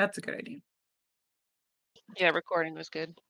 That's a good idea. Yeah, recording was good.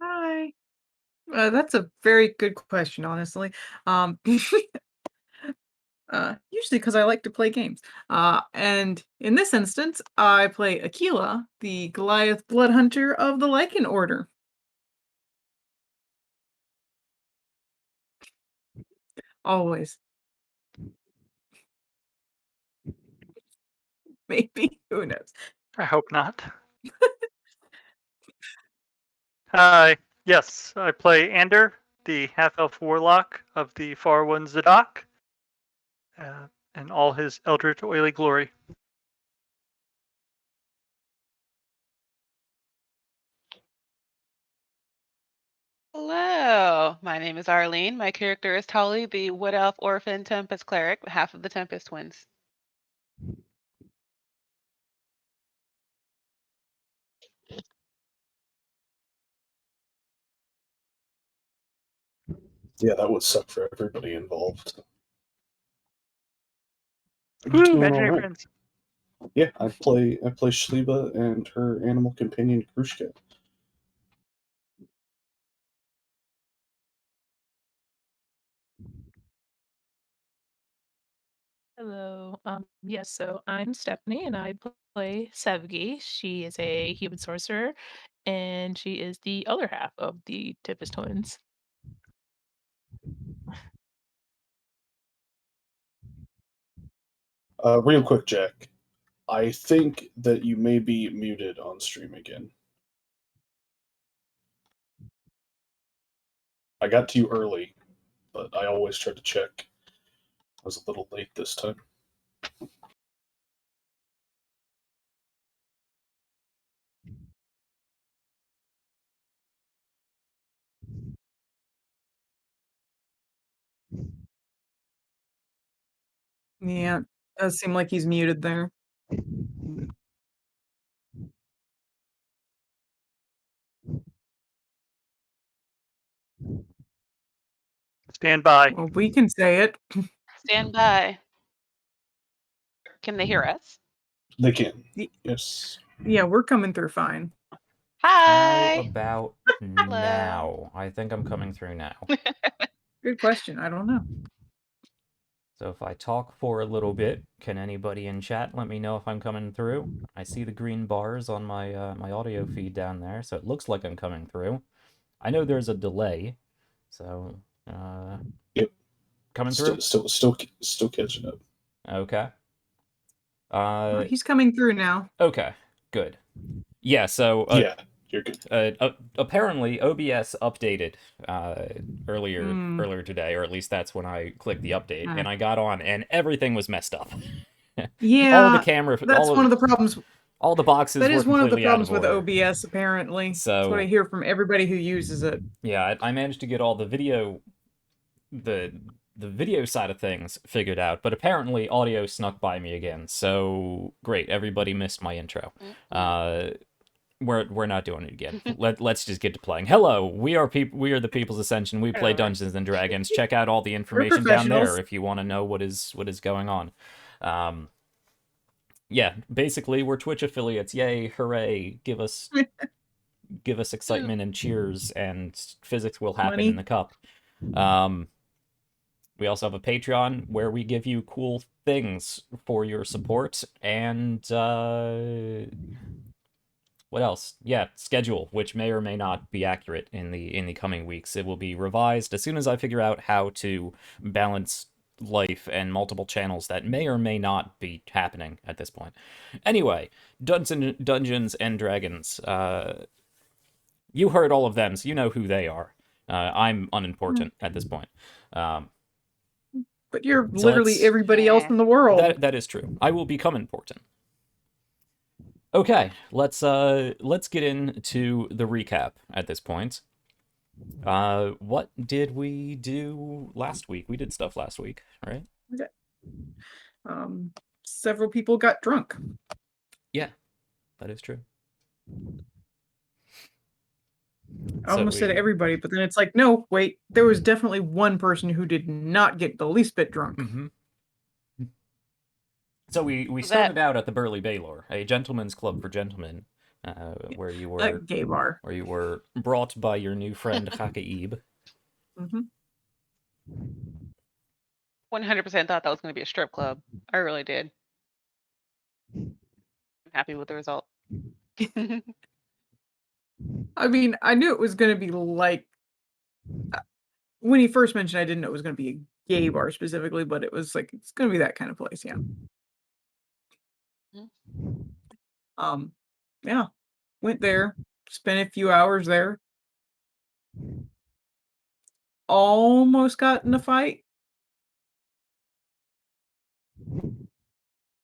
Hi. That's a very good question, honestly. Um, usually because I like to play games. And in this instance, I play Aquila, the Goliath blood hunter of the Lycan Order. Always. Maybe. Who knows? I hope not. Hi. Yes, I play Ander, the half-elf warlock of the Far One Zadok. in all his eldritch oily glory. Hello, my name is Arlene. My character is Tully, the Wood Elf Orphan Tempest Cleric, half of the Tempest Twins. Yeah, that would suck for everybody involved. Woo, Doing all imaginary right. friends. Yeah, I play Shliba and her animal companion Krushka. Hello. Yes, so I'm Stephanie and I play Sevgi. She is a human sorcerer and she is the other half of the Tempest twins. Real quick, Jack. I think that you may be muted on stream again. I got to you early, but I always try to check. I was a little late this time. Yeah, does seem like he's muted there. Stand by. Well, we can say it. Stand by. Can they hear us? They can. Y- Yes. Yeah, we're coming through fine. Hi. How about now? I think I'm coming through now. Good question. I don't know. So if I talk for a little bit, can anybody in chat let me know if I'm coming through? I see the green bars on my my audio feed down there, so it looks like I'm coming through. I know there's a delay, so Yep. coming through. Still catching up. Okay. He's coming through now. Okay. Good. Yeah. So Yeah, you're good. Apparently OBS updated earlier today, or at least that's when I clicked the update, and I got on, and everything was messed up. Yeah, all the camera, that's one of the problems. all the boxes. That were is one of the completely out problems with order. OBS, apparently. That's what I So hear from everybody who uses it. yeah, I managed to get all the video, the video side of things figured out, but apparently audio snuck by me again. So great, everybody missed my intro. We're not doing it again. Let's just get to playing. Hello, we are the People's Ascension. We play Dungeons and Dragons. Check out all the information down there if you want to know what is going on. Yeah, basically we're Twitch affiliates. Yay, hooray! Give us excitement and cheers, and physics will happen Money. in the cup. We also have a Patreon where we give you cool things for your support, and what else? Yeah, schedule, which may or may not be accurate in the coming weeks. It will be revised as soon as I figure out how to balance life and multiple channels that may or may not be happening at this point. Anyway, Dungeons and Dragons. You heard all of them, so you know who they are. I'm unimportant at this point. But you're So literally everybody else in the world. That is true. I will become important. Okay, let's get into the recap at this point. What did we do last week? We did stuff last week, right? Okay. Several people got drunk. Yeah, that is true. I almost said everybody, but then it's like, no, wait, there was definitely one person who did not get the least bit drunk. Mm-hmm. So we started out at the Burly Baylor, a gentleman's club for gentlemen, where you were a gay bar, where you were brought by your new friend Hakaib. 100% thought that was going to be a strip club. I really did. I'm happy with the result. I mean, I knew it was going to be like, when he first mentioned, I didn't know it was going to be a gay bar specifically, but it was like, it's going to be that kind of place. Yeah. Yeah, went there, spent a few hours there. Almost got in a fight.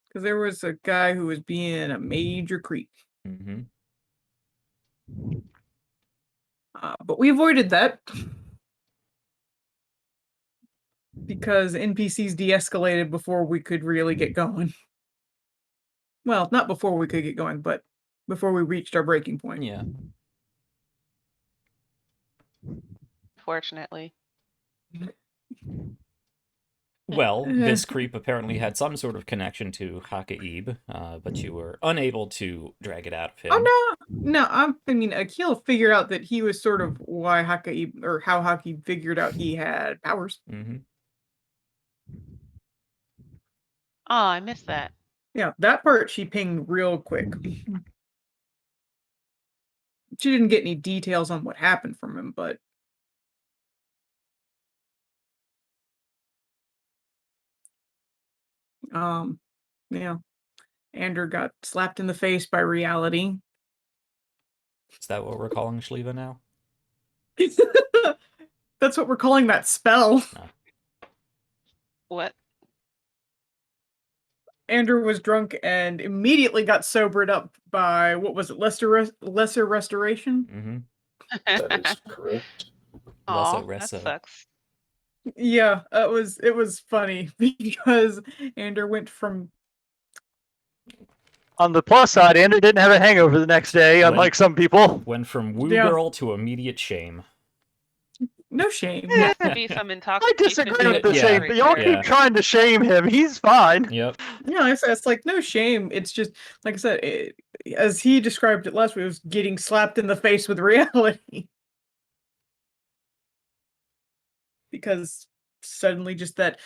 Because there was a guy who was being a major creep. Mm-hmm. But we avoided that. Because NPCs de-escalated before we could really get going. Well, not before we could get going, but before we reached our breaking point. Yeah. Fortunately. Well, this creep apparently had some sort of connection to Hakaib, but you were unable to drag it out of him. Oh no, I mean, Akil figured out that he was sort of why Hakaib, or how Hakaib figured out he had powers. Mm-hmm. Oh, I missed that. Yeah, that part she pinged real quick. She didn't get any details on what happened from him, but yeah. Andrew got slapped in the face by reality. Is that what we're calling Shliva now? That's what we're calling that spell. What? Andrew was drunk and immediately got sobered up by, what was it, lesser restoration? Mm-hmm. That is correct. Aw, Ressa. that sucks. Yeah, it was funny because Andrew went from On the plus side, Andrew didn't have a hangover the next day, unlike some people. Went from woo Yeah. girl to immediate shame. no shame. There has to be some I intoxication. disagree with the Yeah, shame, but y'all yeah. keep trying to shame him. He's fine. Yep. Yeah, it's like no shame. It's just like I said, as he described it last week, it was getting slapped in the face with reality. Because suddenly just that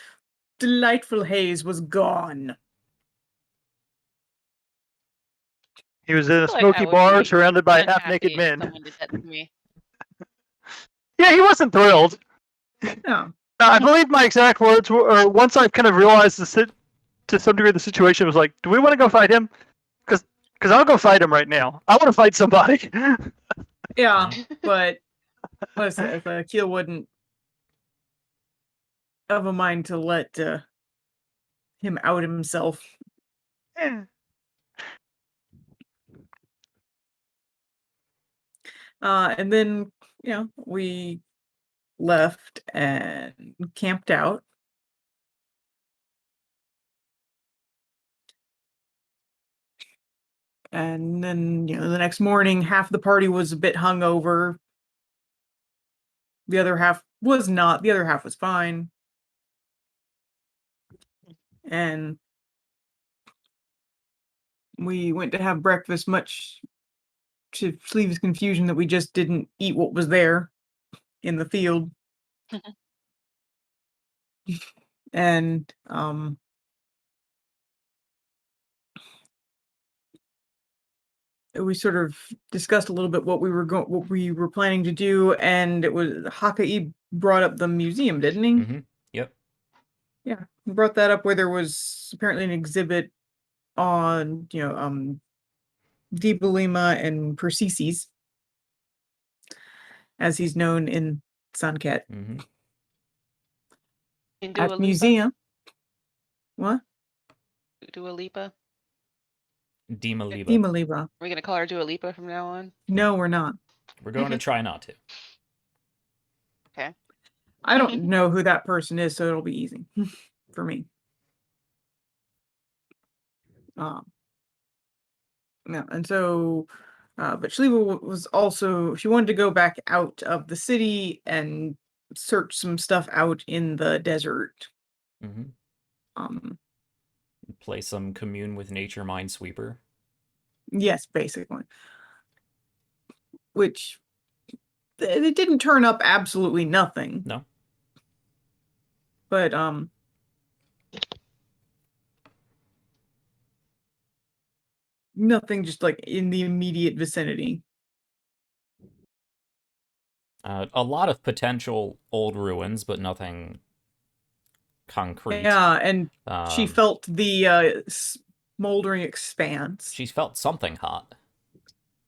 delightful haze was gone. He was in a I feel like smoky I would bar be surrounded by unhappy half-naked if men. someone did that to me. Yeah, he wasn't thrilled. Yeah. I believe my exact words were, or once I kind of realized to some degree the situation was like, do we want to go fight him? Because I'll go fight him right now. I want to fight somebody. Yeah, but listen, if Akil wouldn't have a mind to let him out himself. And then, we left and camped out. And then, the next morning, half the party was a bit hungover. The other half was not. The other half was fine. And we went to have breakfast, much to Sleeve's confusion that we just didn't eat what was there in the field. And we sort of discussed a little bit what we were planning to do, and it was Hakaib brought up the museum, didn't he? Mm-hmm. Yep. Yeah, he brought that up where there was apparently an exhibit on Dibulima and Persicus, as he's known in Sann'Kett. Mm-hmm. And Dua At Lipa? museum. What? Dua Lipa? Dima Liba. Dimaliba. We're gonna call her Dua Lipa from now on. No, we're not. We're going to try not to. Okay. I don't know who that person is, so it'll be easy for me. Yeah, and so, but Shliva was also, she wanted to go back out of the city and search some stuff out in the desert. Mm-hmm. Play some commune with nature minesweeper. Yes, basically. Which, it didn't turn up absolutely nothing. No. But, nothing just like in the immediate vicinity. A lot of potential old ruins, but nothing concrete. Yeah, and she felt the smoldering expanse. She felt something hot.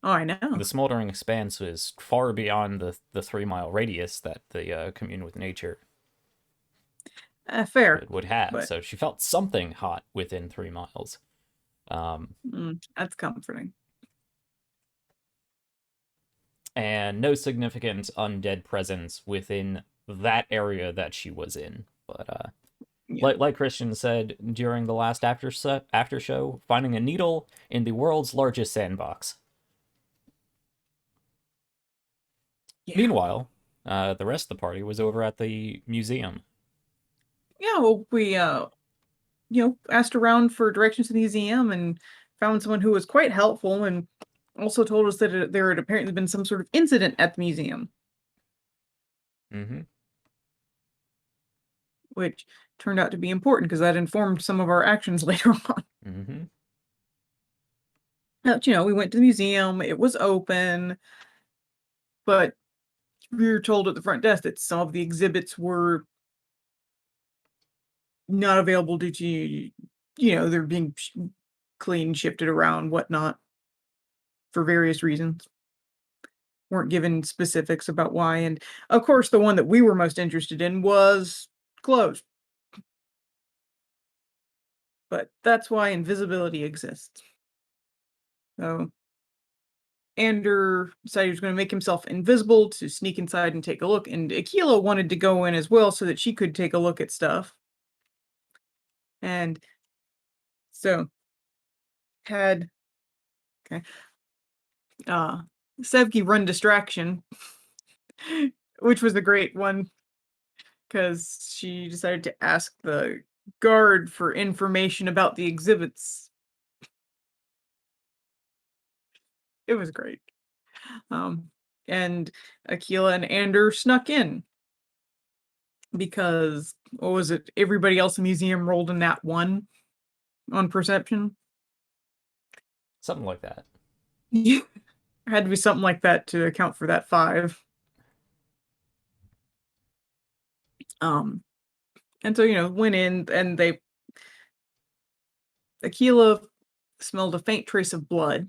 Oh, I know. The smoldering expanse was far beyond the 3-mile radius that the commune with nature. Fair. would have. but- So she felt something hot within 3 miles. That's comforting. And no significant undead presence within that area that she was in. But Yeah. like Christian said during the last after show, finding a needle in the world's largest sandbox. Yeah. Meanwhile, the rest of the party was over at the museum. Yeah, well, we asked around for directions to the museum and found someone who was quite helpful and also told us that there had apparently been some sort of incident at the museum, Mm-hmm. which turned out to be important because that informed some of our actions later on. Mm-hmm. But, we went to the museum, it was open, but we were told at the front desk that some of the exhibits were not available due to, they're being cleaned, shifted around, whatnot, for various reasons. Weren't given specifics about why, and of course, the one that we were most interested in was closed. But that's why invisibility exists. So, Ander decided he was going to make himself invisible to sneak inside and take a look, and Aquila wanted to go in as well so that she could take a look at stuff. And so, had Sevgi run distraction, which was a great one because she decided to ask the guard for information about the exhibits. It was great. And Aquila and Ander snuck in because, what was it? Everybody else in the museum rolled a nat 1 on perception. Something like that. Yeah. Had to be something like that to account for that 5. And so, went in and Aquila smelled a faint trace of blood.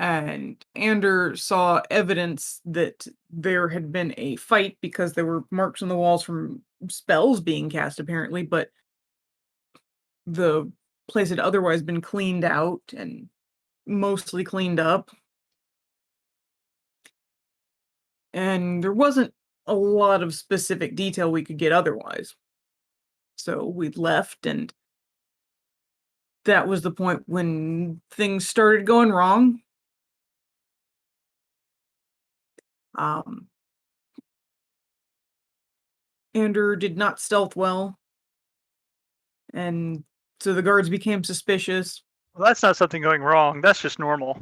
And Ander saw evidence that there had been a fight because there were marks on the walls from spells being cast, apparently, but the place had otherwise been cleaned out and mostly cleaned up. And there wasn't a lot of specific detail we could get otherwise. So we left, and that was the point when things started going wrong. Ander did not stealth well, and so the guards became suspicious. Well, that's not something going wrong. That's just normal.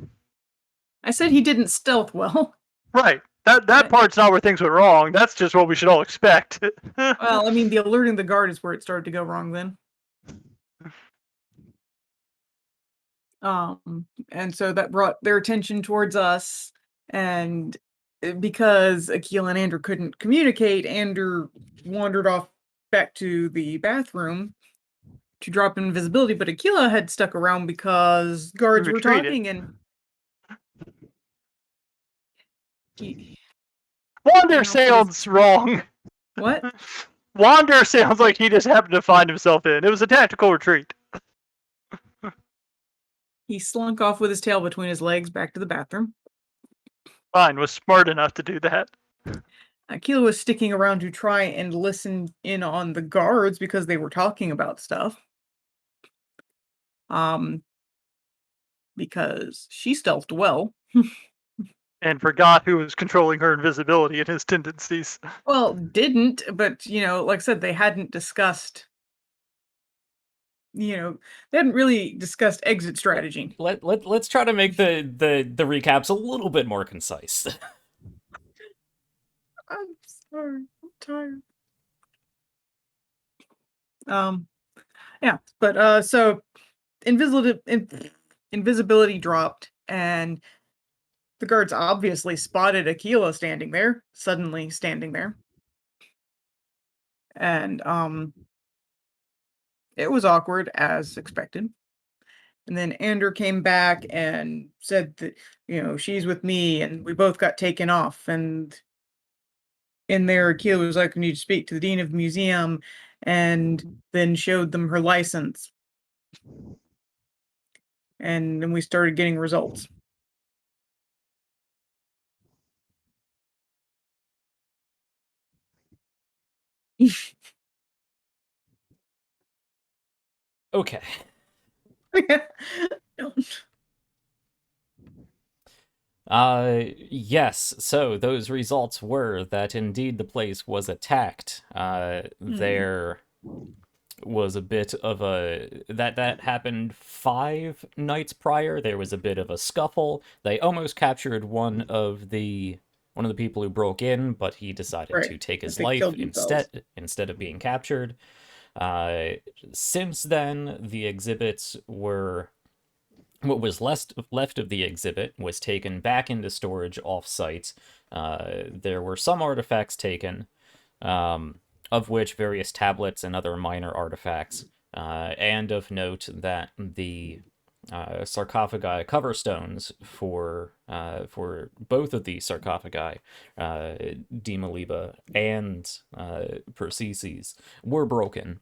I said he didn't stealth well. Right. That part's not where things went wrong. That's just what we should all expect. Well, I mean, the alerting the guard is where it started to go wrong then. And so that brought their attention towards us, and because Aquila and Ander couldn't communicate, Ander wandered off back to the bathroom to drop invisibility, but Aquila had stuck around because guards were retreated. talking, and he, Wander know, sounds wrong. what? Wander sounds like he just happened to find himself in. It was a tactical retreat. He slunk off with his tail between his legs back to the bathroom. Fine, was smart enough to do that. Aquila was sticking around to try and listen in on the guards because they were talking about stuff. Because she stealthed well. And forgot who was controlling her invisibility and his tendencies. Well, didn't, but like I said, they hadn't discussed. They hadn't really discussed exit strategy. Let's try to make the recaps a little bit more concise. I'm sorry, I'm tired. Yeah, but so invisibility dropped, and the guards obviously spotted Aquila suddenly standing there. And it was awkward as expected. And then Ander came back and said that, she's with me, and we both got taken off, and in there, Akila was like, "I need to speak to the dean of the museum," and then showed them her license. And then we started getting results. Okay. Yes, so those results were that indeed the place was attacked. There was a bit of a that happened 5 nights prior. There was a bit of a scuffle. They almost captured one of the people who broke in, but he decided to Right. take his They life killed themselves. instead of being captured. Since then, the exhibits were what was left of the exhibit was taken back into storage off-site. There were some artifacts taken, of which various tablets and other minor artifacts. And of note that the sarcophagi cover stones for both of the sarcophagi, Demoliba and Persicus, were broken.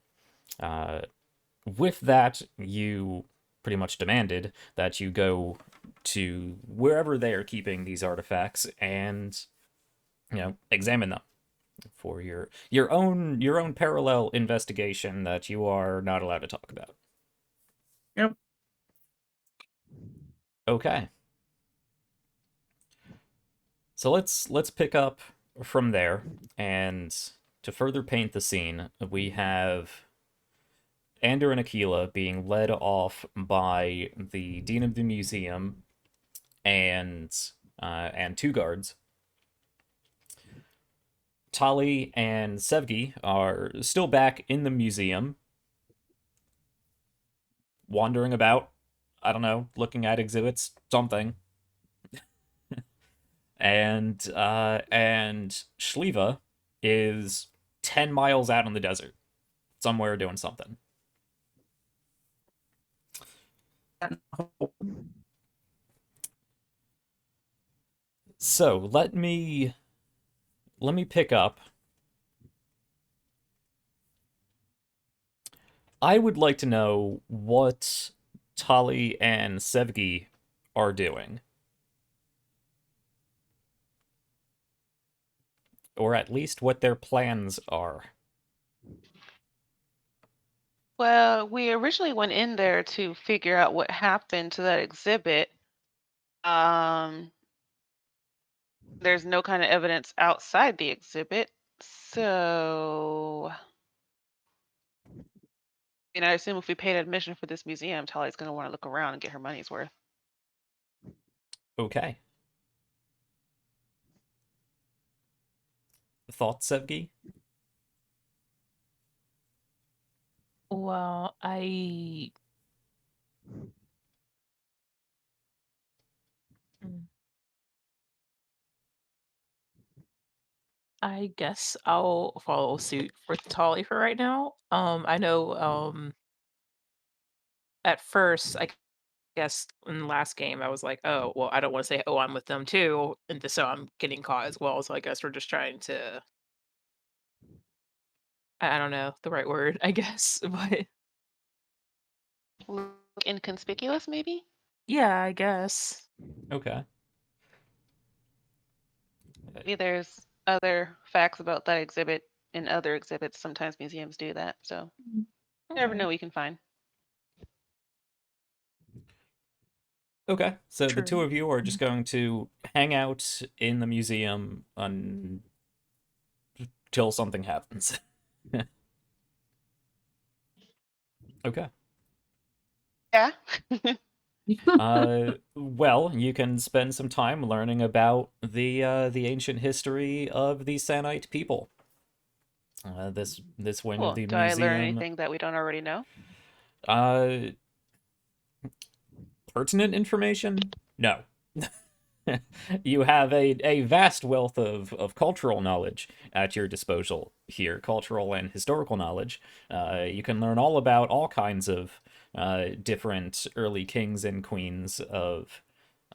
With that, you pretty much demanded that you go to wherever they are keeping these artifacts and examine them for your own parallel investigation that you are not allowed to talk about. Yep. Okay. So let's pick up from there, and to further paint the scene, we have Ander and Akila being led off by the dean of the museum and 2 guards. Tali and Sevgi are still back in the museum, wandering about, I don't know, looking at exhibits, something. and Shliva is 10 miles out in the desert, somewhere doing something. So let me pick up. I would like to know what Tali and Sevgi are doing. Or at least what their plans are. Well, we originally went in there to figure out what happened to that exhibit. There's no kind of evidence outside the exhibit, so I assume if we paid admission for this museum, Tali's going to want to look around and get her money's worth. Okay. Thoughts, Sevgi? Well, I Mm. I guess I'll follow suit for Tali for right now. I know at first, I guess in the last game I was like, "Oh, well, I don't want to say, oh, I'm with them too," and so I'm getting caught as well. So I guess we're just trying to I don't know the right word, I guess, but Look inconspicuous, maybe? yeah, I guess. Okay. Maybe there's other facts about that exhibit in other exhibits. Sometimes museums do that, so you never know Okay. what you can find. Okay. So the two True. of you are just going to hang out in the museum until something happens. Okay. Yeah. Well, you can spend some time learning about the ancient history of the Sannite people. This wing of Cool. the Do I learn museum. anything that we don't already know? Pertinent information? No. You have a vast wealth of cultural knowledge at your disposal here, cultural and historical knowledge. You can learn all about all kinds of different early kings and queens of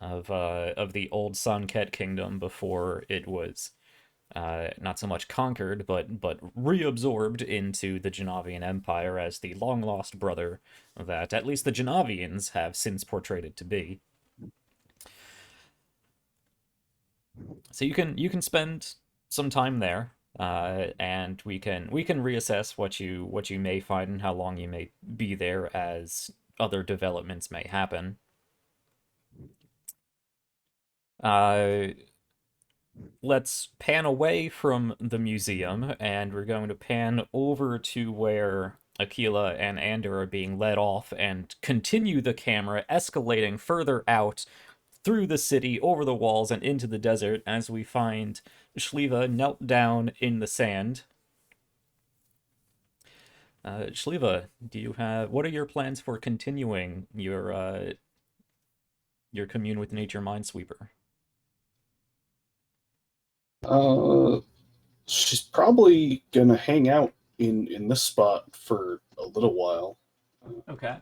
the old Sann'Kett kingdom before it was not so much conquered, but reabsorbed into the Genavian Empire as the long-lost brother that at least the Genavians have since portrayed it to be. So you can spend some time there, and we can reassess what you may find and how long you may be there as other developments may happen. Let's pan away from the museum, and we're going to pan over to where Aquila and Ander are being led off and continue the camera, escalating further out through the city, over the walls, and into the desert as we find Shliva knelt down in the sand. Shliva, what are your plans for continuing your commune with nature, Minesweeper? She's probably gonna hang out in this spot for a little while. Okay.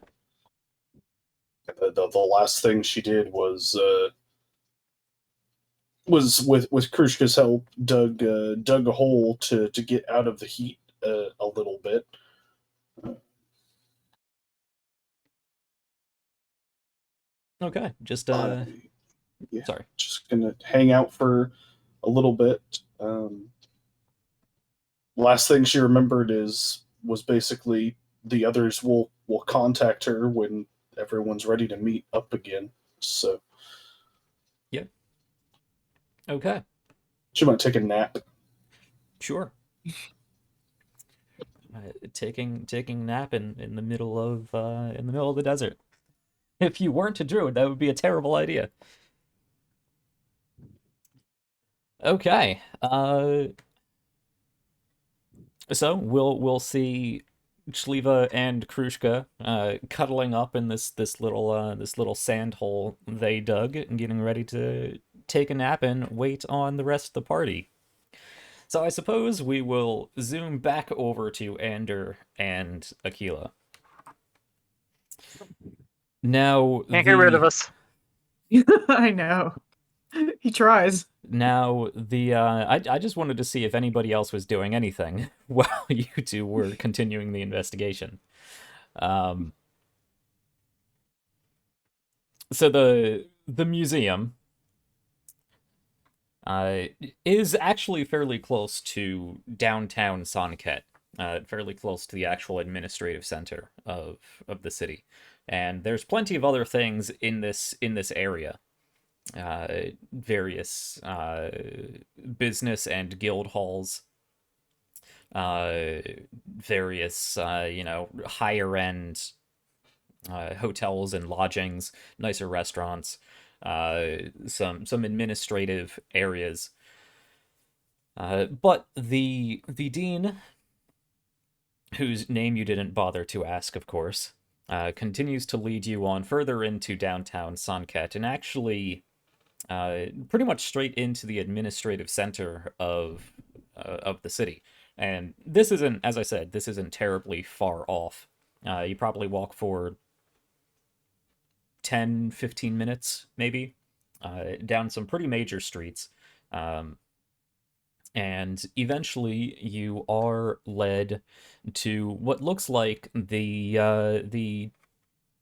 The last thing she did was with Krushka's help dug a hole to get out of the heat a little bit. Okay, just Yeah, sorry. just gonna hang out for a little bit. Last thing she remembered was basically the others will contact her when everyone's ready to meet up again. So Yeah. Okay. she might take a nap. Sure. Taking nap in the middle of the desert. If you weren't a druid, that would be a terrible idea. Okay. So we'll see Shliva and Krushka cuddling up in this little sand hole they dug and getting ready to take a nap and wait on the rest of the party. So I suppose we will zoom back over to Ander and Aquila. Now Can't get rid of us. I know. He tries. Now I just wanted to see if anybody else was doing anything while you two were continuing the investigation. So the museum is actually fairly close to downtown Sann'Kett, fairly close to the actual administrative center of the city, and there's plenty of other things in this area. Various business and guild halls, various higher end hotels and lodgings, nicer restaurants, some administrative areas. But the dean, whose name you didn't bother to ask, of course, continues to lead you on further into downtown Sann'Kett, and actually pretty much straight into the administrative center of the city. And this isn't, as I said, this isn't terribly far off. You probably walk for 10-15 minutes, maybe, down some pretty major streets. And eventually you are led to what looks like the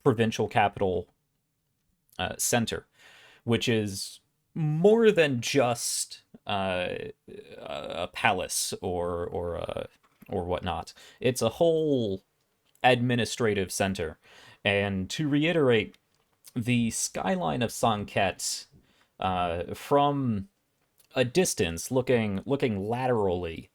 provincial capital center, which is more than just a palace or whatnot. It's a whole administrative center. And to reiterate, the skyline of Sann'Kett, from a distance, looking laterally,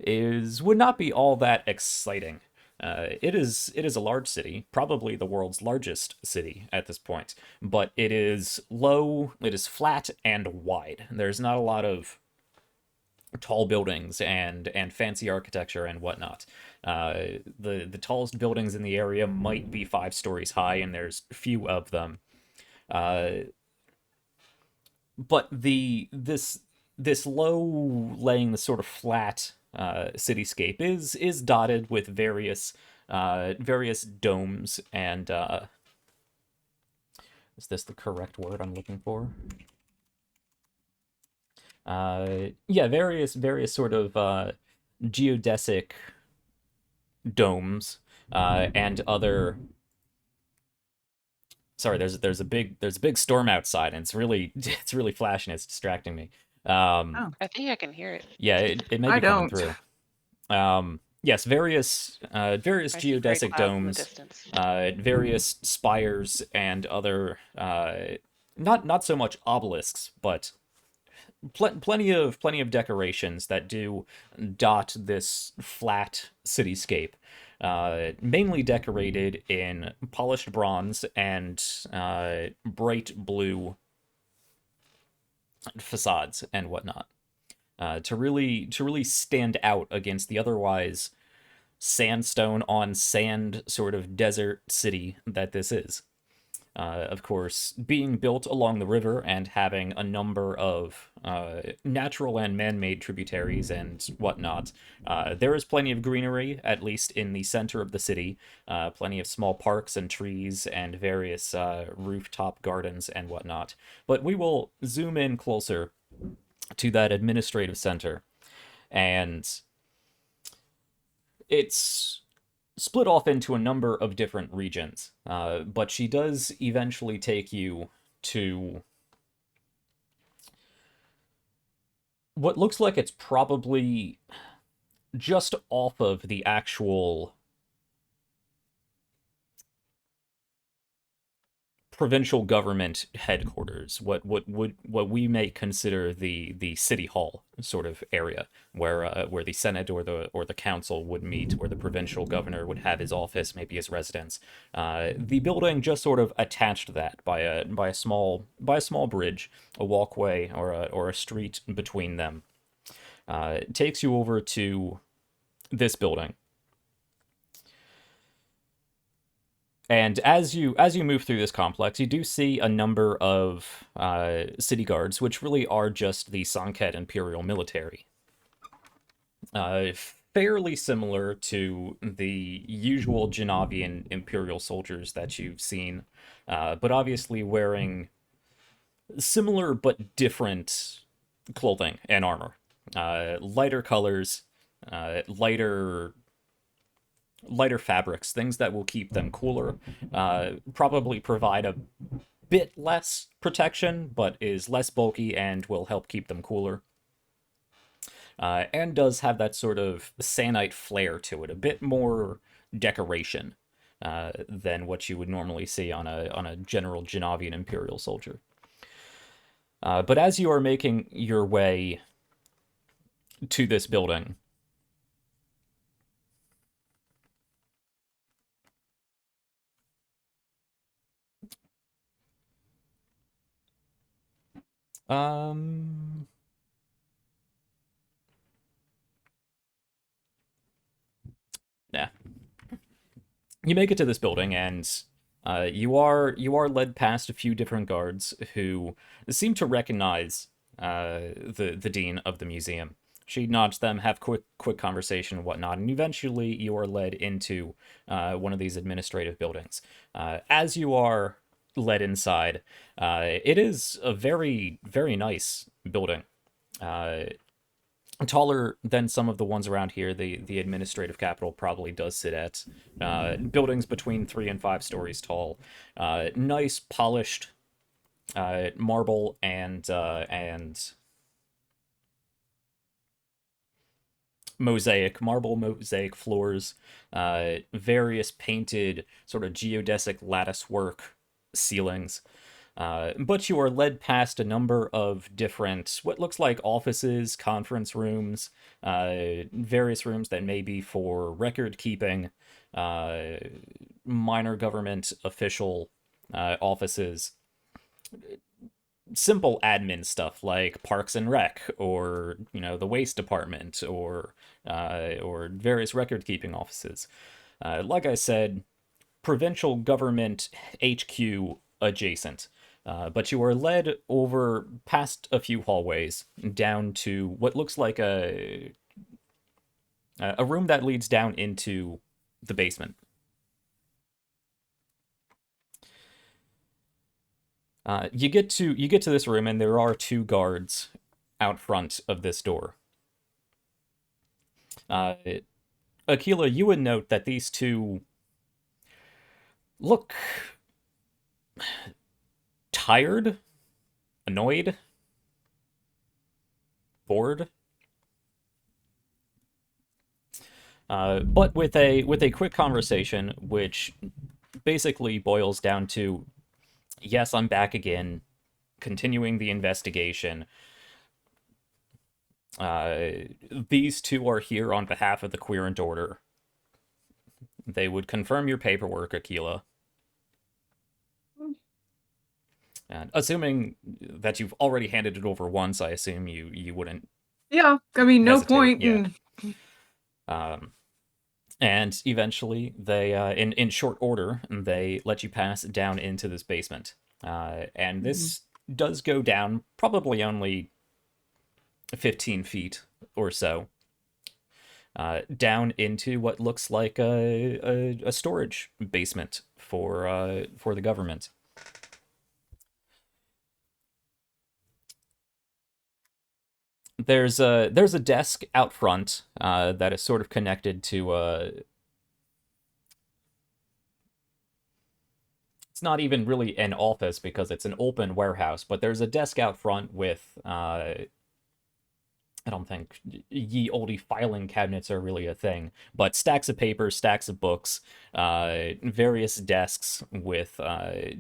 would not be all that exciting. It is a large city, probably the world's largest city at this point, but it is low, it is flat and wide. There's not a lot of tall buildings and fancy architecture and whatnot. The tallest buildings in the area might be 5 stories high, and there's few of them. But this low laying, the sort of flat cityscape is dotted with various domes and is this the correct word I'm looking for? Yeah, various sort of geodesic domes and other. Sorry, there's a big storm outside, and it's really flashing. It's distracting me. Oh. I think I can hear it. Yeah, it may I be coming don't. through. Yes, various I see gray geodesic clouds in the domes, distance. various spires and other not so much obelisks, but plenty of decorations that do dot this flat cityscape. Mainly decorated in polished bronze and bright blue facades and whatnot. To really stand out against the otherwise sandstone on sand sort of desert city that this is. Of course, being built along the river and having a number of natural and man-made tributaries and whatnot, there is plenty of greenery, at least in the center of the city. Plenty of small parks and trees and various rooftop gardens and whatnot. But we will zoom in closer to that administrative center, and it's split off into a number of different regions, but she does eventually take you to what looks like it's probably just off of the actual provincial government headquarters, what we may consider the city hall sort of area, where the Senate or the council would meet, where the provincial governor would have his office, maybe his residence. The building just sort of attached to that by a small bridge, a walkway or a street between them. It takes you over to this building. And as you move through this complex, you do see a number of city guards, which really are just the Sann'Kett Imperial military. Fairly similar to the usual Genavian Imperial soldiers that you've seen, but obviously wearing similar but different clothing and armor. Lighter colors, lighter fabrics, things that will keep them cooler, probably provide a bit less protection, but is less bulky and will help keep them cooler. And does have that sort of Sannite flair to it, a bit more decoration than what you would normally see on a general Genavian Imperial soldier. But as you are making your way to this building, yeah. You make it to this building, and you are led past a few different guards who seem to recognize the dean of the museum. She nods them, have quick conversation and whatnot, and eventually you are led into one of these administrative buildings. As you are led inside, it is a very, very nice building. Taller than some of the ones around here. The administrative capital probably does sit at. Buildings between 3 and 5 stories tall. Nice polished marble and marble mosaic floors. Various painted sort of geodesic lattice work ceilings. But you are led past a number of different, what looks like offices, conference rooms, various rooms that may be for record keeping, minor government official offices, simple admin stuff like Parks and Rec, or the Waste Department, or various record keeping offices. Like I said, provincial government HQ adjacent. But you are led over past a few hallways down to what looks like a room that leads down into the basement. You get to this room, and there are 2 guards out front of this door. Aquila, you would note that these two look tired, annoyed, bored. But with a quick conversation, which basically boils down to, yes, I'm back again, continuing the investigation. These two are here on behalf of the Querent Order. They would confirm your paperwork, Aquila. And assuming that you've already handed it over once, I assume you wouldn't. Yeah, I mean, no Hesitate, point yeah. in. And eventually, they, in short order, they let you pass down into this basement. And this does go down probably only 15 feet or so, down into what looks like a storage basement for the government. There's a desk out front that is sort of connected to it's not even really an office because it's an open warehouse, but there's a desk out front with I don't think ye olde filing cabinets are really a thing, but stacks of papers, stacks of books, various desks with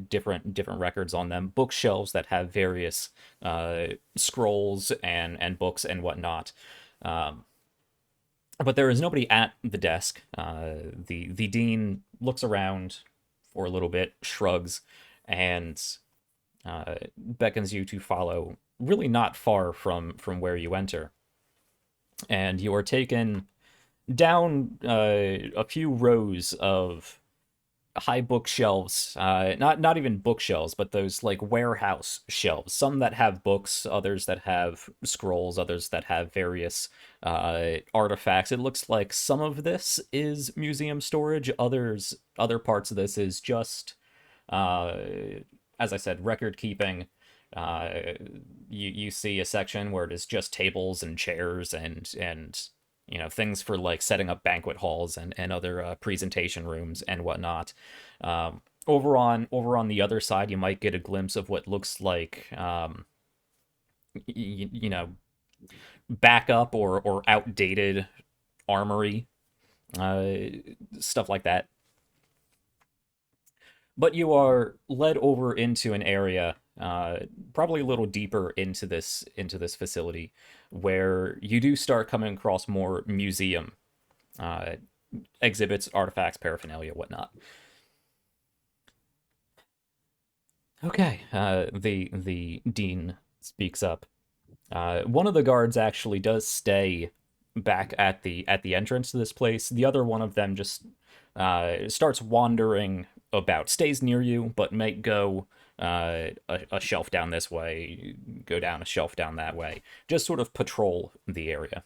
different records on them, bookshelves that have various scrolls and books and whatnot. But there is nobody at the desk. The dean looks around for a little bit, shrugs, and beckons you to follow. Really not far from where you enter. And you are taken down a few rows of high bookshelves, not even bookshelves, but those like warehouse shelves. Some that have books, others that have scrolls, others that have various artifacts. It looks like some of this is museum storage. Other parts of this is just, as I said, record keeping. You see a section where it is just tables and chairs and things for like setting up banquet halls and other presentation rooms and whatnot. Over on the other side, you might get a glimpse of what looks like backup or outdated armory, stuff like that. But you are led over into an area, probably a little deeper into this facility, where you do start coming across more museum exhibits, artifacts, paraphernalia, whatnot. Okay, the dean speaks up. One of the guards actually does stay back at the entrance to this place. The other one of them just starts wandering about, stays near you, but might go a shelf down this way, go down a shelf down that way, just sort of patrol the area.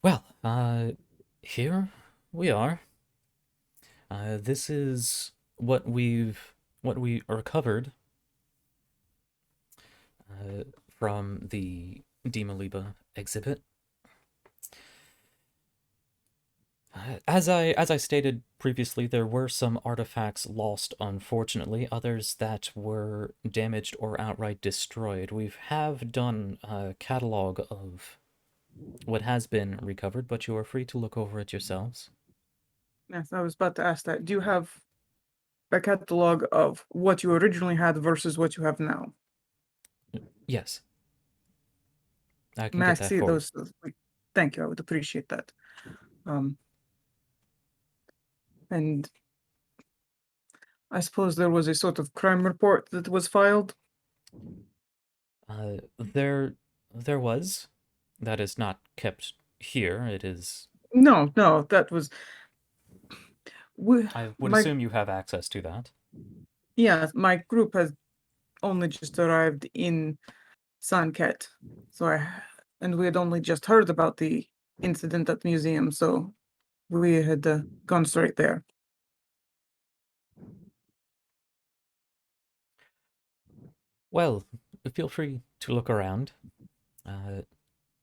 Well, here we are. This is what we recovered from the Demoliba exhibit. As I stated previously, there were some artifacts lost, unfortunately, others that were damaged or outright destroyed. We have done a catalog of what has been recovered, but you are free to look over it yourselves. Yes, I was about to ask that. Do you have a catalog of what you originally had versus what you have now? Yes. I can May I get that see for you. those? Thank you. I would appreciate that. And I suppose there was a sort of crime report that was filed. There was. That is not kept here. It is. No, that was. I would My assume you have access to that. yeah, my group has only just arrived in Sann'Kett, and we had only just heard about the incident at the museum, so we had gone straight there. Well, feel free to look around.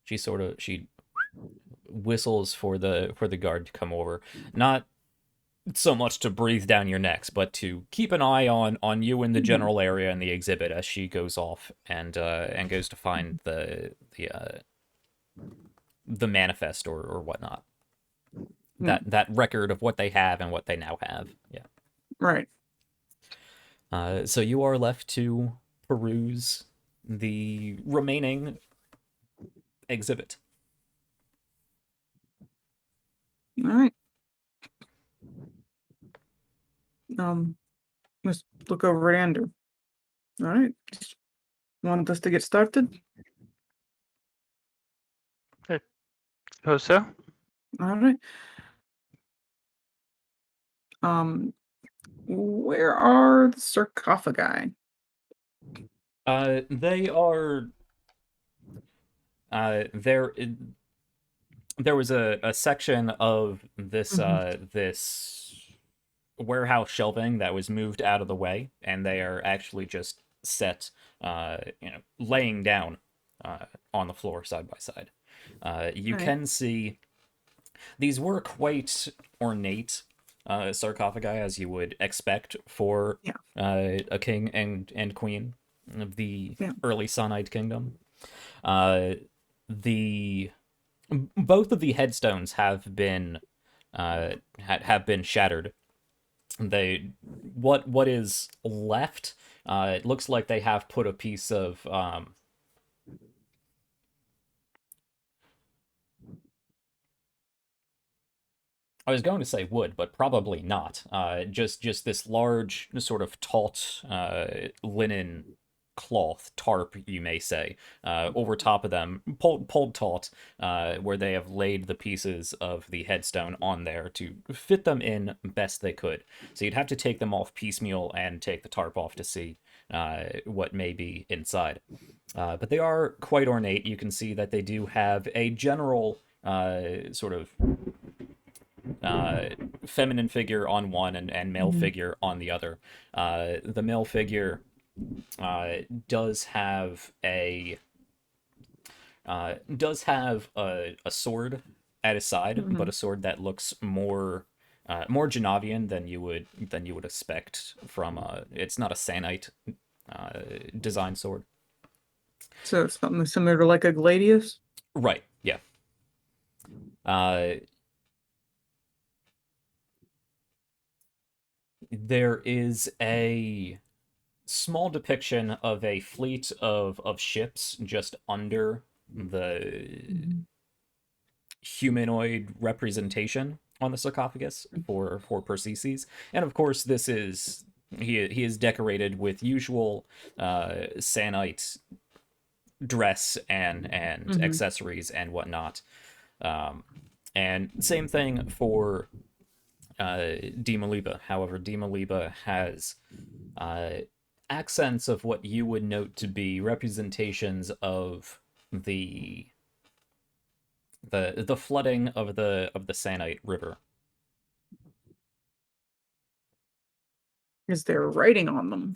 She whistles for the guard to come over. Not so much to breathe down your necks, but to keep an eye on you in the general area in the exhibit as she goes off and goes to find the manifest or whatnot. That record of what they have and what they now have. Yeah. Right. So you are left to peruse the remaining exhibit. All right. Let's look over at Andrew. All right. Just want us to get started? Suppose so. All right. Where are the sarcophagi? They are. There was a section of this this warehouse shelving that was moved out of the way, and they are actually just set, laying down on the floor side by side. You Right. can see these were quite ornate sarcophagi, as you would expect for a king and queen of the early Sannite kingdom. Both of the headstones have been shattered. What is left? It looks like they have put a piece of I was going to say wood, but probably not. Just this large sort of taut linen cloth tarp, you may say, over top of them, pulled taut, where they have laid the pieces of the headstone on there to fit them in best they could. So you'd have to take them off piecemeal and take the tarp off to see what may be inside. But they are quite ornate. You can see that they do have a general sort of feminine figure on one and male figure on the other. The male figure does have a sword at his side, but a sword that looks more Janavian than you would expect from it's not a Sannite design sword. So it's something similar to like a gladius? Right, yeah. There is a small depiction of a fleet of ships just under the humanoid representation on the sarcophagus for Persicus. And of course, this is he is decorated with usual Sannite dress and accessories and whatnot. And same thing for Dimaliba. However, Dimaliba has accents of what you would note to be representations of the flooding of the Sannite River. Is there writing on them?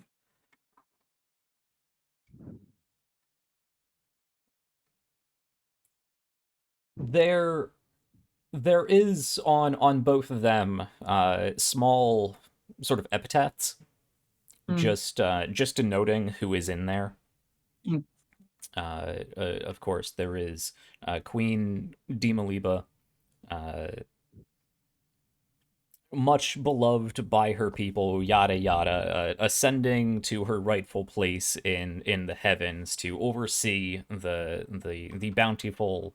There is on both of them small sort of epitaphs, just denoting who is in there. Of course, there is Queen Dimaliba, much beloved by her people, yada yada, ascending to her rightful place in the heavens to oversee the bountiful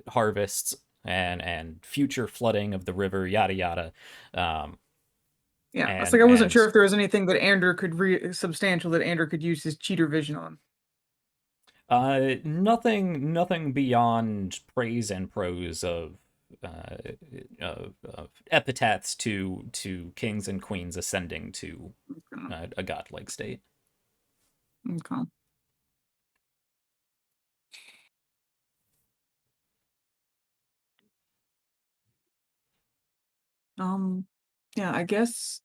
harvests and future flooding of the river, yada yada. Yeah, it's like I wasn't sure if there was anything that Andrew could substantial that Andrew could use his cheater vision on. Nothing beyond praise and prose of epitaphs to kings and queens ascending to a godlike state. Okay. Yeah, I guess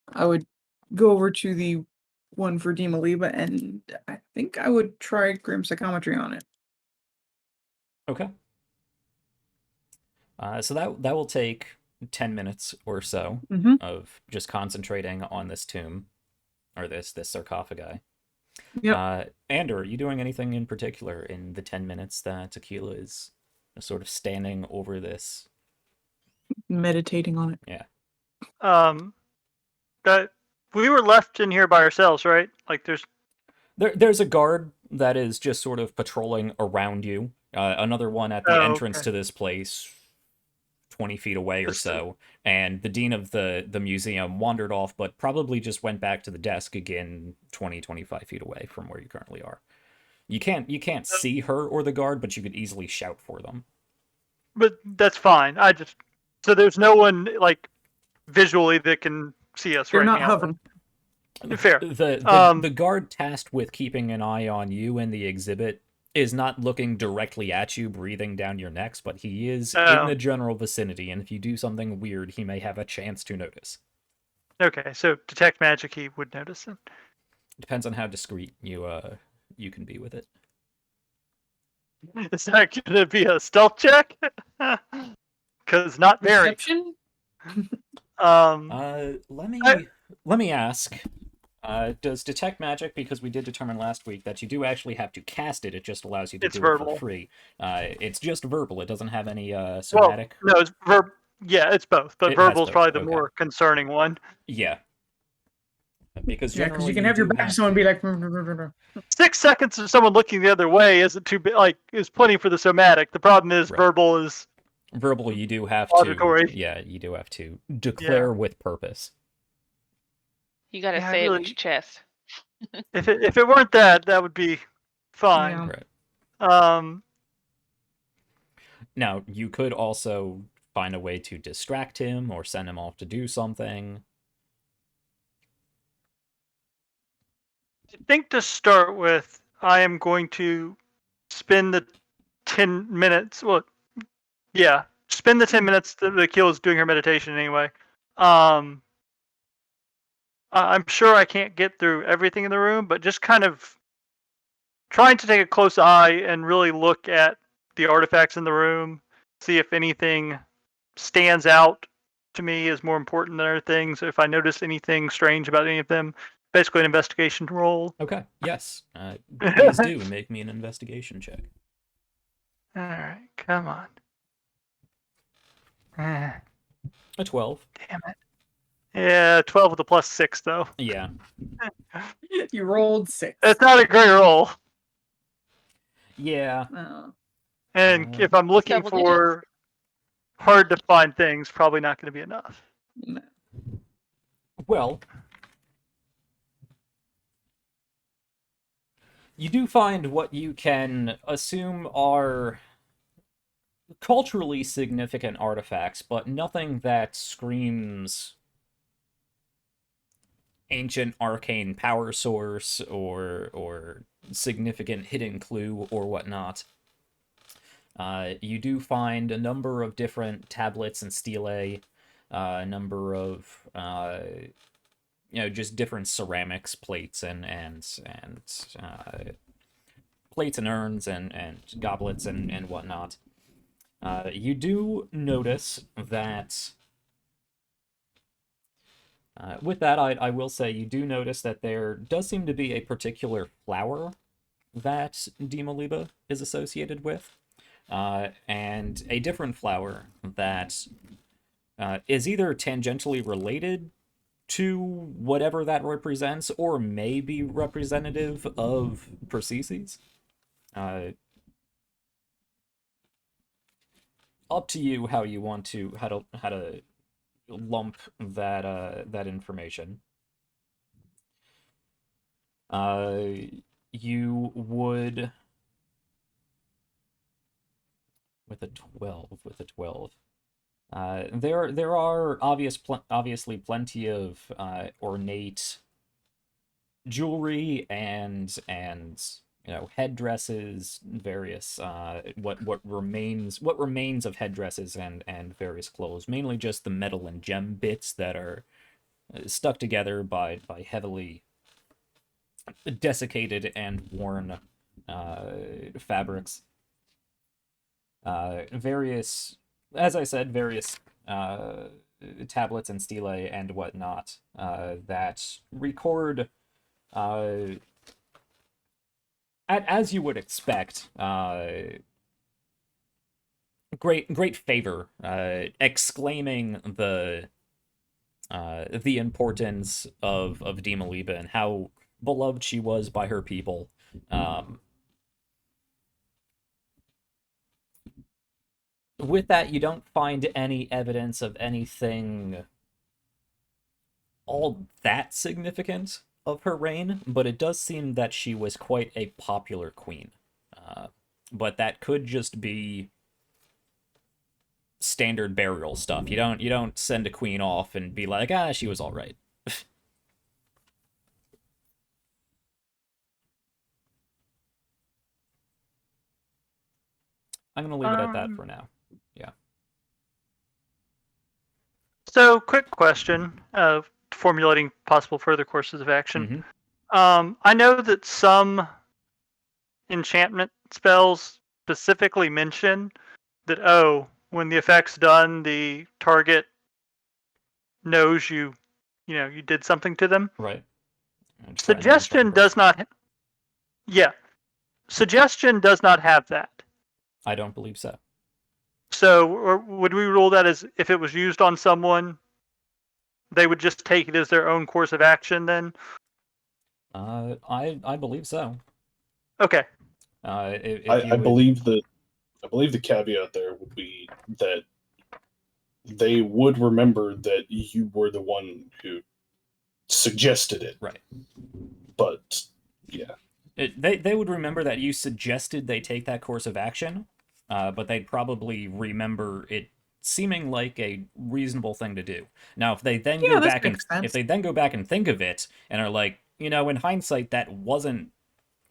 I would go over to the one for Demoliba, and I think I would try Grim Psychometry on it. Okay. So that will take 10 minutes or so Mm-hmm. of just concentrating on this tomb, or this sarcophagi. Yep. Ander, are you doing anything in particular in the 10 minutes that Tequila is sort of standing over this? Meditating on it. Yeah. That we were left in here by ourselves, right? Like There's a guard that is just sort of patrolling around you. Another one at the entrance okay. to this place, 20 feet away or Just- so. And the dean of the museum wandered off, but probably just went back to the desk again 20, 25 feet away from where you currently are. You can't see her or the guard, but you could easily shout for them. But that's fine. So there's no one like visually that can see us They're right not now. hovering. Fair. The guard tasked with keeping an eye on you and the exhibit is not looking directly at you, breathing down your necks, but he is in the general vicinity, and if you do something weird, he may have a chance to notice. Okay, so detect magic, he would notice it. Depends on how discreet you can be with it. Is that going to be a stealth check? Because not very. Perception? Let me ask. Does detect magic, because we did determine last week that you do actually have to cast it, it just allows you to do it verbal. for free. It's just verbal, it doesn't have any somatic. Well, no, it's yeah, it's both, but It has verbal's both, probably the okay. more concerning one. Yeah. Because Yeah, because generally you can have your do back to someone and be like, 6 seconds of someone looking the other way isn't too big, like, is plenty for the somatic. The problem is Right. verbal is verbal, you do have auditory. to. Yeah, you do have to declare with purpose. You gotta Yeah, say it really- with your chest. If it weren't that would be fine. Yeah. Now, you could also find a way to distract him or send him off to do something. I think to start with, I am going to spend the 10 minutes. Well, yeah, spend the 10 minutes that the kill is doing her meditation anyway. I'm sure I can't get through everything in the room, but just kind of trying to take a close eye and really look at the artifacts in the room, see if anything stands out to me as more important than other things. If I notice anything strange about any of them, basically an investigation roll. Okay, yes. Please do make me an investigation check. All right, come on. Ah, A 12. damn it. Yeah, 12 with a +6 though. Yeah. You rolled 6. It's not a great roll. Yeah. Oh. And if I'm looking Double for hard to find things, probably not going to be enough. No. Well, you do find what you can assume are culturally significant artifacts, but nothing that screams ancient arcane power source or significant hidden clue or whatnot. You do find a number of different tablets and stelae, a number of just different ceramics, plates and plates and urns and goblets and whatnot. You do notice that. With that, I will say you do notice that there does seem to be a particular flower that Demoliba is associated with, and a different flower that is either tangentially related to whatever that represents, or may be representative of Persicus. Up to you how you want to how to lump that information. You would with a 12. There are obviously plenty of ornate jewelry and headdresses, various what remains of headdresses and various clothes, mainly just the metal and gem bits that are stuck together by heavily desiccated and worn fabrics. Various, as I said, various tablets and stelae and whatnot that record, as you would expect, great favor, exclaiming the importance of Demaliba and how beloved she was by her people. With that, you don't find any evidence of anything all that significant of her reign, but it does seem that she was quite a popular queen. But that could just be standard burial stuff. You don't send a queen off and be like, she was all right. I'm gonna leave it at that for now. Yeah. So, quick question of formulating possible further courses of action. I know that some enchantment spells specifically mention that, when the effect's done, the target knows you did something to them. Right. Suggestion does not. Yeah. Suggestion does not have that. I don't believe so. So, would we rule that as if it was used on someone, they would just take it as their own course of action then? I believe so. Okay. I believe the caveat there would be that they would remember that you were the one who suggested it. Right. But yeah. They would remember that you suggested they take that course of action, but they'd probably remember it seeming like a reasonable thing to do. Now, if they then go back and think of it and are like, in hindsight, that wasn't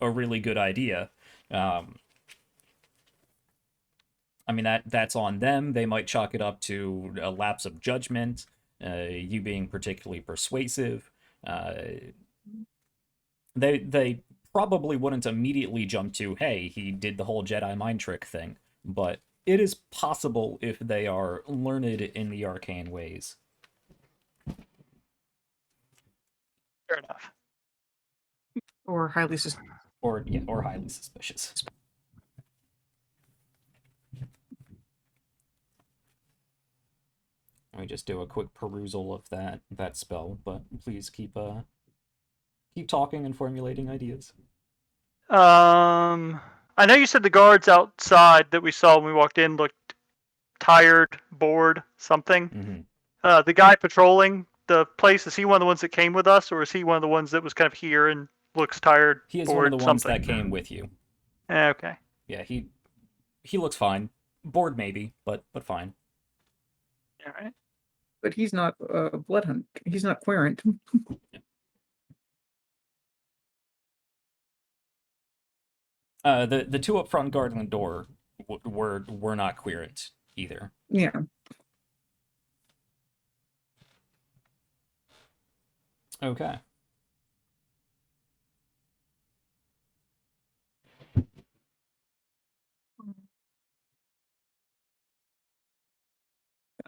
a really good idea. I mean, that's on them. They might chalk it up to a lapse of judgment, you being particularly persuasive. They probably wouldn't immediately jump to, hey, he did the whole Jedi mind trick thing, but it is possible if they are learned in the arcane ways. Fair enough. Or highly suspicious. Or highly suspicious. Let me just do a quick perusal of that spell, but please keep talking and formulating ideas. I know you said the guards outside that we saw when we walked in looked tired, bored, something. Mm-hmm. The guy patrolling the place, is he one of the ones that came with us, or is he one of the ones that was kind of here and looks tired, He is bored, one of the ones something? that came with you. Okay. Yeah, he looks fine. Bored maybe, but fine. All right. But he's not a bloodhunt. He's not querent. The two up front guarding the door were not querent either. Yeah. Okay.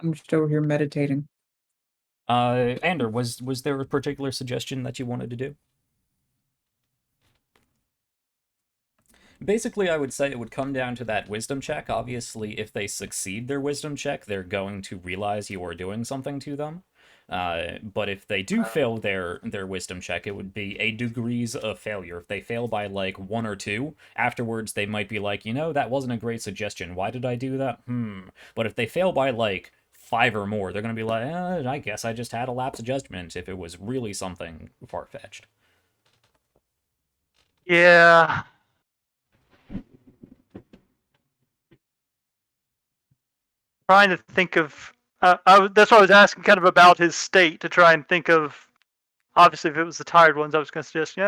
I'm just over here meditating. Ander, was there a particular suggestion that you wanted to do? Basically, I would say it would come down to that wisdom check. Obviously, if they succeed their wisdom check, they're going to realize you are doing something to them. But if they do fail their wisdom check, it would be a degrees of failure. If they fail by like 1 or 2, afterwards they might be like, that wasn't a great suggestion. Why did I do that? But if they fail by like 5 or more, they're going to be like, I guess I just had a lapse of judgment if it was really something far-fetched. Yeah. Trying to think of... that's why I was asking kind of about his state, to try and think of... Obviously, if it was the tired ones, I was going to suggest,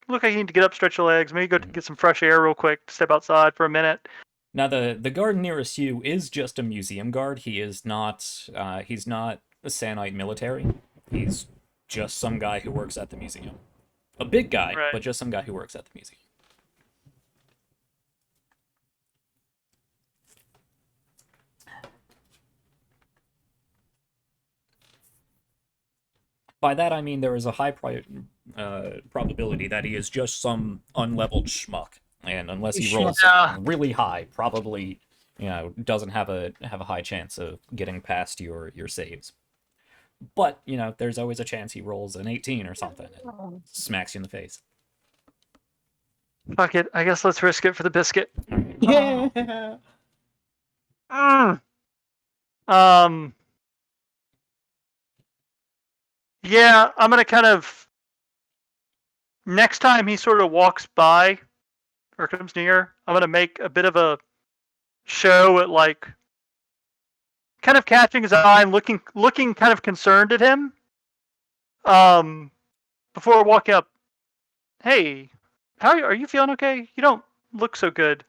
look like you need to get up, stretch your legs, maybe go get some fresh air real quick, step outside for a minute. Now, the guard nearest you is just a museum guard. He is not, he's not a Sannite military. He's just some guy who works at the museum. A big guy, Right. but just some guy who works at the museum. By that I mean there is a high probability that he is just some unleveled schmuck, and unless he rolls really high, probably doesn't have a high chance of getting past your saves. But there's always a chance he rolls an 18 or something and smacks you in the face. Fuck it. I guess let's risk it for the biscuit. Yeah. Yeah, I'm gonna kind of. Next time he sort of walks by or comes near, I'm gonna make a bit of a show at like kind of catching his eye and looking kind of concerned at him. Before walking up, hey, are you feeling okay? You don't look so good.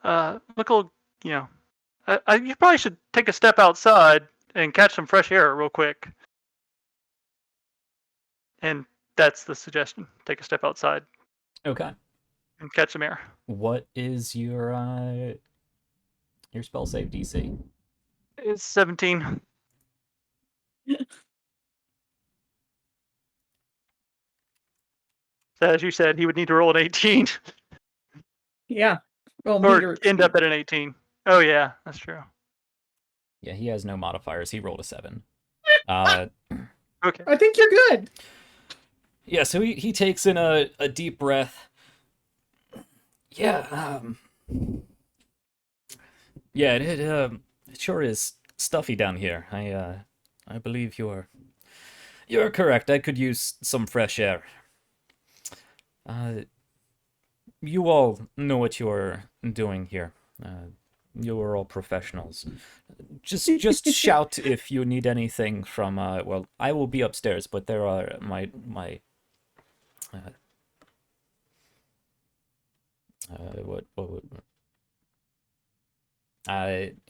Look a little, you probably should take a step outside and catch some fresh air real quick. And that's the suggestion. Take a step outside. Okay. And catch some air. What is your spell save DC? It's 17. So as you said, he would need to roll an 18. Yeah. Well, or end up at an 18. Oh yeah, that's true. Yeah, he has no modifiers. He rolled a 7. Okay. I think you're good. Yeah, so he takes in a deep breath. Yeah, yeah, it sure is stuffy down here. I believe you're correct. I could use some fresh air. You all know what you're doing here. You are all professionals. Just shout if you need anything from. Well, I will be upstairs, but there are my.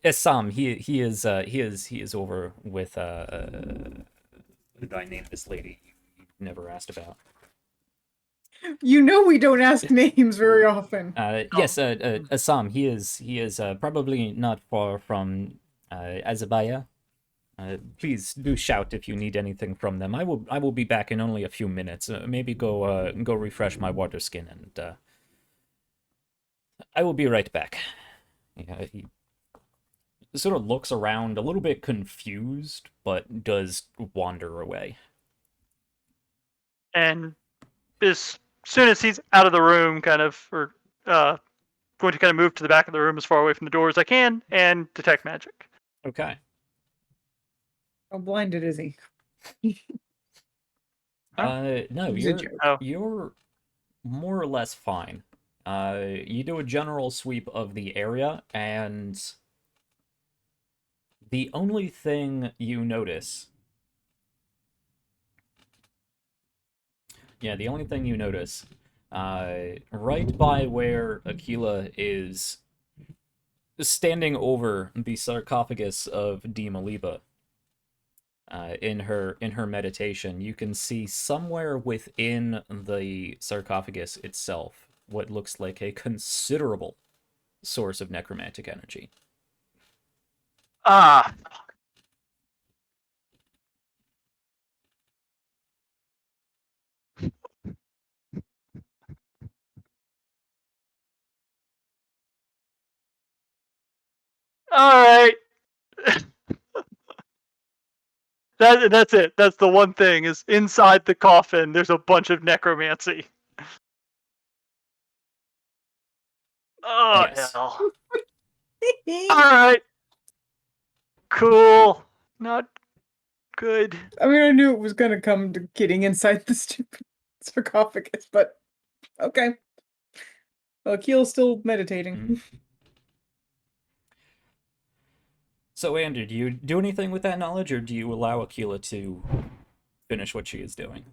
Essam, he is over with who I named this lady you never asked about. We don't ask names very often. Yes, Assam. He is probably not far from Azabaya. Please do shout if you need anything from them. I will be back in only a few minutes. Maybe go refresh my water skin, and I will be right back. Yeah, he sort of looks around a little bit confused, but does wander away. And as soon as he's out of the room, going to kind of move to the back of the room as far away from the door as I can and detect magic. Okay. How blinded is he? No, you're more or less fine. You do a general sweep of the area, and the only thing you notice... Yeah, the only thing you notice, right by where Aquila is standing over the sarcophagus of Di Maliba, in her meditation, you can see somewhere within the sarcophagus itself what looks like a considerable source of necromantic energy. Ah. All right. That's it. That's the one thing, is inside the coffin there's a bunch of necromancy. Oh, Yes. hell. Alright. Cool. Not good. I mean, I knew it was gonna come to getting inside the stupid sarcophagus, but okay. Well, Keel's still meditating. Mm-hmm. So, Andrew, do you do anything with that knowledge, or do you allow Aquila to finish what she is doing?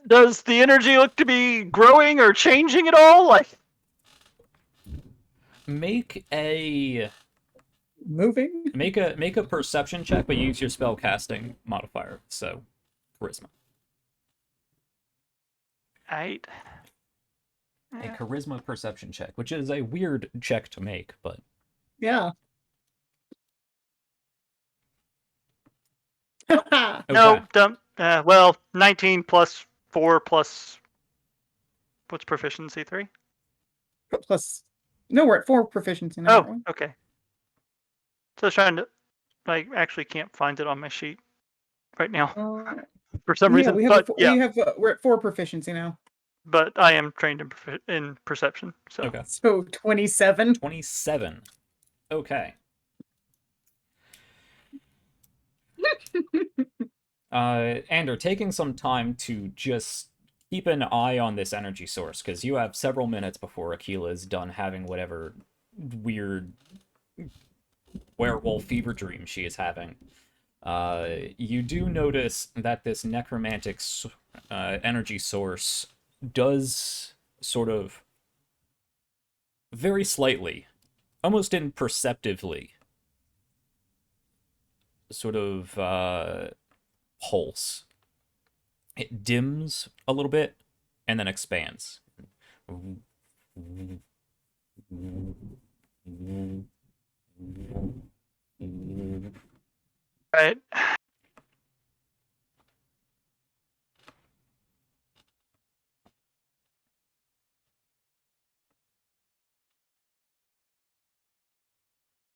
Does the energy look to be growing or changing at all? Make a moving. Make a perception check, but use your spell casting modifier. So, charisma. 8. A charisma perception check, which is a weird check to make, but Yeah. okay. No, dump. Well, 19 plus 4 plus. What's proficiency 3? Plus, no, we're at 4 proficiency now. aren't Oh, we? okay. So I was trying to. I actually can't find it on my sheet right now for some Yeah, reason. we have But we have we're at 4 proficiency now. but I am trained in perception. So Okay. So 27. 27. Okay. Ander, taking some time to just keep an eye on this energy source, because you have several minutes before Aquila is done having whatever weird werewolf fever dream she is having. You do notice that this necromantic energy source does sort of very slightly, almost imperceptibly, sort of pulse. It dims a little bit and then expands. right.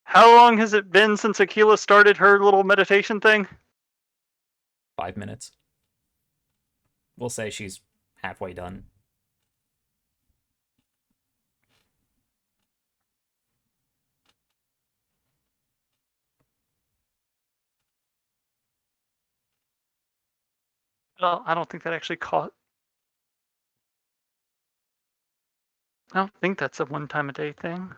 How long has it been since Aquila started her little meditation thing? 5 minutes. We'll say she's halfway done. Well, I don't think that actually caught. I don't think that's a one-time-a-day thing.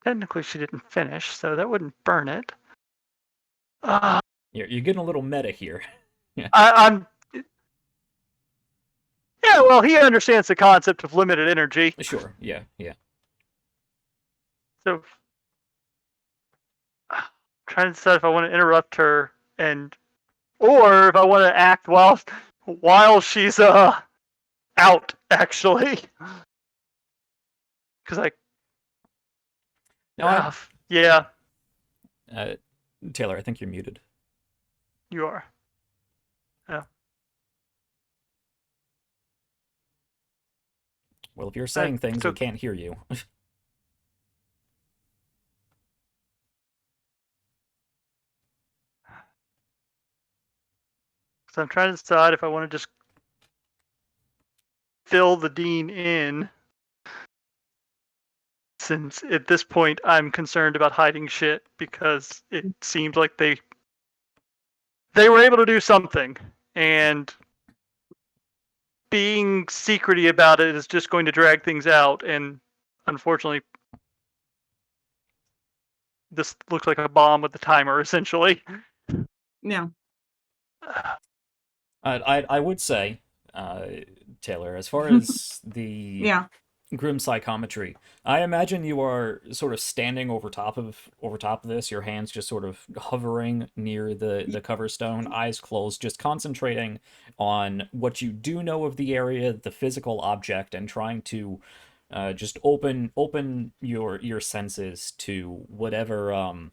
Technically, she didn't finish, so that wouldn't burn it. You're getting a little meta here. I'm. Yeah, well, he understands the concept of limited energy. Sure, yeah. So, trying to decide if I want to interrupt her or if I want to act while she's out. Actually, because No, yeah, Taylor, I think you're muted. you are. Yeah. Well, if you're saying things, so- we can't hear you. So I'm trying to decide if I want to just fill the dean in, since at this point I'm concerned about hiding shit because it seems like they were able to do something, and being secrety about it is just going to drag things out, and unfortunately this looks like a bomb with a timer, essentially. Yeah. I would say, Taylor, as far as the Yeah. grim psychometry, I imagine you are sort of standing over top of this, your hands just sort of hovering near the cover stone, eyes closed, just concentrating on what you do know of the area, the physical object, and trying to just open your senses to whatever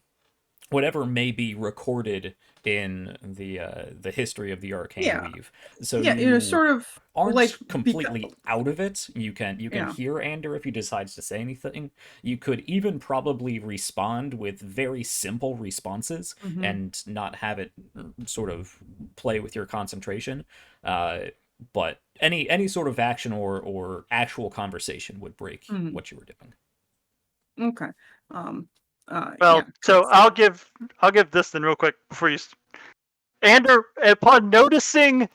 may be recorded in the history of the arcane Yeah. weave. So Yeah, you sort of aren't like completely out of it. You can Yeah. hear Ander if he decides to say anything. You could even probably respond with very simple responses Mhm. and not have it sort of play with your concentration. But any sort of action or actual conversation would break Mhm. what you were doing. Okay. Well, Yeah. so I'll give this then real quick before you. Ander, upon noticing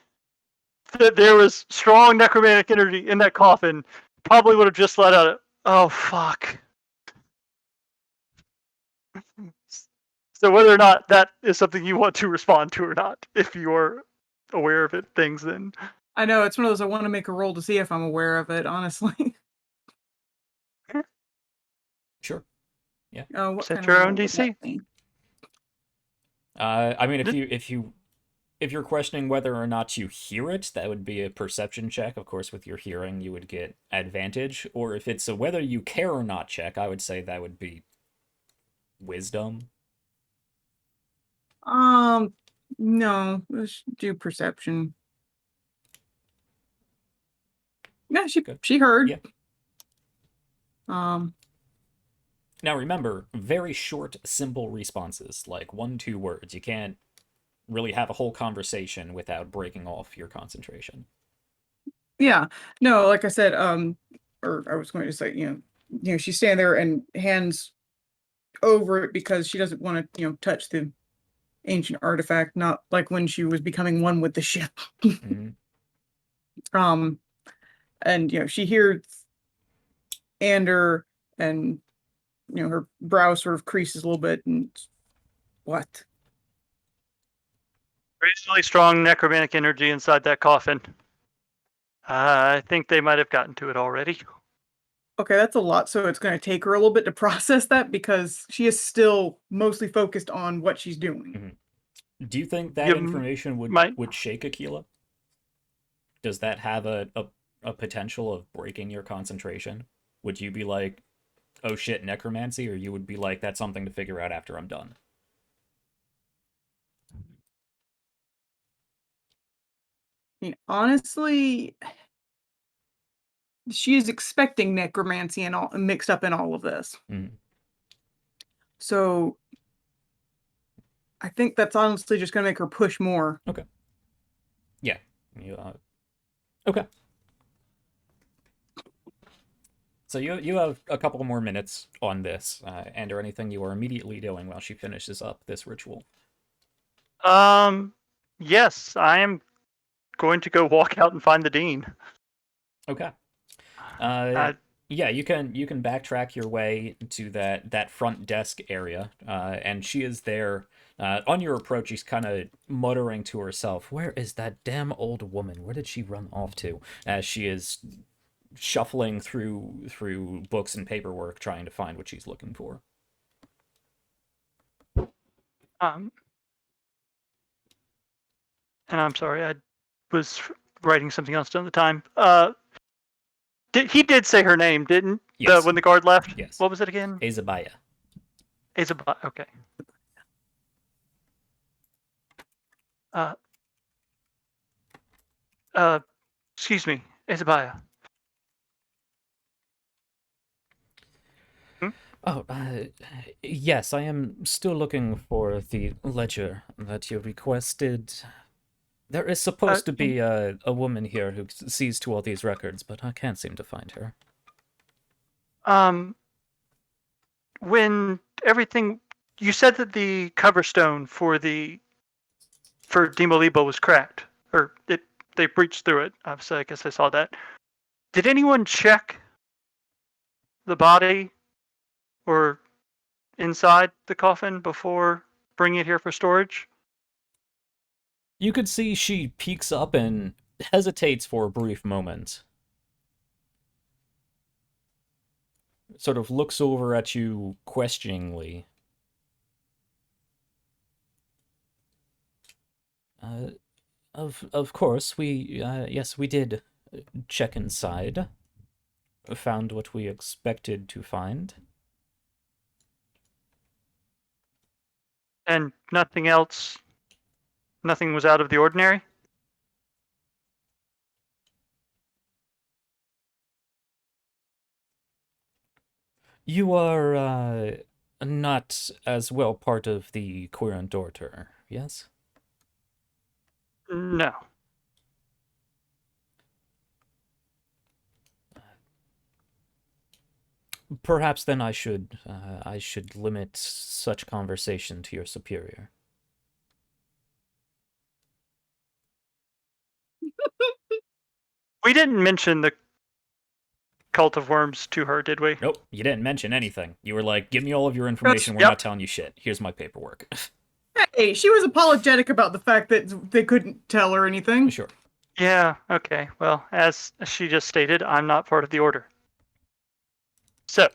that there was strong necromantic energy in that coffin, probably would have just let out a, "Oh fuck." So whether or not that is something you want to respond to or not, if you're aware of it, things then. I know it's one of those I want to make a roll to see if I'm aware of it, honestly. What Set kind your of own roll would DC. that be? I mean, if you're questioning whether or not you hear it, that would be a perception check. Of course, with your hearing, you would get advantage. Or if it's a whether you care or not check, I would say that would be wisdom. No, let's do perception. Yeah, Good. she heard. Yeah. Um, Now remember, very short, simple responses, like 1-2 words. You can't really have a whole conversation without breaking off your concentration. yeah, no, like I said, or I was going to say, she's standing there and hands over it because she doesn't want to, touch the ancient artifact, not like when she was becoming one with the ship. Mhm. And she hears Ander, and her brow sort of creases a little bit, and what? Reasonably strong necromantic energy inside that coffin. I think they might have gotten to it already. Okay, that's a lot, so it's going to take her a little bit to process that because she is still mostly focused on what she's doing. Do you think that You information would shake Aquila? Does that have a potential of breaking your concentration? Would you be like, oh shit, necromancy? Or you would be like, that's something to figure out after I'm done? I mean, honestly, she is expecting necromancy and all mixed up in all of this. Mhm. So I think that's honestly just going to make her push more. Okay. Yeah. Okay. So you have a couple more minutes on this, and or anything you are immediately doing while she finishes up this ritual. Yes, I am going to go walk out and find the dean. Okay. Yeah, you can backtrack your way to that front desk area, and she is there. On your approach, she's kind of muttering to herself, "Where is that damn old woman? Where did she run off to?" As she is shuffling through books and paperwork, trying to find what she's looking for. And I'm sorry, I was writing something else at the time. He did say her name, didn't? Yes. When the guard left? Yes. What was it again? Azabaya. Azabaya, okay. Excuse me, Azabaya. Oh, yes, I am still looking for the ledger that you requested. There is supposed to be a woman here who sees to all these records, but I can't seem to find her. When everything, you said that the cover stone for Demolibo was cracked, or they breached through it. Obviously, I guess I saw that. Did anyone check the body or inside the coffin before bringing it here for storage? You could see she peeks up and hesitates for a brief moment. Sort of looks over at you questioningly. Of course, yes, we did check inside. Found what we expected to find. And nothing else? Nothing was out of the ordinary? You are, not as well part of the Querent Order, yes? No. Perhaps then I should limit such conversation to your superior. We didn't mention the Cult of Worms to her, did we? Nope, you didn't mention anything. You were like, give me all of your information, we're Yep. not telling you shit. Here's my paperwork. Hey, she was apologetic about the fact that they couldn't tell her anything. Sure. Yeah, okay. Well, as she just stated, I'm not part of the order. So.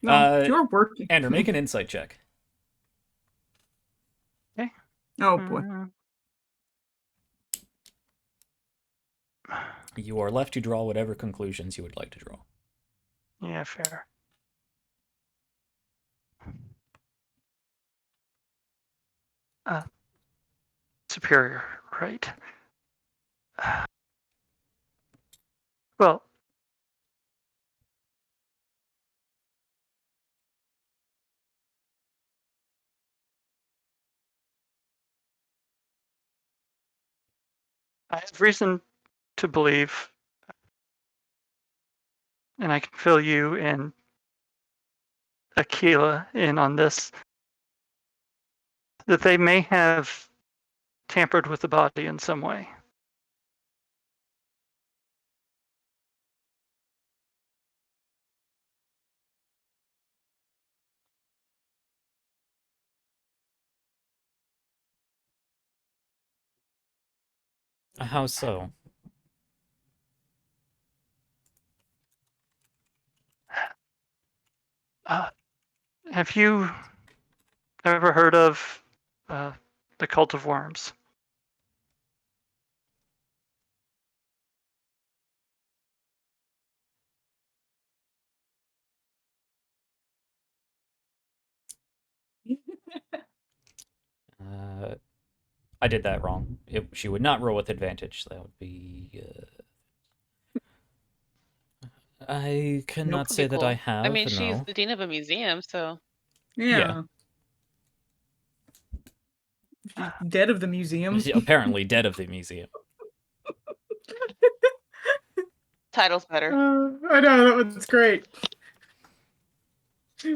No, you're working. Andrew, make an insight check. Okay. Oh boy. You are left to draw whatever conclusions you would like to draw. Yeah, fair. Superior, right? Well, I have reason to believe, and I can fill you and Aquila in on this, that they may have tampered with the body in some way. How so? Have you ever heard of the Cult of Worms? I did that wrong. She would not roll with advantage. That would be... I cannot That'd say be that cool. I have, I mean, she's no. the dean of a museum, so Yeah. She's dead of the museum. Apparently dead of the museum. title's better. I know, that was great.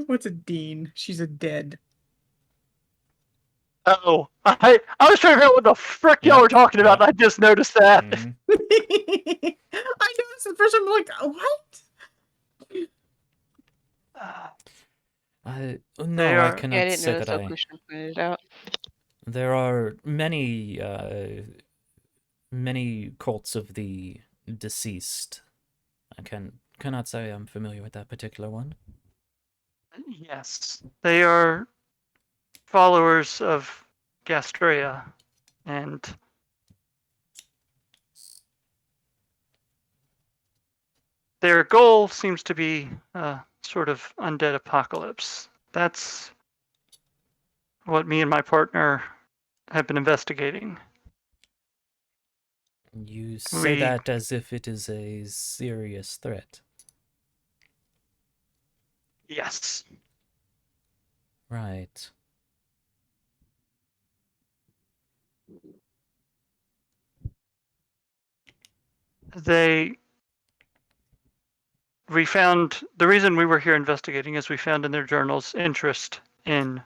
What's a dean? She's a dead. Oh, I was trying to figure out what the frick Yep, y'all were talking about, yep. and I just noticed that. Mhm. I noticed the first time, I'm like, what? No, They I are- cannot Yeah, I didn't say notice that how I... Kushan pointed it out. There are many cults of the deceased. I cannot say I'm familiar with that particular one. Yes, they are followers of Gastrea, and their goal seems to be sort of undead apocalypse. That's what me and my partner have been investigating. You say We- that as if it is a serious threat. Yes. Right. We found the reason we were here investigating is we found in their journals interest in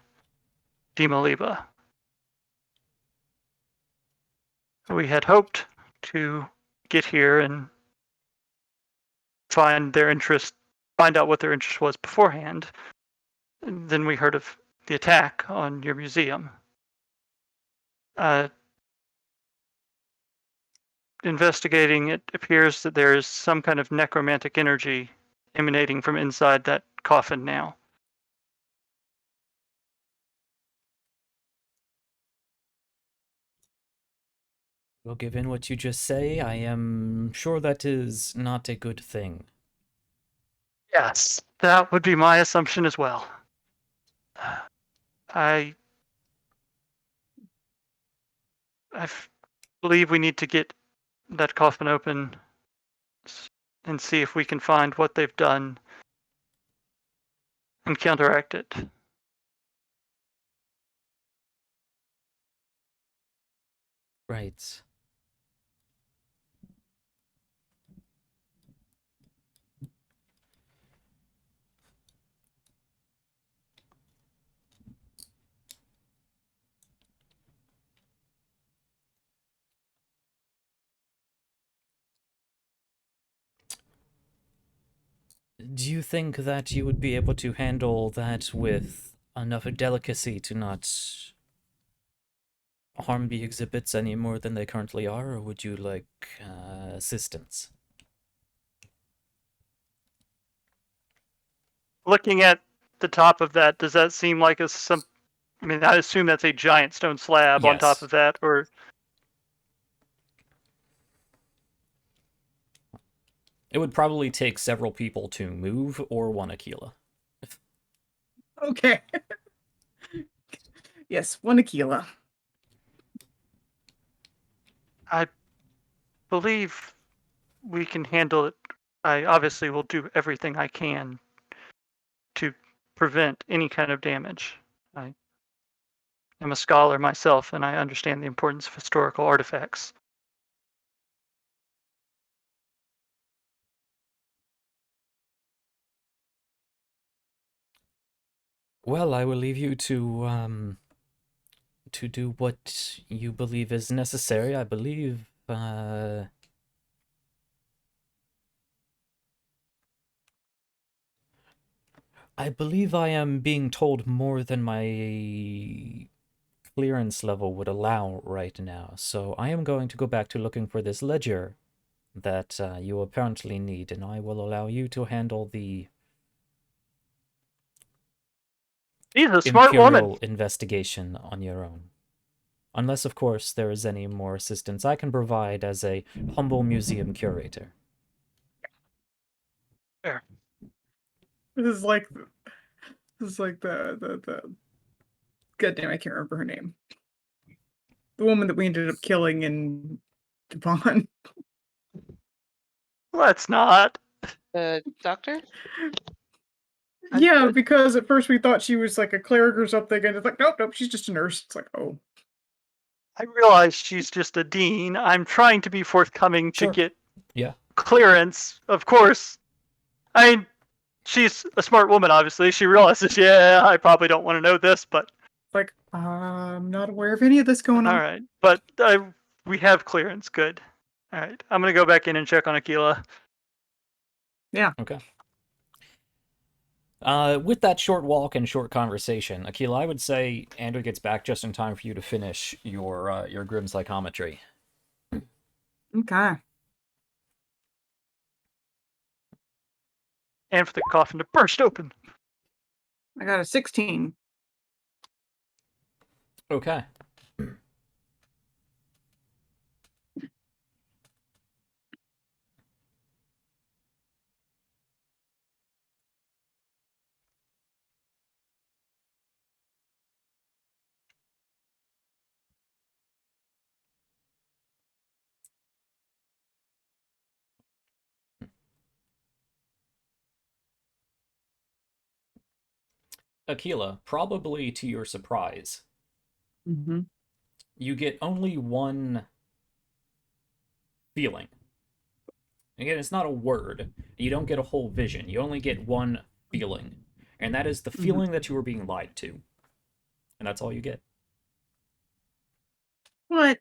Demoliba. We had hoped to get here and find out what their interest was beforehand. And then we heard of the attack on your museum. Investigating, it appears that there is some kind of necromantic energy emanating from inside that coffin now. Well, given what you just say, I am sure that is not a good thing. Yes, that would be my assumption as well. I believe we need to get that coffin open and see if we can find what they've done and counteract it. Right. Do you think that you would be able to handle that with enough delicacy to not harm the exhibits any more than they currently are, or would you like assistance? Looking at the top of that, does that seem like I mean, I assume that's a giant stone slab on top Yes. of that, or It would probably take several people to move or one Aquila. Okay. Yes, 1 Aquila. I believe we can handle it. I obviously will do everything I can to prevent any kind of damage. I am a scholar myself, and I understand the importance of historical artifacts. Well, I will leave you to do what you believe is necessary. I believe I am being told more than my clearance level would allow right now. So I am going to go back to looking for this ledger that you apparently need, and I will allow you to handle the She's a smart woman. Imperial investigation on your own. Unless, of course, there is any more assistance I can provide as a humble museum curator. Fair. This is like the God damn, I can't remember her name. The woman that we ended up killing in Devon. Let's not. The doctor? Yeah, because at first we thought she was like a cleric or something, and it's like, nope, she's just a nurse. It's like, oh. I realize she's just a dean. I'm trying to be forthcoming Sure. to get Yeah. clearance, of course. I mean, she's a smart woman, obviously. She realizes, yeah, I probably don't want to know this, but... It's like, I'm not aware of any of this going on. All right, but we have clearance. Good. All right, I'm going to go back in and check on Aquila. Yeah. Okay. With that short walk and short conversation, Aquila, I would say Andrew gets back just in time for you to finish your grim psychometry. Okay. And for the coffin to burst open. I got a 16. Okay. Aquila, probably to your surprise, Mm-hmm. you get only one feeling. Again, it's not a word. You don't get a whole vision. You only get one feeling. And that is the feeling that you were being lied to. And that's all you get. What?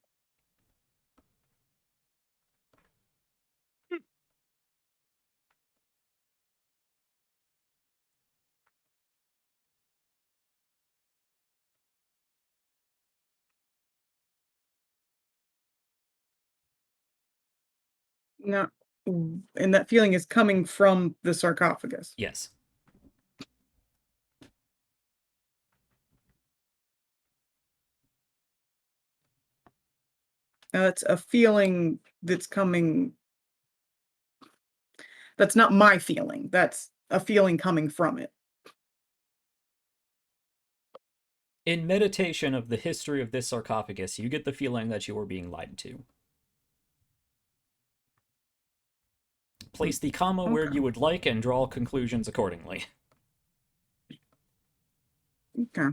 No. And that feeling is coming from the sarcophagus. Yes. It's a feeling that's coming. That's not my feeling. That's a feeling coming from it. In meditation of the history of this sarcophagus, you get the feeling that you are being lied to. Place the comma where Okay. you would like and draw conclusions accordingly. Okay.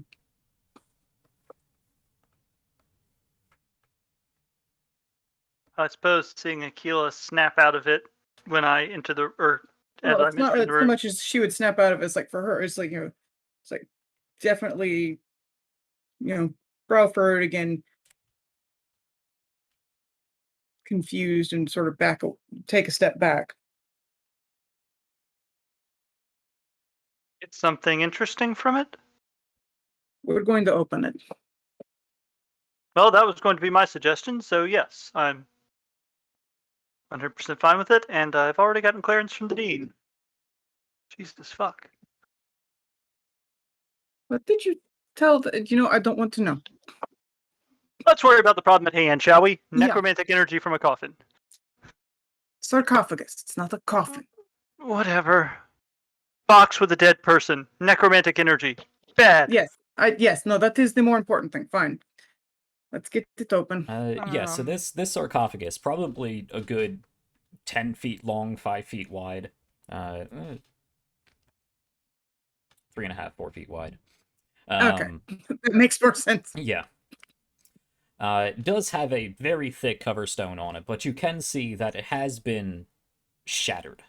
I suppose seeing Aquila snap out of it when I enter the... Or as Well, I it's not mentioned the so room. much as she would snap out of it. It's like for her, it's like, it's like definitely, brow furrowed again, confused, and sort of take a step back. Get something interesting from it? We're going to open it. Well, that was going to be my suggestion, so yes, I'm 100% fine with it, and I've already gotten clearance from the dean. Jesus fuck. What did you tell I don't want to know. Let's worry about the problem at hand, shall we? Yeah. Necromantic energy from a coffin. Sarcophagus. It's not a coffin. Whatever. Box with a dead person. Necromantic energy. Bad. Yes. No, that is the more important thing. Fine. Let's get it open. Yeah, so this sarcophagus, probably a good 10 feet long, 5 feet wide. 3.5, 4 feet wide. Okay. That makes more sense. Yeah. It does have a very thick cover stone on it, but you can see that it has been shattered.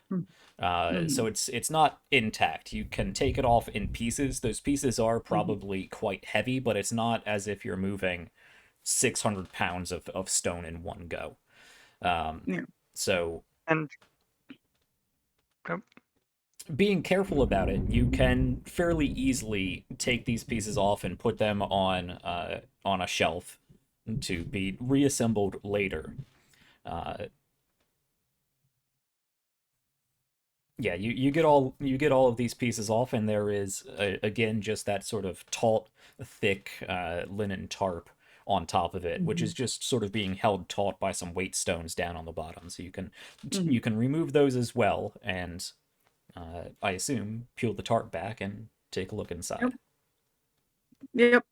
So it's not intact. You can take it off in pieces. Those pieces are probably quite heavy, but it's not as if you're moving 600 pounds of stone in one go. So... And being careful about it, you can fairly easily take these pieces off and put them on a shelf to be reassembled later. Yeah, you get all of these pieces off, and there is again just that sort of taut, thick linen tarp on top of it, which is just sort of being held taut by some weight stones down on the bottom. So you can remove those as well, and I assume peel the tarp back and take a look inside. Yep.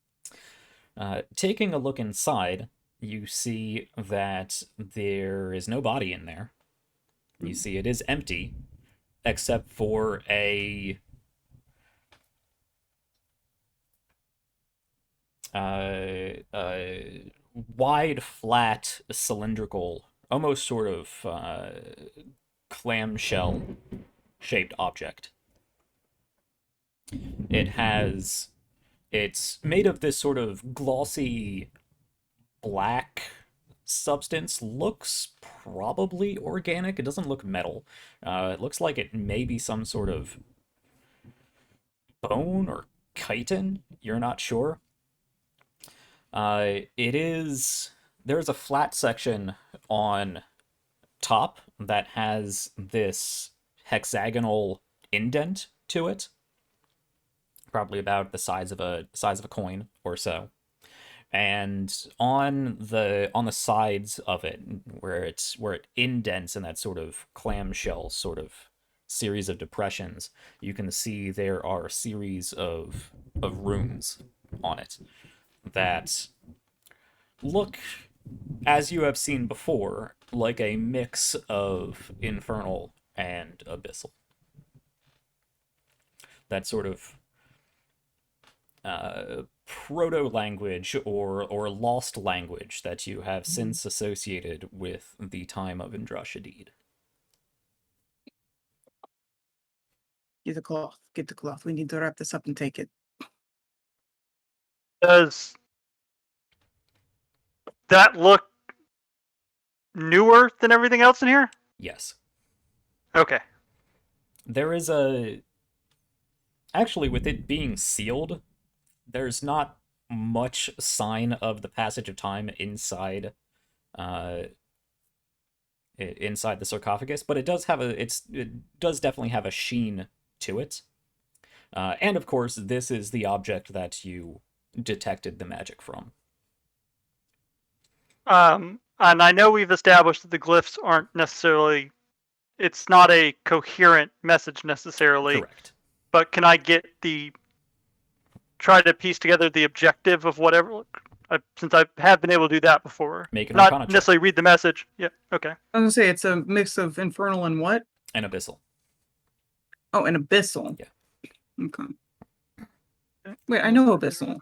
Taking a look inside, you see that there is no body in there. You see it is empty, except for a wide, flat, cylindrical, almost sort of clamshell-shaped object. It's made of this sort of glossy black substance. Looks probably organic. It doesn't look metal. It looks like it may be some sort of bone or chitin. You're not sure. There's a flat section on top that has this hexagonal indent to it, probably about the size of a coin or so. And on the sides of it, where it indents in that sort of clamshell sort of series of depressions, you can see there are a series of runes on it that look, as you have seen before, like a mix of infernal and abyssal. That sort of proto-language or lost language that you have since associated with the time of Andrashadid. Get the cloth. Get the cloth. We need to wrap this up and take it. Does that look newer than everything else in here? Yes. Okay. There is actually, with it being sealed, there's not much sign of the passage of time inside the sarcophagus, but it does definitely have a sheen to it. And of course, this is the object that you detected the magic from. And I know we've established that the glyphs aren't necessarily... It's not a coherent message necessarily. Correct. But can I try to piece together the objective of whatever... since I have been able to do that before. Make an Not Arcana check. necessarily read the message. Yeah, okay. I was gonna say it's a mix of infernal and what? And abyssal. Oh, and abyssal. Yeah. Okay. Wait, I know abyssal.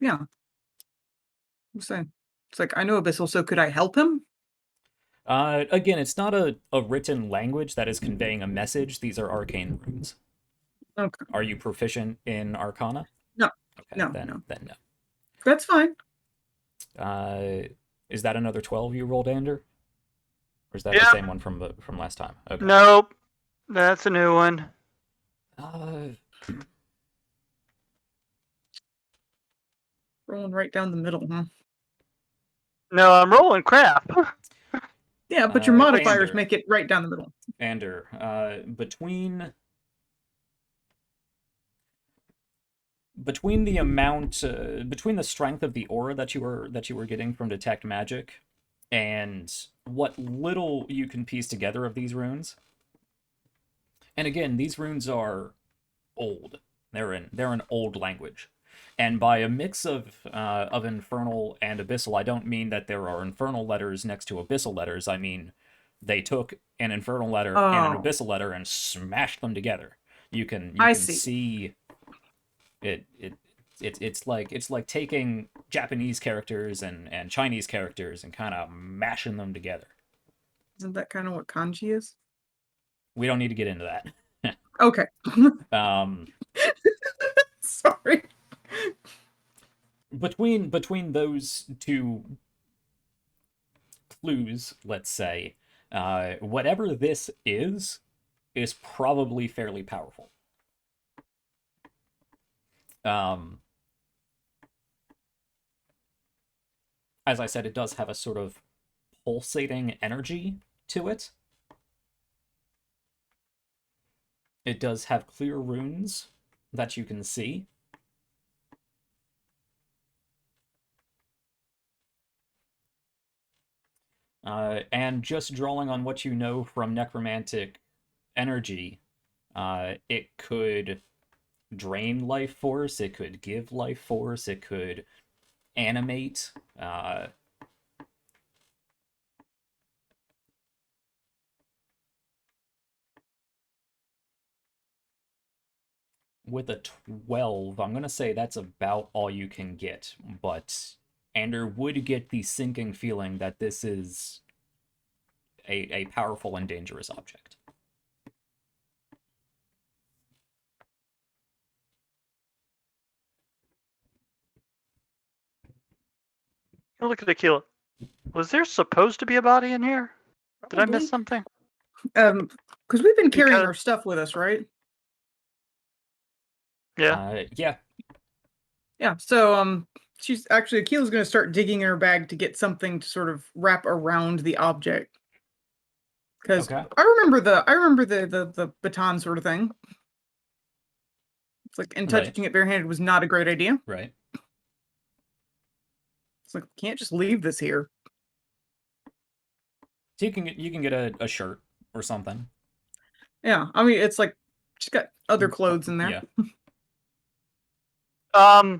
Yeah. I'm saying it's like I know abyssal, so could I help him? Again, it's not a written language that is conveying a message. These are arcane runes. Okay. Are you proficient in Arcana? No. Okay, No, then no. no. That's fine. Is that another 12 you rolled, Ander? Or is that Yeah. the same one from last time? Okay. Nope. That's a new one. Rolling right down the middle, huh? No, I'm rolling crap. Yeah, but your Uh, modifiers Ander. make it right down the middle. Ander, between the amount, between the strength of the aura that you were getting from detect magic, and what little you can piece together of these runes. And again, these runes are old. They're an old language. And by a mix of infernal and abyssal, I don't mean that there are infernal letters next to abyssal letters. I mean they took an infernal letter and an abyssal letter and smashed them together. You can see it. It's like taking Japanese characters and Chinese characters and kind of mashing them together. Isn't that kind of what kanji is? We don't need to get into that. Okay. Sorry. Between those two clues, let's say, whatever this is probably fairly powerful. As I said, it does have a sort of pulsating energy to it. It does have clear runes that you can see. And just drawing on what you know from necromantic energy, it could drain life force, it could give life force, it could animate. With a 12, I'm going to say that's about all you can get, but Ander would get the sinking feeling that this is a powerful and dangerous object. Look at Aquila. Was there supposed to be a body in here? Did I miss something? Because we've been carrying our stuff with us, right? Yeah. Yeah. Yeah. So she's actually Akila's going to start digging in her bag to get something to sort of wrap around the object. Because I remember the baton sort of thing. It's like, and touching it barehanded was not a great idea. Right. It's like, can't just leave this here. So you can get a shirt or something. Yeah, I mean, it's like she's got other clothes in there. Yeah.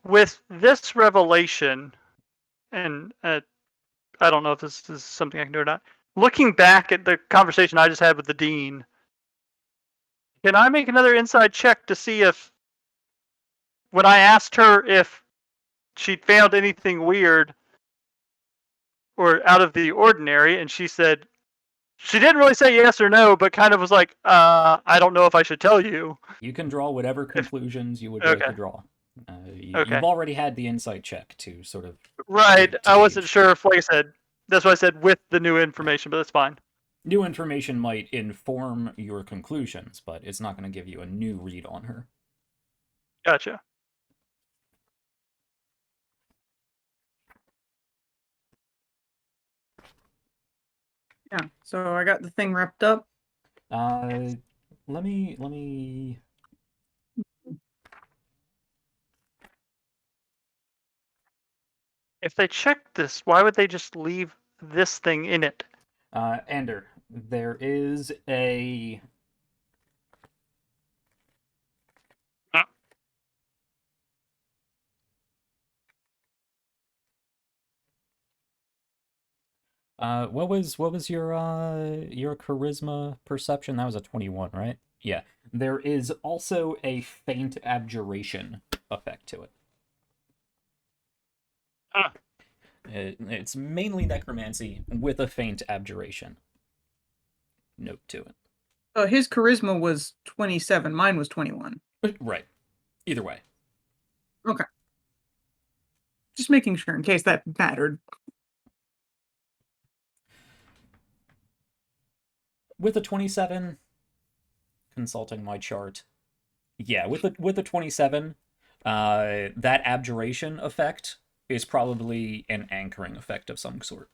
With this revelation, and I don't know if this is something I can do or not. Looking back at the conversation I just had with the dean, can I make another inside check to see if, when I asked her if she'd found anything weird or out of the ordinary, and she said she didn't really say yes or no, but kind of was like, I don't know if I should tell you. You can draw whatever conclusions you would like to draw. You've already had the insight check to sort of... Right, I wasn't sure if, like I said, that's why I said with the new information, but that's fine. New information might inform your conclusions, but it's not going to give you a new read on her. Gotcha. Yeah, so I got the thing wrapped up. Let me... If they checked this, why would they just leave this thing in it? Ander, there is a... What was your charisma perception? That was a 21, right? Yeah. There is also a faint abjuration effect to it. It's mainly necromancy with a faint abjuration note to it. His charisma was 27. Mine was 21. Right. Either way. Okay. Just making sure in case that mattered. With a 27, consulting my chart. Yeah, with a 27, that abjuration effect is probably an anchoring effect of some sort.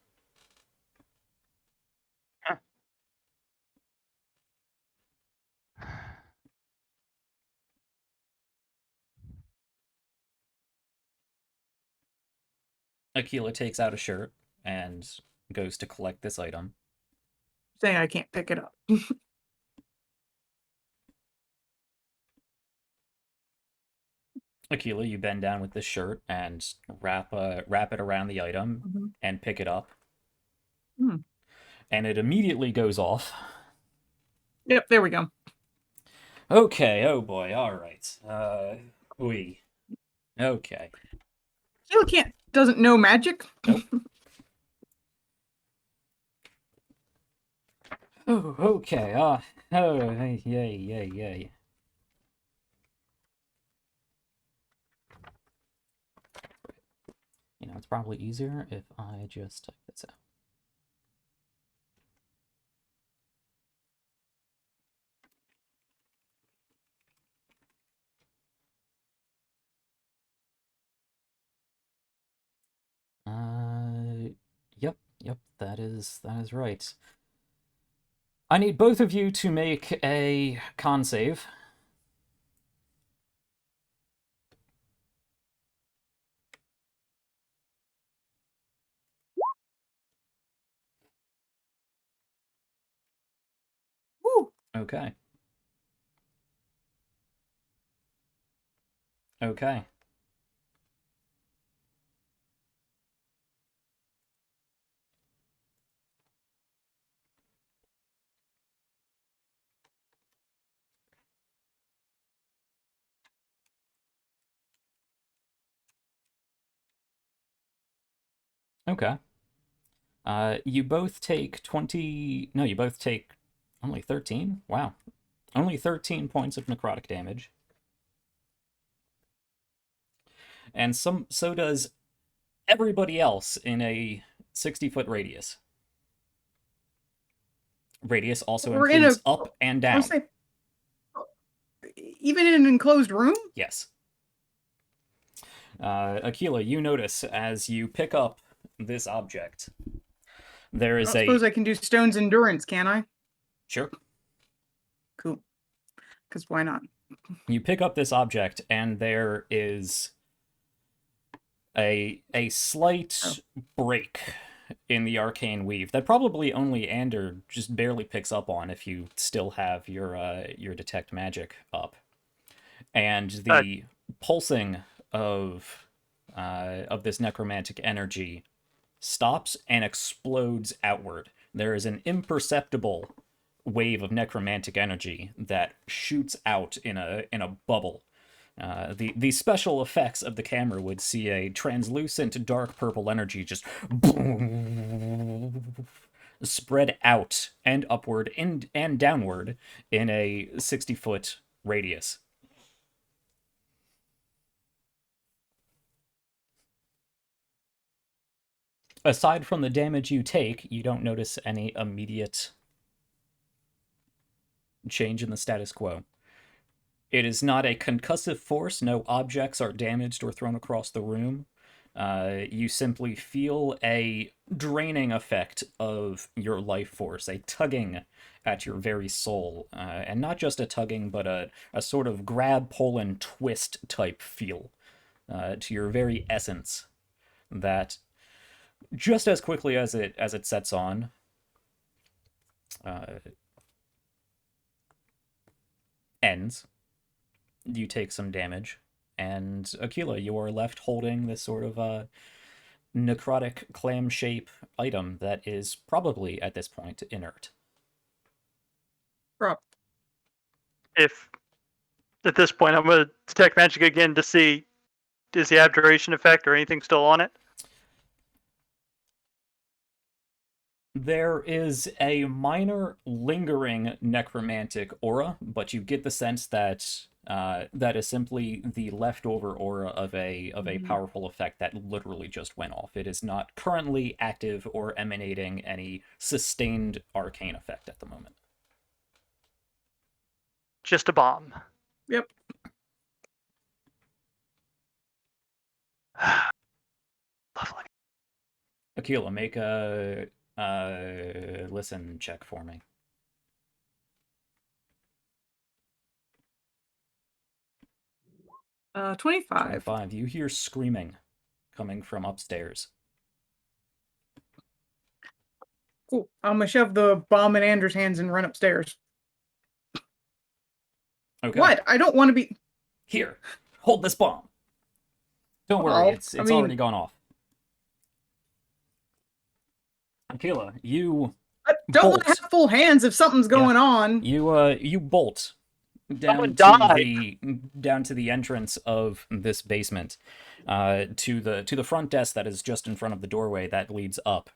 Aquila takes out a shirt and goes to collect this item. Saying I can't pick it up. Aquila, you bend down with this shirt and wrap it around the item and pick it up. And it immediately goes off. Yep, there we go. Okay, oh boy, alright. Okay. Still doesn't know magic. Nope. Oh, okay, yay. You know, it's probably easier if I just type this out. Yep, that is right. I need both of you to make a con save. Woo. Okay. Okay. You both take 20... No, you both take only 13? Wow. Only 13 points of necrotic damage. And so does everybody else in a 60-foot radius. Radius also includes up and down. Even in an enclosed room? Yes. Aquila, you notice as you pick up this object, there is I suppose I can do Stone's Endurance, can I? Sure. Cool. Because why not? You pick up this object, and there is a slight break in the arcane weave that probably only Ander just barely picks up on if you still have your detect magic up. And the pulsing of this necromantic energy stops and explodes outward. There is an imperceptible wave of necromantic energy that shoots out in a bubble. The special effects of the camera would see a translucent dark purple energy just spread out and upward and downward in a 60-foot radius. Aside from the damage you take, you don't notice any immediate change in the status quo. It is not a concussive force. No objects are damaged or thrown across the room. You simply feel a draining effect of your life force, a tugging at your very soul. And not just a tugging, but a sort of grab, pull, and twist type feel to your very essence that just as quickly as it sets on, ends. You take some damage, and Aquila, you are left holding this sort of necrotic clam shape item that is probably at this point inert. If at this point I'm going to detect magic again to see is the abjuration effect or anything still on it? There is a minor lingering necromantic aura, but you get the sense that that is simply the leftover aura of a powerful effect that literally just went off. It is not currently active or emanating any sustained arcane effect at the moment. Just a bomb. Yep. Lovely. Aquila, make a listen check for me. 25. 25. You hear screaming coming from upstairs. Cool. I'm gonna shove the bomb in Andrew's hands and run upstairs. Okay. What? I don't want to be. Here, hold this bomb. Don't worry, Well, it's I mean- already gone off. Akila, you I don't want to bolt. have full hands if something's going on. You bolt Someone down to the entrance of this basement, to the front desk that is just in front of the doorway that leads up.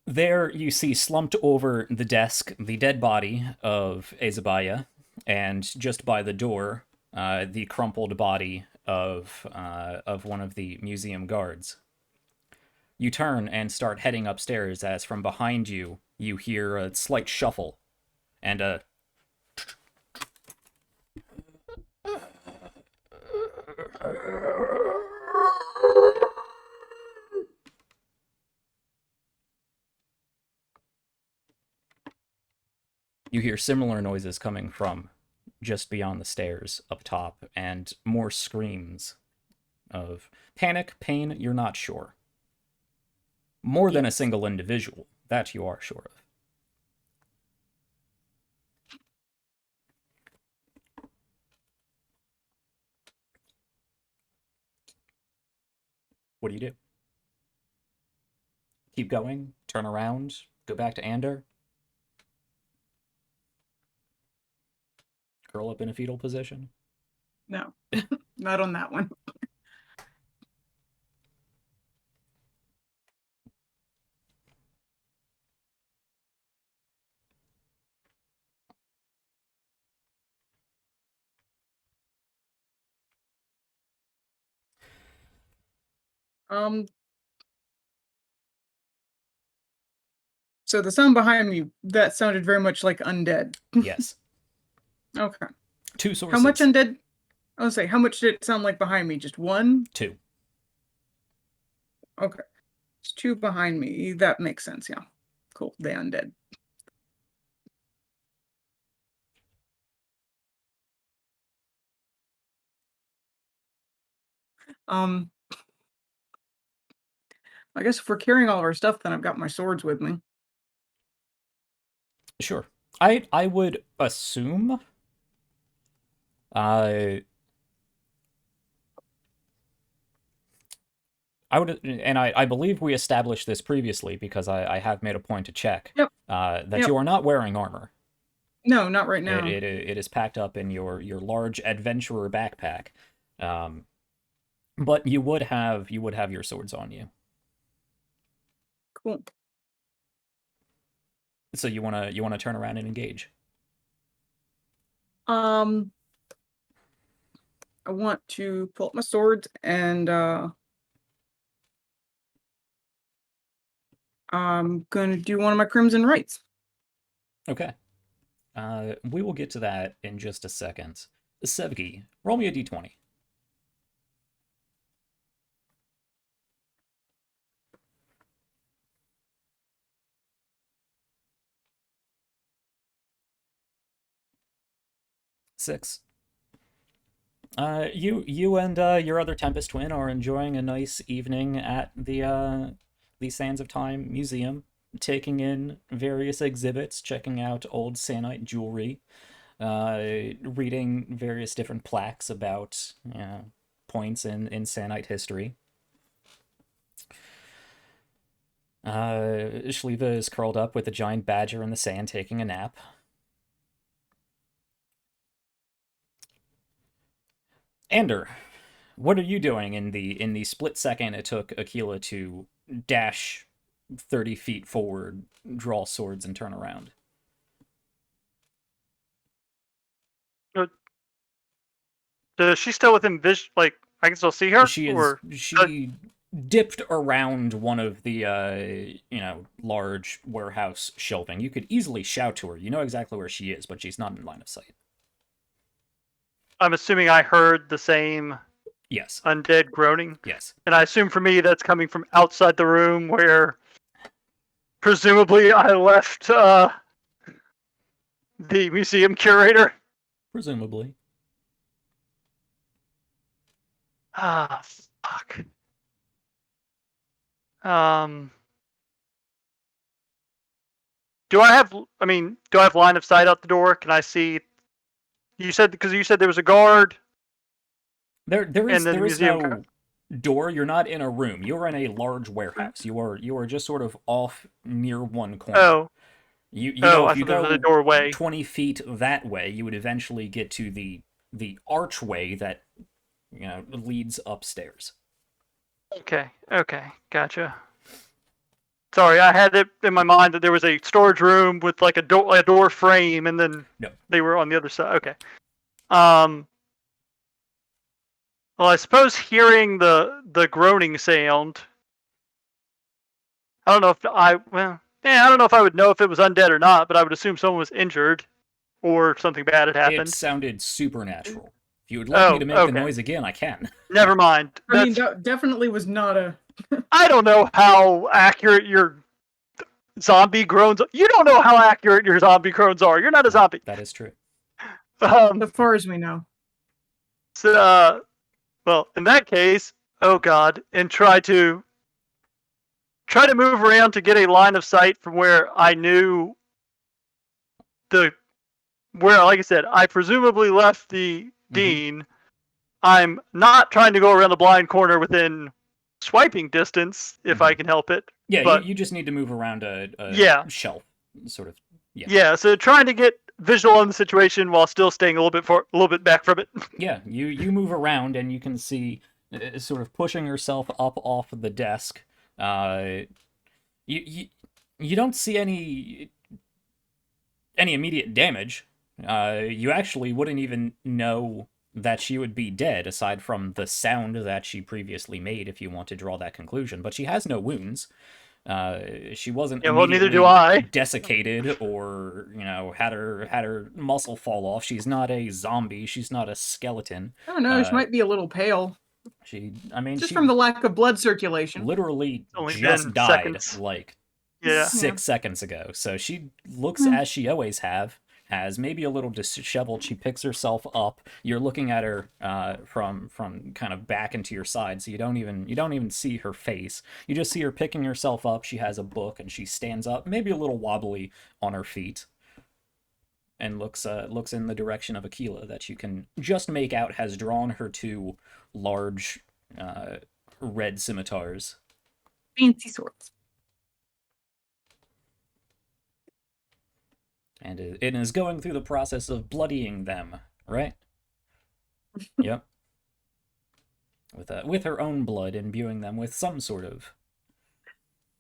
There you see slumped over the desk the dead body of Azabaya, and just by the door, the crumpled body of one of the museum guards. You turn and start heading upstairs as from behind you, you hear a slight shuffle and a you hear similar noises coming from just beyond the stairs up top, and more screams of panic, pain, you're not sure. More than a single individual, that you are sure of. What do you do? Keep going? Turn around? Go back to Ander? Curl up in a fetal position? No, not on that one. So the sound behind me, that sounded very much like undead. Yes. Okay. Two sources. How much undead? I was say, how much did it sound like behind me? Just one? Two. Okay. It's two behind me. That makes sense, yeah. Cool. They undead. I guess if we're carrying all of our stuff, then I've got my swords with me. Sure. I would assume I would, and I believe we established this previously because I have made a point to check. Yep. That Yep. you are not wearing armor. No, not right now. It is packed up in your large adventurer backpack, but you would have your swords on you. Cool. So you wanna turn around and engage. I want to pull up my swords and I'm gonna do one of my crimson rites. Okay. We will get to that in just a second. Sevgi, roll me a d20. Six. You and your other Tempest twin are enjoying a nice evening at the Sands of Time Museum, taking in various exhibits, checking out old Sannite jewelry, reading various different plaques about points in Sannite history. Shliva is curled up with a giant badger in the sand, taking a nap. Ander, what are you doing in the split second it took Akila to dash 30 feet forward, draw swords, and turn around? Is she still within vision? Like, I can still see her? She dipped around one of the large warehouse shelving. You could easily shout to her. You know exactly where she is, but she's not in line of sight. I'm assuming I heard the same Yes. undead groaning. Yes. And I assume for me that's coming from outside the room where presumably I left the museum curator. Presumably. Ah, fuck. do I have line of sight out the door? Can I see? You said there was a guard. There is the museum no door. You're not in a room. You're in a large warehouse. You are just sort of off near one corner. Oh. You know, if you there was a go doorway. 20 feet that way, you would eventually get to the archway that, you know, leads upstairs. Okay, gotcha. Sorry, I had it in my mind that there was a storage room with like a door frame, and then they were on the other side. Okay. Well, I suppose hearing the groaning sound, I don't know if I don't know if I would know if it was undead or not, but I would assume someone was injured or something bad had happened. It sounded supernatural. If you would like me to make the noise again, I can. Never mind. I mean, that definitely was not a... I don't know how accurate your zombie groans... You don't know how accurate your zombie groans are. You're not a zombie. That is true. As far as we know. So, well, in that case, oh god, and try to move around to get a line of sight from where I knew like I said, I presumably left the dean. I'm not trying to go around the blind corner within swiping distance if I can help it. Yeah, but you just need to move around a shelf, sort of. Yeah, so trying to get visual on the situation while still staying a little bit back from it. Yeah, you move around and you can see sort of pushing yourself up off the desk. You don't see any immediate damage. You actually wouldn't even know that she would be dead aside from the sound that she previously made, if you want to draw that conclusion. But she has no wounds. She wasn't neither do I. desiccated or, you know, had her muscle fall off. She's not a zombie. She's not a skeleton. I don't know. She might be a little pale. Just from the lack of blood circulation. Literally just died seconds. like Yeah. 6 seconds ago. So she looks as she always has maybe a little disheveled. She picks herself up. You're looking at her from kind of back into your side, so you don't even see her face. You just see her picking herself up. She has a book and she stands up, maybe a little wobbly on her feet, and looks in the direction of Aquila that you can just make out has drawn her two large red scimitars. Fancy swords. And it is going through the process of bloodying them, right? Yep. With her own blood, imbuing them with some sort of...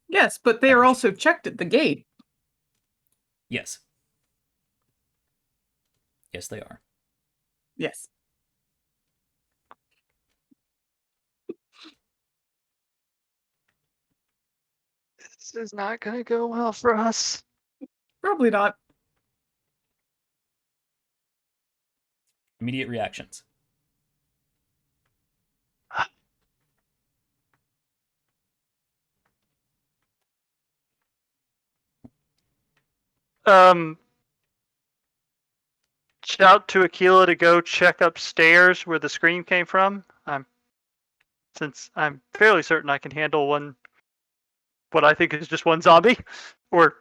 Yes, but they are also checked at the gate. Yes. Yes, they are. Yes. This is not going to go well for us. Probably not. Immediate reactions. Shout to Aquila to go check upstairs where the scream came from. Since I'm fairly certain I can handle what I think is just one zombie, or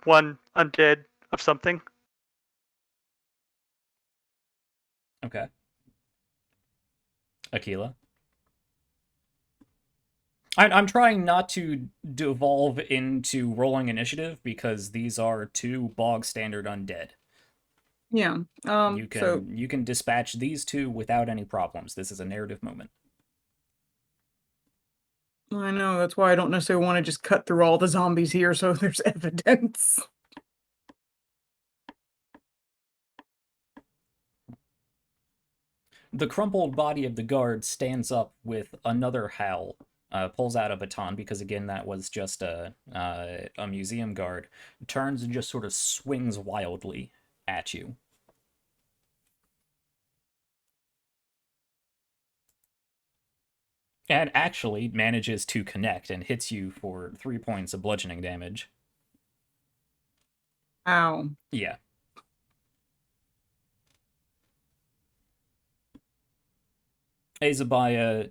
one undead of something. Okay. Aquila? I'm trying not to devolve into rolling initiative because these are two bog standard undead. Yeah. You can dispatch these two without any problems. This is a narrative moment. I know, that's why I don't necessarily want to just cut through all the zombies here so there's evidence. The crumpled body of the guard stands up with another howl, pulls out a baton, because again that was just a museum guard, turns and just sort of swings wildly at you. And actually manages to connect and hits you for 3 points of bludgeoning damage. Ow. Yeah. Azabaya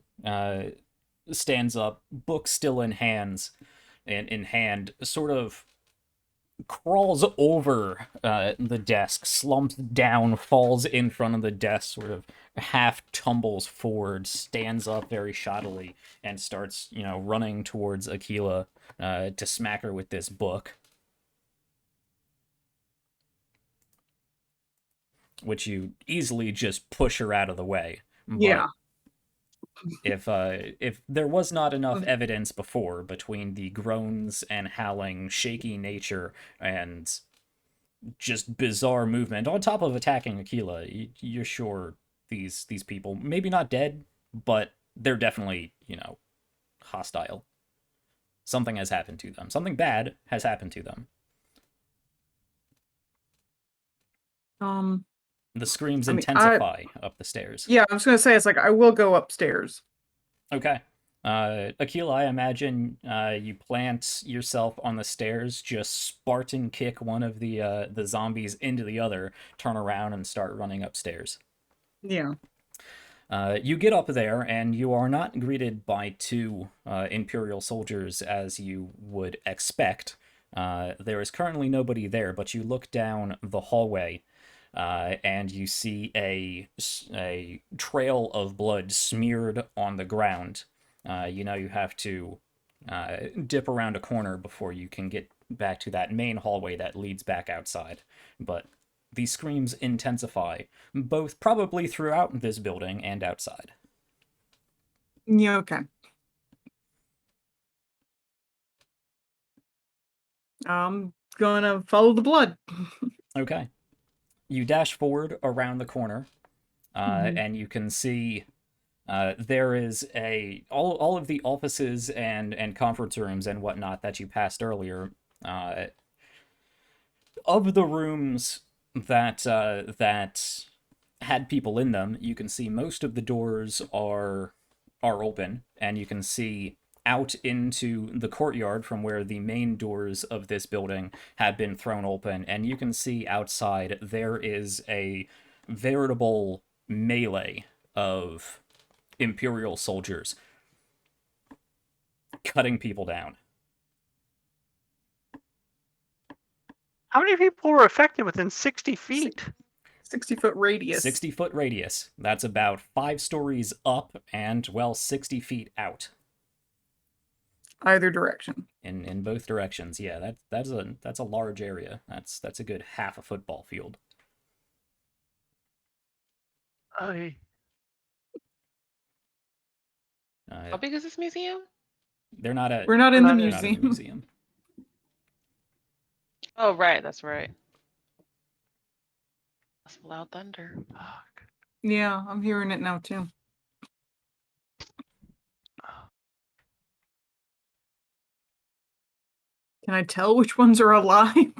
stands up, book still in hand, sort of crawls over the desk, slumps down, falls in front of the desk, sort of half tumbles forward, stands up very shoddily, and starts, running towards Aquila to smack her with this book. Which you easily just push her out of the way. But Yeah. if there was not enough evidence before between the groans and howling, shaky nature, and just bizarre movement, on top of attacking Aquila, you're sure these people, maybe not dead, but they're definitely, hostile. Something has happened to them. Something bad has happened to them. The screams intensify up the stairs. Yeah, I was going to say, it's like, I will go upstairs. Okay. Aquila, I imagine you plant yourself on the stairs, just Spartan kick one of the zombies into the other, turn around, and start running upstairs. Yeah. You get up there, and you are not greeted by two Imperial soldiers as you would expect. There is currently nobody there, but you look down the hallway, and you see a trail of blood smeared on the ground. You have to dip around a corner before you can get back to that main hallway that leads back outside. But these screams intensify, both probably throughout this building and outside. Yeah, okay. I'm gonna follow the blood. Okay. You dash forward around the corner, and you can see there is all of the offices and conference rooms and whatnot that you passed earlier. Of the rooms that had people in them, you can see most of the doors are open, and you can see out into the courtyard from where the main doors of this building had been thrown open, and you can see outside there is a veritable melee of Imperial soldiers cutting people down. How many people were affected within 60 feet? 60-foot radius. 60-foot radius. That's about 5 stories up and, 60 feet out. Either direction. In both directions, yeah. That's a large area. That's a good half a football field. How big is this museum? We're not in the We're not in the museum. museum. Oh, right, that's right. That's loud thunder. Fuck. Yeah, I'm hearing it now too. Can I tell which ones are alive?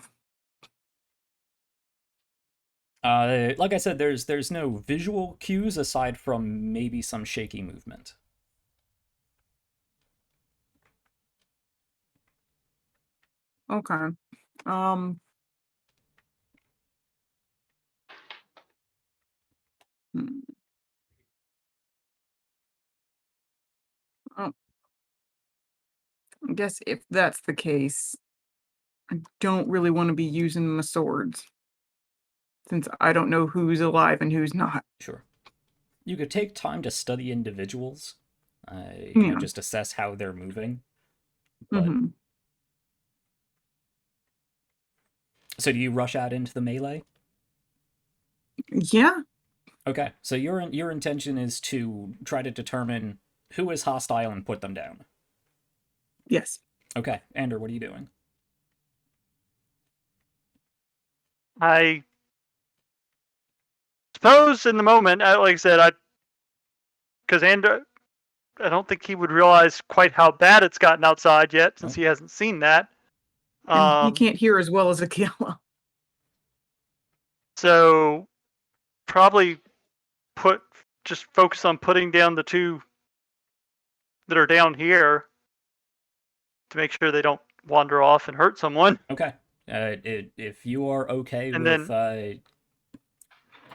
Like I said, there's no visual cues aside from maybe some shaky movement. Okay. Oh. I guess if that's the case, I don't really want to be using my swords, since I don't know who's alive and who's not. Sure. You could take time to study individuals, just assess how they're moving. But... So do you rush out into the melee? Yeah. Okay, so your intention is to try to determine who is hostile and put them down. Yes. Okay, Ander, what are you doing? I suppose in the moment, like I said, because Ander, I don't think he would realize quite how bad it's gotten outside yet, since he hasn't seen that. And he can't hear as well as Aquila. So probably just focus on putting down the two that are down here to make sure they don't wander off and hurt someone. Okay. If you are okay And with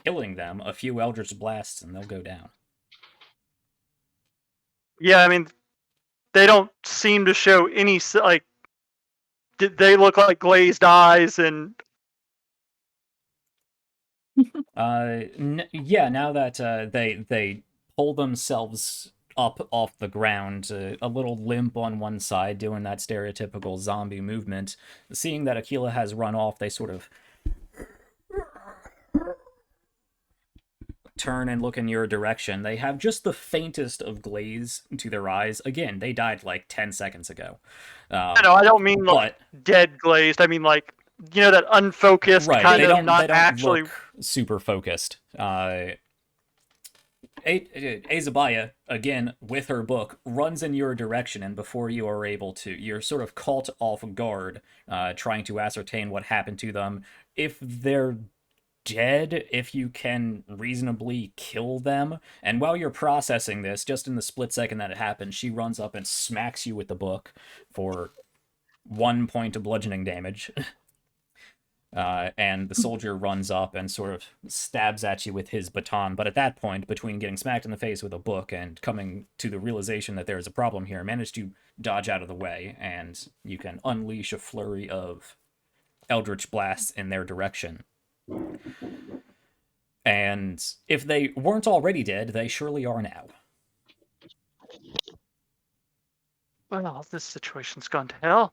killing them, a few Eldritch Blasts and they'll go down. Yeah, I mean, they don't seem to show any they look like glazed eyes and. Yeah. Now that they pull themselves up off the ground, a little limp on one side, doing that stereotypical zombie movement. Seeing that Aquila has run off, they sort of turn and look in your direction. They have just the faintest of glaze to their eyes. Again, they died like 10 seconds ago. No, I don't mean like dead glazed. I mean like, you know, that unfocused right, kind they of don't, not they don't actually look super focused. Azabaya, again, with her book, runs in your direction, and before you are able to, you're sort of caught off guard, trying to ascertain what happened to them. If they're dead, if you can reasonably kill them. And while you're processing this, just in the split second that it happens, she runs up and smacks you with the book for 1 point of bludgeoning damage. And the soldier runs up and sort of stabs at you with his baton. But at that point, between getting smacked in the face with a book and coming to the realization that there is a problem here, managed to dodge out of the way, and you can unleash a flurry of eldritch blasts in their direction. And if they weren't already dead, they surely are now. Well, this situation's gone to hell.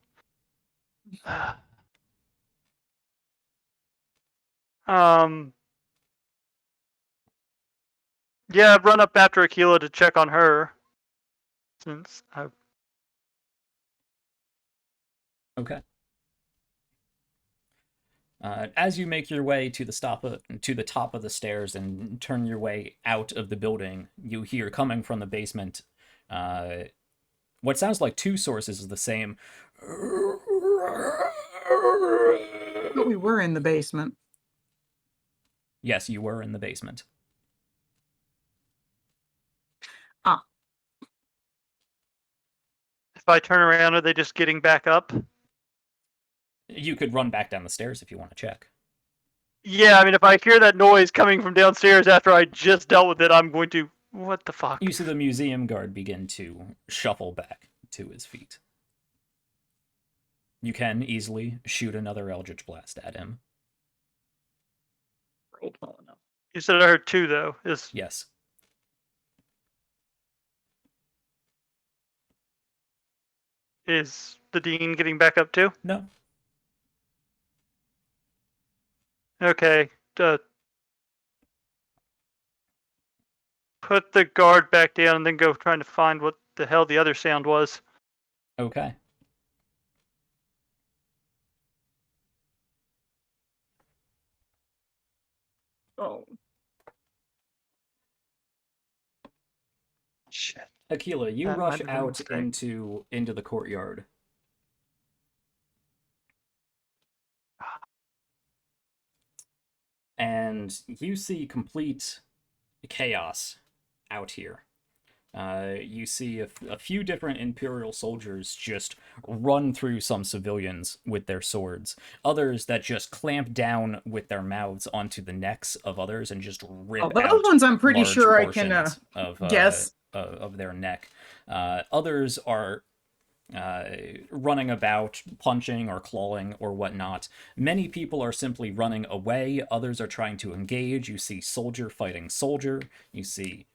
Yeah, run up after Aquila to check on her. Since Okay. As you make your way to the top of the stairs and turn your way out of the building, you hear coming from the basement what sounds like two sources of the same. But we were in the basement. Yes, you were in the basement. Ah. If I turn around, are they just getting back up? You could run back down the stairs if you want to check. Yeah, I mean, if I hear that noise coming from downstairs after I just dealt with it, I'm going to... What the fuck? You see the museum guard begin to shuffle back to his feet. You can easily shoot another Eldritch Blast at him. You said I heard two, though. Yes. Is the Dean getting back up too? No. Okay. Put the guard back down and then go trying to find what the hell the other sound was. Okay. Oh. Shit. Aquila, you That rush might have been a out mistake. into the courtyard. And you see complete chaos out here. You see a few different Imperial soldiers just run through some civilians with their swords. Others that just clamp down with their mouths onto the necks of others and just rip out those ones I'm pretty large sure I can portions of guess. Of their neck. Others are running about, punching or clawing or whatnot. Many people are simply running away. Others are trying to engage. You see soldier fighting soldier. You see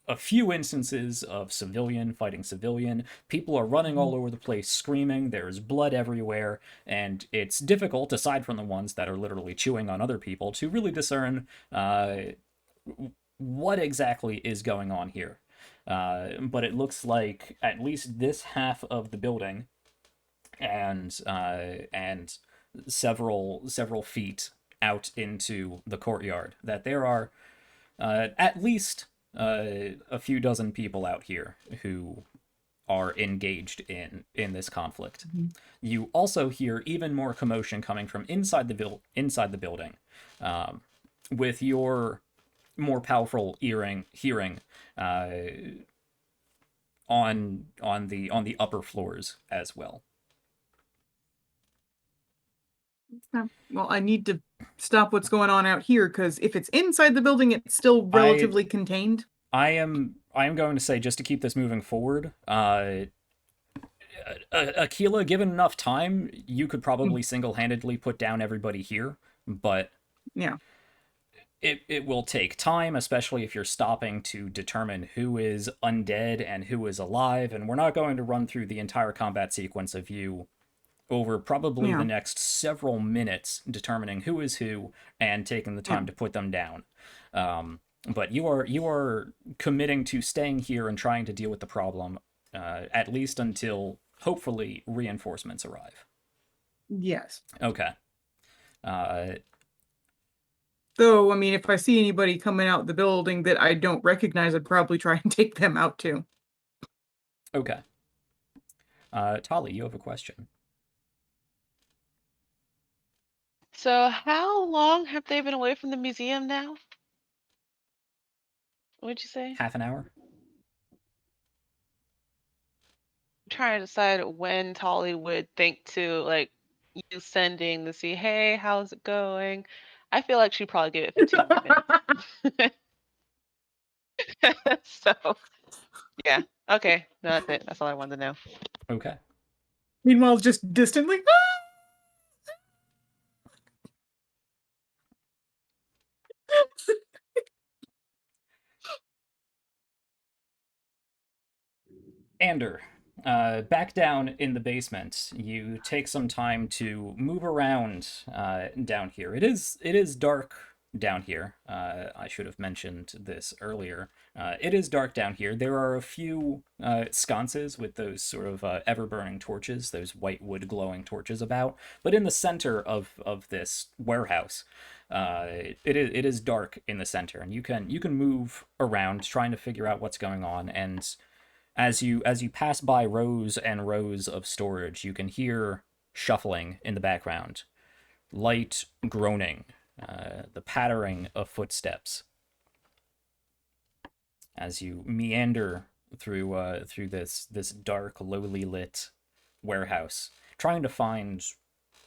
a few instances of civilian fighting civilian. People are running all over the place screaming. There's blood everywhere. And it's difficult, aside from the ones that are literally chewing on other people, to really discern what exactly is going on here. But it looks like at least this half of the building and several feet out into the courtyard, that there are at least a few dozen people out here who are engaged in this conflict. Mm-hmm. You also hear even more commotion coming from inside the building, with your more powerful hearing on the upper floors as well. Well, I need to stop what's going on out here, because if it's inside the building, it's still relatively contained. I am going to say, just to keep this moving forward, Aquila, given enough time, you could probably single-handedly put down everybody here, but Yeah. it will take time, especially if you're stopping to determine who is undead and who is alive, and we're not going to run through the entire combat sequence of you over probably Yeah. the next several minutes determining who is who and taking the time Yeah. to put them down. But you are committing to staying here and trying to deal with the problem, at least until hopefully reinforcements arrive. Yes. Okay. Though, I mean, if I see anybody coming out the building that I don't recognize, I'd probably try and take them out too. Okay. Tali, you have a question. So how long have they been away from the museum now? What'd you say? Half an hour? I'm trying to decide when Tolly would think to like you sending to see, hey, how's it going? I feel like she'd probably give it 15 more minutes. So yeah. Okay. No, that's it. That's all I wanted to know. Okay. Meanwhile, just distantly. Ander, back down in the basement, you take some time to move around down here. It is dark down here. I should have mentioned this earlier. It is dark down here. There are a few sconces with those sort of ever-burning torches, those white wood glowing torches about. But in the center of this warehouse, it is dark in the center, and you can move around trying to figure out what's going on. And as you pass by rows and rows of storage, you can hear shuffling in the background, light groaning, the pattering of footsteps as you meander through this dark, lowly lit warehouse, trying to find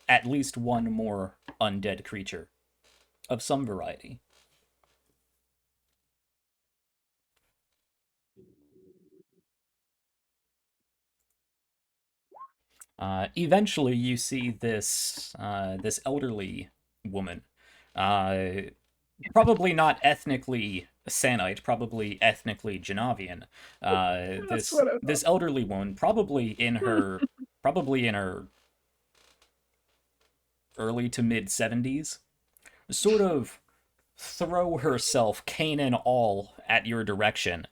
at least one more undead creature of some variety. Eventually, you see this elderly woman, probably not ethnically Sannite, probably ethnically Genavian. This elderly woman, probably in her early to mid 70s, sort of throw herself, cane and all, at your direction.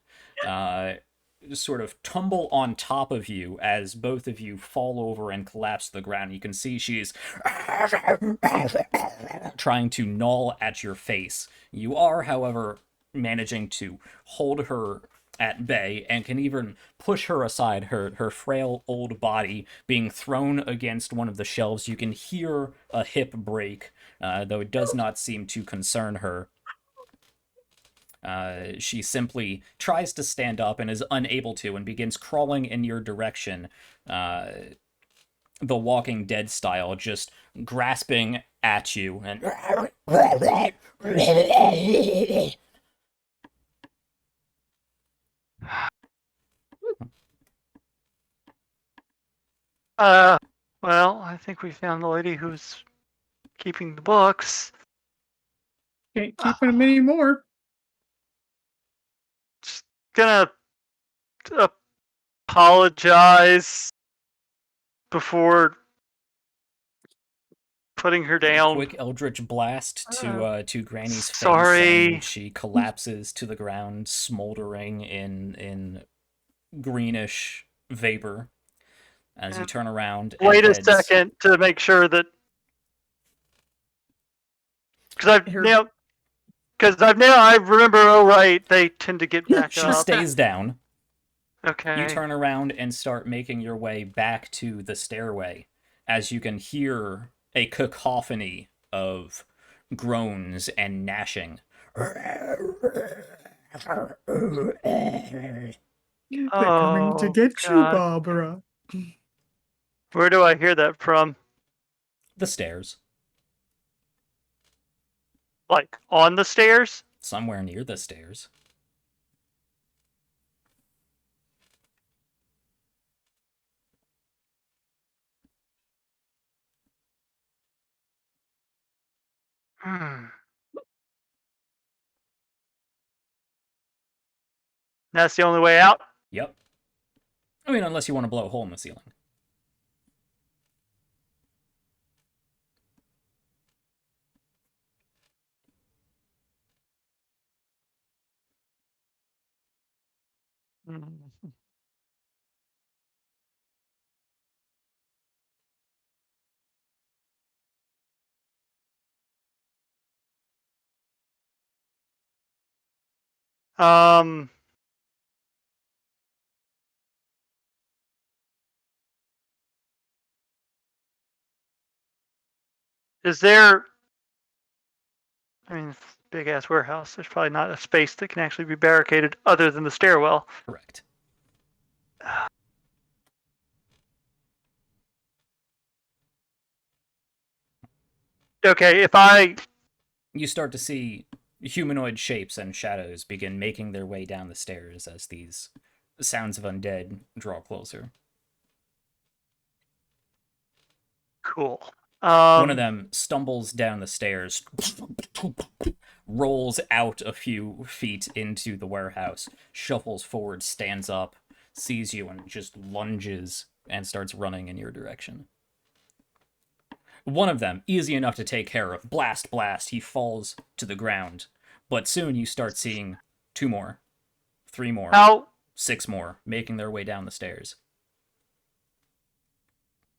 Sort of tumble on top of you as both of you fall over and collapse to the ground. You can see she's trying to gnaw at your face. You are, however, managing to hold her at bay and can even push her aside, her frail old body being thrown against one of the shelves. You can hear a hip break, though it does not seem to concern her. She simply tries to stand up and is unable to and begins crawling in your direction, the Walking Dead style, just grasping at you and well, I think we found the lady who's keeping the books. Can't keep them anymore. Just gonna apologize before putting her down. quick eldritch blast to Granny's face, Sorry. and she collapses to the ground, smoldering in greenish vapor. As you turn around, Wait a heads... second to make sure that, because I remember. Oh right, they tend to get back She up. stays down. Okay. You turn around and start making your way back to the stairway, as you can hear a cacophony of groans and gnashing. They're coming to get you, Barbara. Where do I hear that from? The stairs. Like on the stairs? Somewhere near the stairs. That's the only way out? Yep. I mean, unless you want to blow a hole in the ceiling. Um, is there... I mean, big ass warehouse. There's probably not a space that can actually be barricaded other than the stairwell. Correct. Okay, You start to see humanoid shapes and shadows begin making their way down the stairs as these sounds of undead draw closer. Cool. One of them stumbles down the stairs, rolls out a few feet into the warehouse, shuffles forward, stands up, sees you, and just lunges and starts running in your direction. One of them, easy enough to take care of. Blast, blast, he falls to the ground. But soon you start seeing 2 more, 3 more, How 6 more, making their way down the stairs.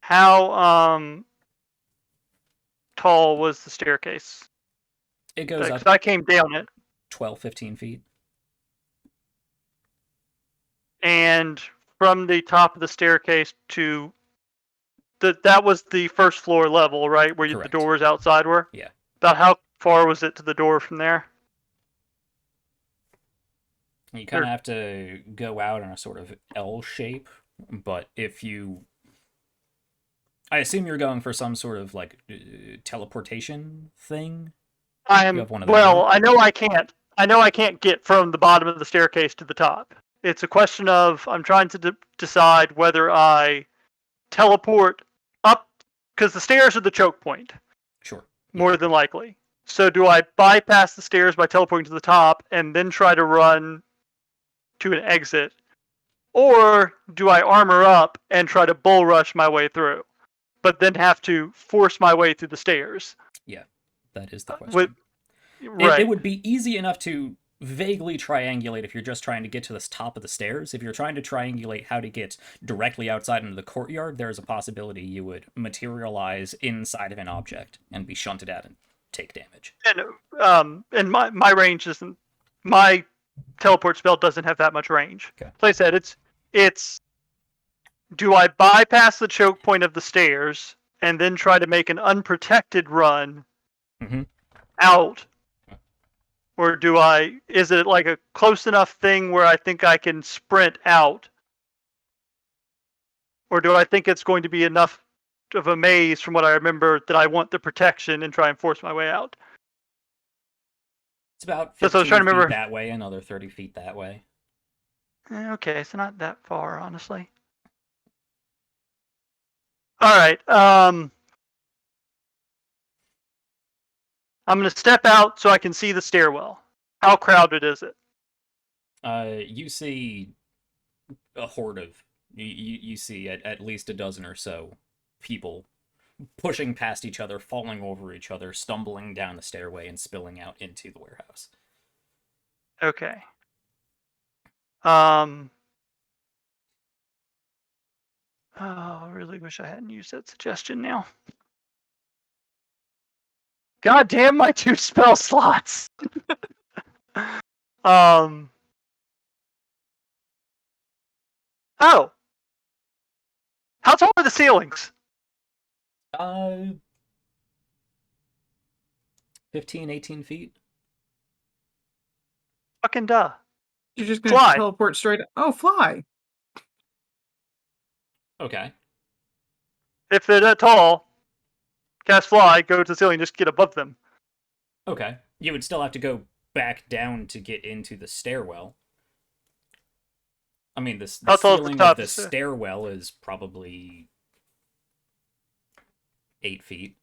how tall was the staircase? It goes Because up I came down it, 12, 15 feet. and from the top of the staircase to that was the first floor level, right? Where the Correct. doors outside were? Yeah. About how far was it to the door from there? You kind of have to go out in a sort of L shape, but if you... I assume you're going for some sort of, like, teleportation thing? You have one of those, Well, right? I know I can't get from the bottom of the staircase to the top. It's a question of I'm trying to decide whether I teleport up, because the stairs are the choke point, Sure. more than likely. So do I bypass the stairs by teleporting to the top and then try to run to an exit, or do I armor up and try to bull rush my way through, but then have to force my way through the stairs? Yeah, that is the question. Right. It would be easy enough to vaguely triangulate if you're just trying to get to the top of the stairs. If you're trying to triangulate how to get directly outside into the courtyard, there's a possibility you would materialize inside of an object and be shunted out and take damage. And my range isn't... My teleport spell doesn't have that much range. Okay. Like I said, it's do I bypass the choke point of the stairs and then try to make an unprotected run out? Or is it like a close enough thing where I think I can sprint out? Or do I think it's going to be enough of a maze from what I remember that I want the protection and try and force my way out? It's about That's what I 15 was trying to feet remember. that way, another 30 feet that way. Okay, so not that far, honestly. Alright, I'm going to step out so I can see the stairwell. How crowded is it? You see a horde of... You see at least a dozen or so people pushing past each other, falling over each other, stumbling down the stairway, and spilling out into the warehouse. Okay. Oh, I really wish I hadn't used that suggestion now. God damn my 2 spell slots! Oh! How tall are the ceilings? 15, 18 feet. Fucking duh. You're just gonna Fly. teleport straight... Oh, fly! Okay. If they're that tall, cast fly, go to the ceiling, just get above them. Okay. You would still have to go back down to get into the stairwell. I mean, the How tall is the ceiling top of the of the- stairwell is probably 8 feet.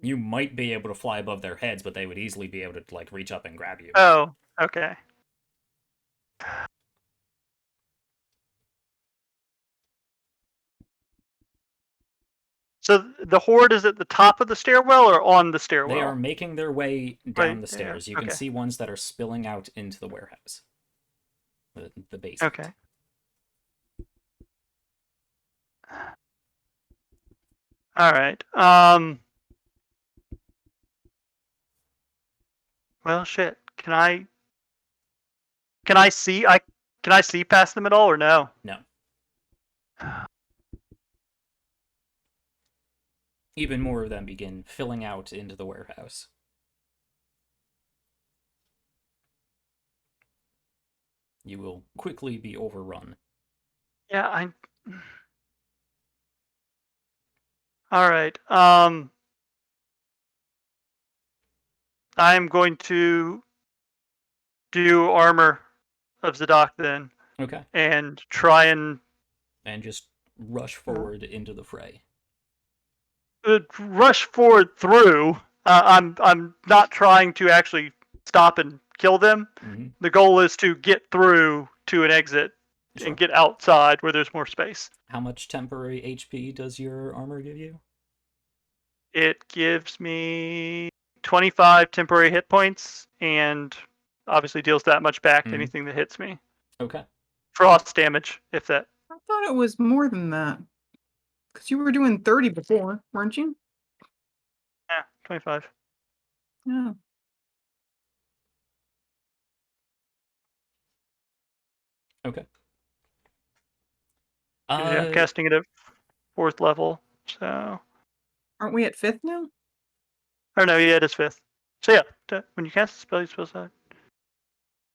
You might be able to fly above their heads, but they would easily be able to like reach up and grab you. Oh, okay. So the horde is at the top of the stairwell or on the stairwell? They are making their way down Right the stairs. there. You can Okay. see ones that are spilling out into the warehouse. The basement. Okay. All right. Well, shit. Can I see? Can I see past them at all, or no? No. Even more of them begin filling out into the warehouse. You will quickly be overrun. Yeah, All right. I'm going to do armor of Zadok then, Okay. and try and just rush forward into the fray. rush forward through. I'm not trying to actually stop and kill them. Mm-hmm. The goal is to get through to an exit and get outside where there's more space. How much temporary HP does your armor give you? It gives me 25 temporary hit points and obviously deals that much back to anything that hits me. Okay. Frost damage, if that. I thought it was more than that. Because you were doing 30 before, weren't you? Yeah, 25. Yeah. Okay. I'm casting it at 4th level, so. Aren't we at 5th now? Or no, yeah, it is 5th. So yeah, when you cast a spell, you're supposed to.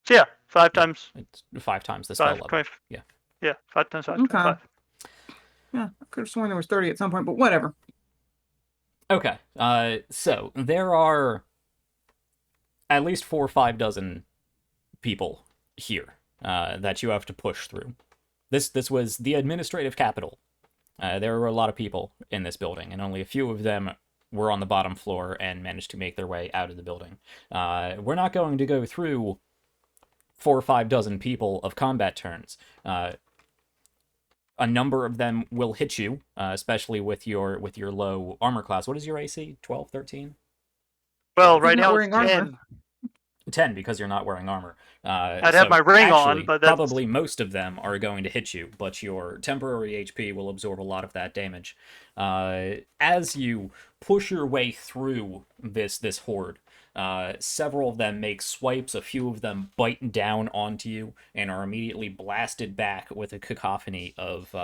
So yeah, 5 times. It's 5 times the spell level. 20, yeah. Yeah, 5 times 5. Okay. 25. Yeah, I could have sworn there was 30 at some point, but whatever. Okay. So there are at least 4 or 5 dozen people here that you have to push through. This was the administrative capital. There were a lot of people in this building, and only a few of them were on the bottom floor and managed to make their way out of the building. We're not going to go through 4 or 5 dozen people of combat turns. A number of them will hit you, especially with your low armor class. What is your AC? 12, 13? Well, He's right not now wearing it's armor. 10. 10 because you're not wearing armor. I'd have my ring actually, on, but that's... probably most of them are going to hit you, but your temporary HP will absorb a lot of that damage. As you push your way through this horde, several of them make swipes, a few of them bite down onto you, and are immediately blasted back with a cacophony of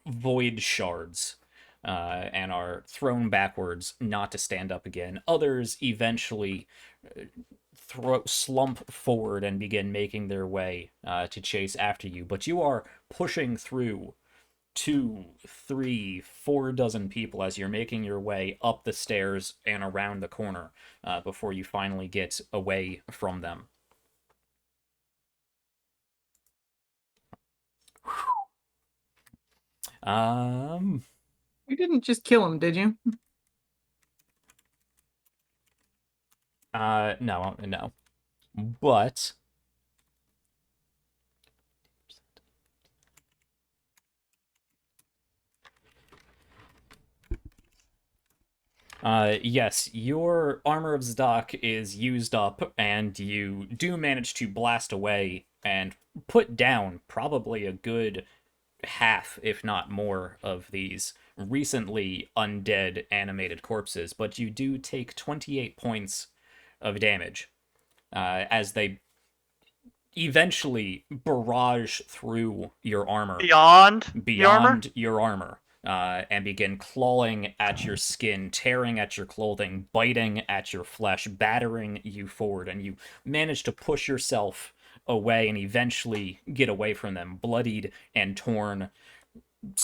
void shards. And are thrown backwards, not to stand up again. Others eventually slump forward and begin making their way to chase after you. But you are pushing through 2, 3, 4 dozen people as you're making your way up the stairs and around the corner before you finally get away from them. You didn't just kill him, did you? No. But yes, your armor of Zadok is used up, and you do manage to blast away and put down probably a good half, if not more, of these recently undead animated corpses, but you do take 28 points of damage as they eventually barrage through your armor. Beyond your armor. And begin clawing at your skin, tearing at your clothing, biting at your flesh, battering you forward, and you manage to push yourself away and eventually get away from them, bloodied and torn,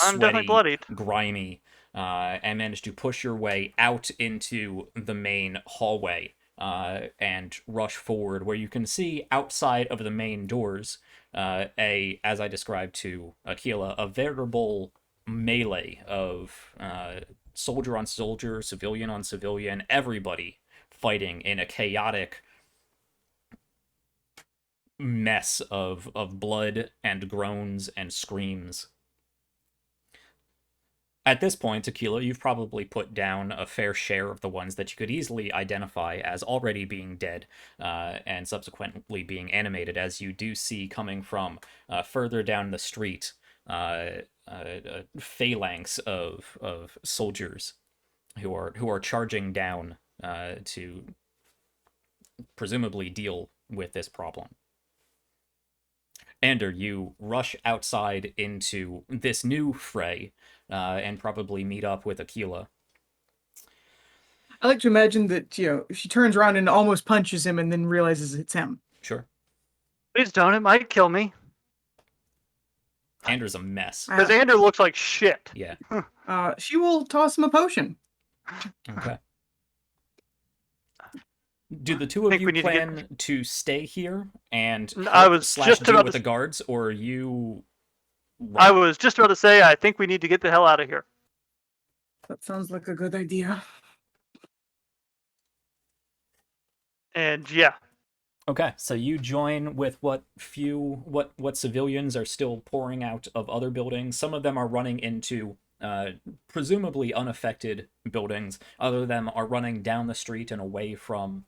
I'm definitely sweaty, bloodied. grimy, and manage to push your way out into the main hallway and rush forward, where you can see outside of the main doors, as I described to Aquila, a veritable melee of soldier on soldier, civilian on civilian, everybody fighting in a chaotic mess of blood and groans and screams. At this point, Tequila, you've probably put down a fair share of the ones that you could easily identify as already being dead and subsequently being animated, as you do see coming from further down the street a phalanx of soldiers who are charging down to presumably deal with this problem. Ander, you rush outside into this new fray and probably meet up with Aquila. I like to imagine that, she turns around and almost punches him and then realizes it's him. Sure. Please don't. It might kill me. Ander's a mess. Because Ander looks like shit. Yeah. She will toss him a potion. Okay. Do the two of you plan to stay here and I was slash deal with the guards, or are you... I was just about to say, I think we need to get the hell out of here. That sounds like a good idea. And yeah. Okay, so you join with what civilians are still pouring out of other buildings. Some of them are running into presumably unaffected buildings. Other of them are running down the street and away from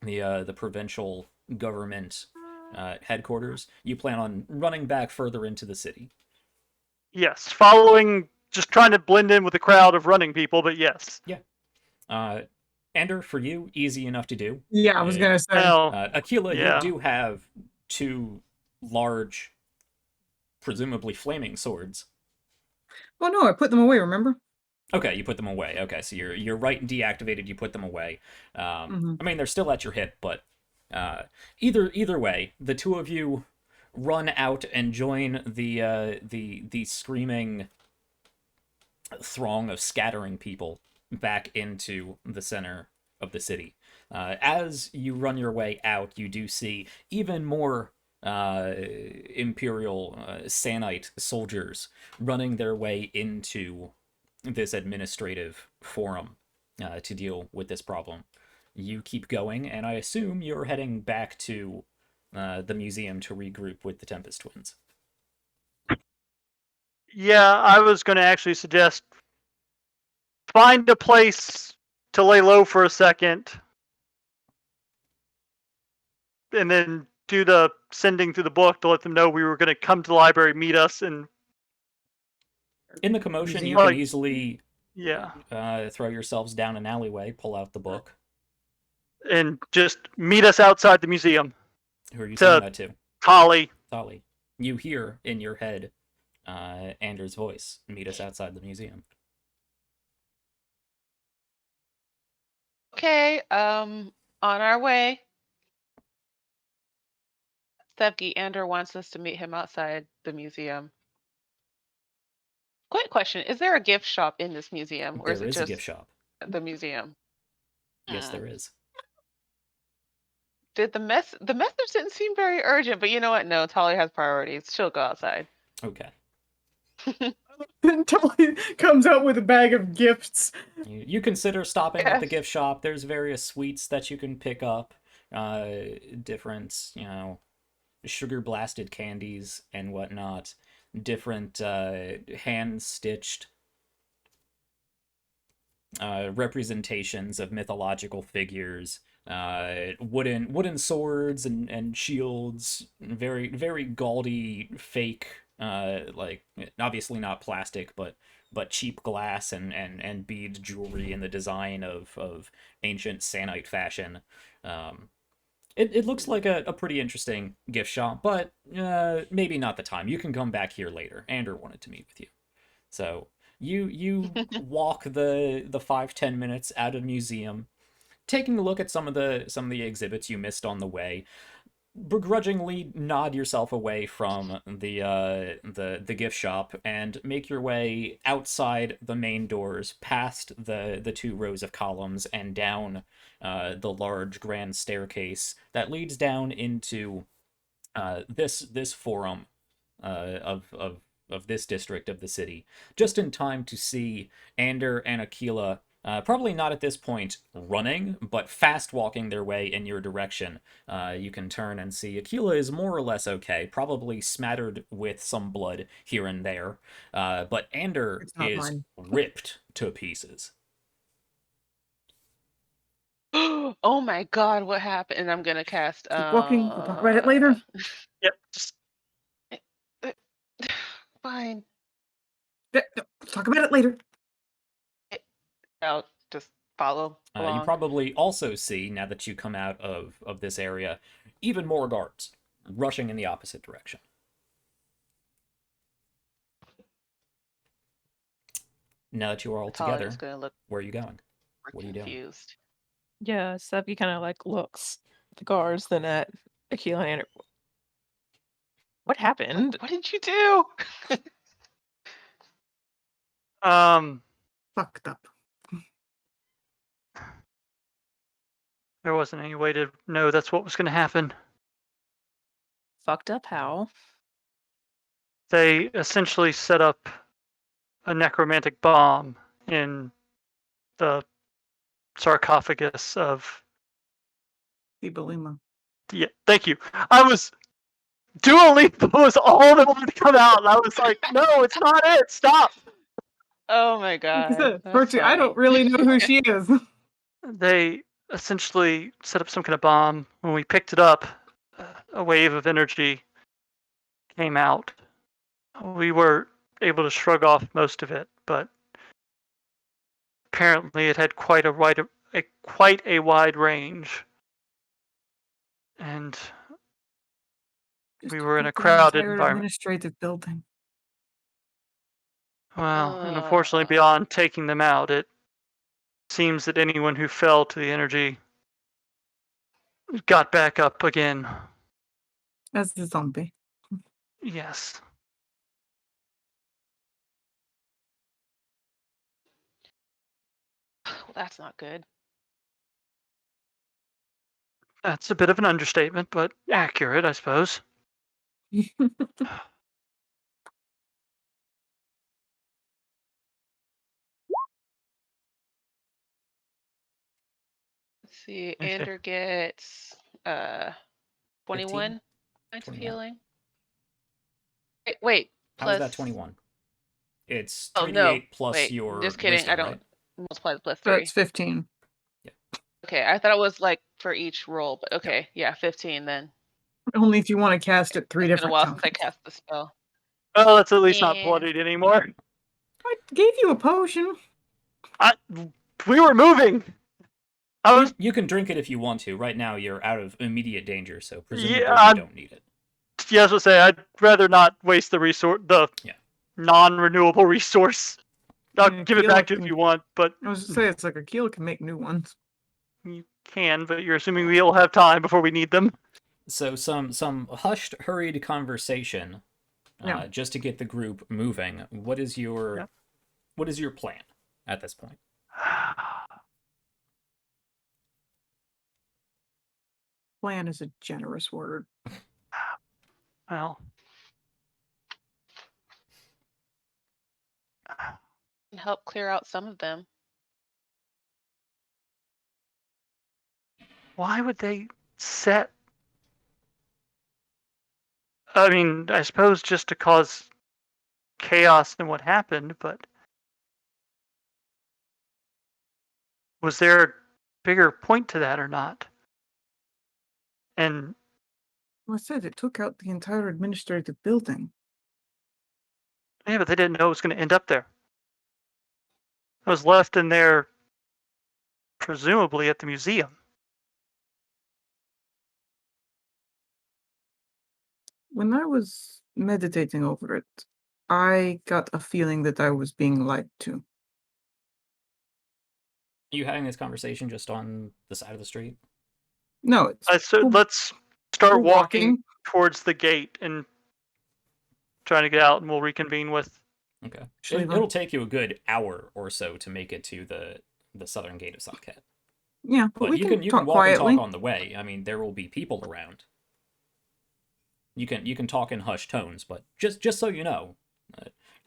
the provincial government headquarters. You plan on running back further into the city. Yes, just trying to blend in with the crowd of running people, but yes. Yeah. Ander, for you, easy enough to do. Yeah, I was going to say. Aquila, yeah. You do have two large, presumably flaming swords. Oh no, I put them away, remember? Okay, you put them away. Okay, so you're right and deactivated, you put them away. I mean, they're still at your hip, but either way, the two of you run out and join the screaming throng of scattering people back into the center of the city. As you run your way out, you do see even more Imperial Sannite soldiers running their way into this administrative forum to deal with this problem. You keep going, and I assume you're heading back to the museum to regroup with the Tempest Twins. Yeah, I was going to actually suggest find a place to lay low for a second, and then do the sending through the book to let them know we were going to come to the library, meet us, and in the commotion, you can easily throw yourselves down an alleyway, pull out the book, and just meet us outside the museum. Who are you saying that to? Tolly. You hear in your head Ander's voice. Meet us outside the museum. Okay, on our way. Sevgi, Ander wants us to meet him outside the museum. Quick question, is there a gift shop in this museum? Or There is a gift shop. The museum? Yes, there is. Did the message didn't seem very urgent, but you know what? No, Tolly has priorities. She'll go outside. Okay. Then Tolly comes out with a bag of gifts. You consider stopping at the gift shop. There's various sweets that you can pick up. Different, sugar blasted candies and whatnot. Different hand-stitched representations of mythological figures. Wooden swords and shields, very very gaudy fake, like obviously not plastic, but cheap glass and bead jewelry in the design of ancient Sannite fashion. It looks like a pretty interesting gift shop, but maybe not the time. You can come back here later. Ander wanted to meet with you, so you walk the 5-10 minutes out of the museum, taking a look at some of the exhibits you missed on the way. Begrudgingly nod yourself away from the gift shop and make your way outside the main doors, past the 2 rows of columns and down the large grand staircase that leads down into this forum of of this district of the city, just in time to see Ander and Aquila, probably not at this point running, but fast walking their way in your direction. You can turn and see Aquila is more or less okay, probably smattered with some blood here and there, but Ander It's not is mine. ripped to pieces. Oh my god, what happened? And I'm gonna cast Keep walking. We'll talk about it later. Yep. Just fine. No, we'll talk about it later. I'll just follow You along. probably also see, now that you come out of this area, even more guards rushing in the opposite direction. Now that you are all together, Talia's gonna look where are you going? What are you doing? confused. Yeah, Sevgi kind of like looks at the guards, then at Aquila and Ander. What happened? What did you do? Fucked up. there wasn't any way to know that's what was going to happen. Fucked up how? They essentially set up a necromantic bomb in the sarcophagus of. Ibalima. Yeah, thank you. I was. Dua Lipa was all that wanted to come out, and I was like, no, it's not it. Stop. Oh my god. That's Virtue, I don't funny. really know who she is. They essentially set up some kind of bomb. When we picked it up, a wave of energy came out. We were able to shrug off most of it, but apparently it had quite a wide range. And we were in a crowded environment. Administrative building. Well, and unfortunately, beyond taking them out, it seems that anyone who fell to the energy got back up again. As the zombie. Yes. Well, that's not good. That's a bit of an understatement, but accurate, I suppose. Let's see. Okay. Ander gets 21 points of 21. healing. Wait. How is Plus. that 21? It's Oh 3d8 no. plus Wait, your just kidding. wisdom, I don't right? multiply the plus So 3. it's 15. Okay, I thought it was like for each roll, but okay, yeah, 15 then. Only if you want to cast it 3 It's been a different while times. since I cast the spell. Well, it's at least not Yeah. bloodied anymore. I gave you a potion. We were moving. You can drink it if you want to. Right now, you're out of immediate danger, so presumably Yeah, you don't need it. Yes, I'll say I'd rather not waste the non-renewable resource. I'll give it back to you if you want, but I was to say it's like Aquila can make new ones. you can. But you're assuming we'll have time before we need them. So some hushed, hurried conversation, Yeah. just to get the group moving. What is your plan at this point? Plan is a generous word. Well, And help clear out some of them. why would they set? I mean, I suppose just to cause chaos in what happened, but was there a bigger point to that or not? And Well, I said it took out the entire administrative building. yeah, but they didn't know it was going to end up there. It was left in there, presumably at the museum. When I was meditating over it, I got a feeling that I was being lied to. Are you having this conversation just on the side of the street? No, it's Let's start we're walking towards the gate and trying to get out, and we'll reconvene with. Okay. Actually, It'll take you a good hour or so to make it to the southern gate of Sann'Kett. Yeah, but we you can can talk walk quietly. and talk on the way. I mean, there will be people around. You can talk in hushed tones, but just so you know,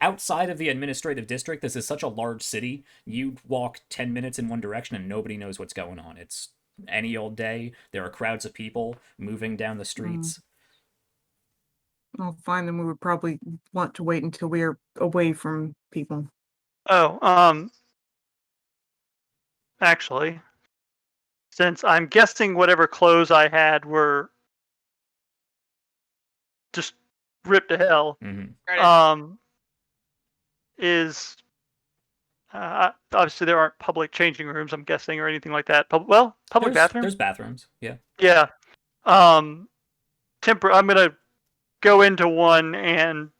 Outside of the administrative district, this is such a large city. You walk 10 minutes in one direction and nobody knows what's going on. It's any old day. There are crowds of people moving down the streets. Well, fine, then we would probably want to wait until we're away from people. Oh, actually, since I'm guessing whatever clothes I had were just ripped to hell, is obviously there aren't public changing rooms, I'm guessing, or anything like that. Public bathrooms? There's bathrooms, yeah. Yeah. I'm gonna go into one and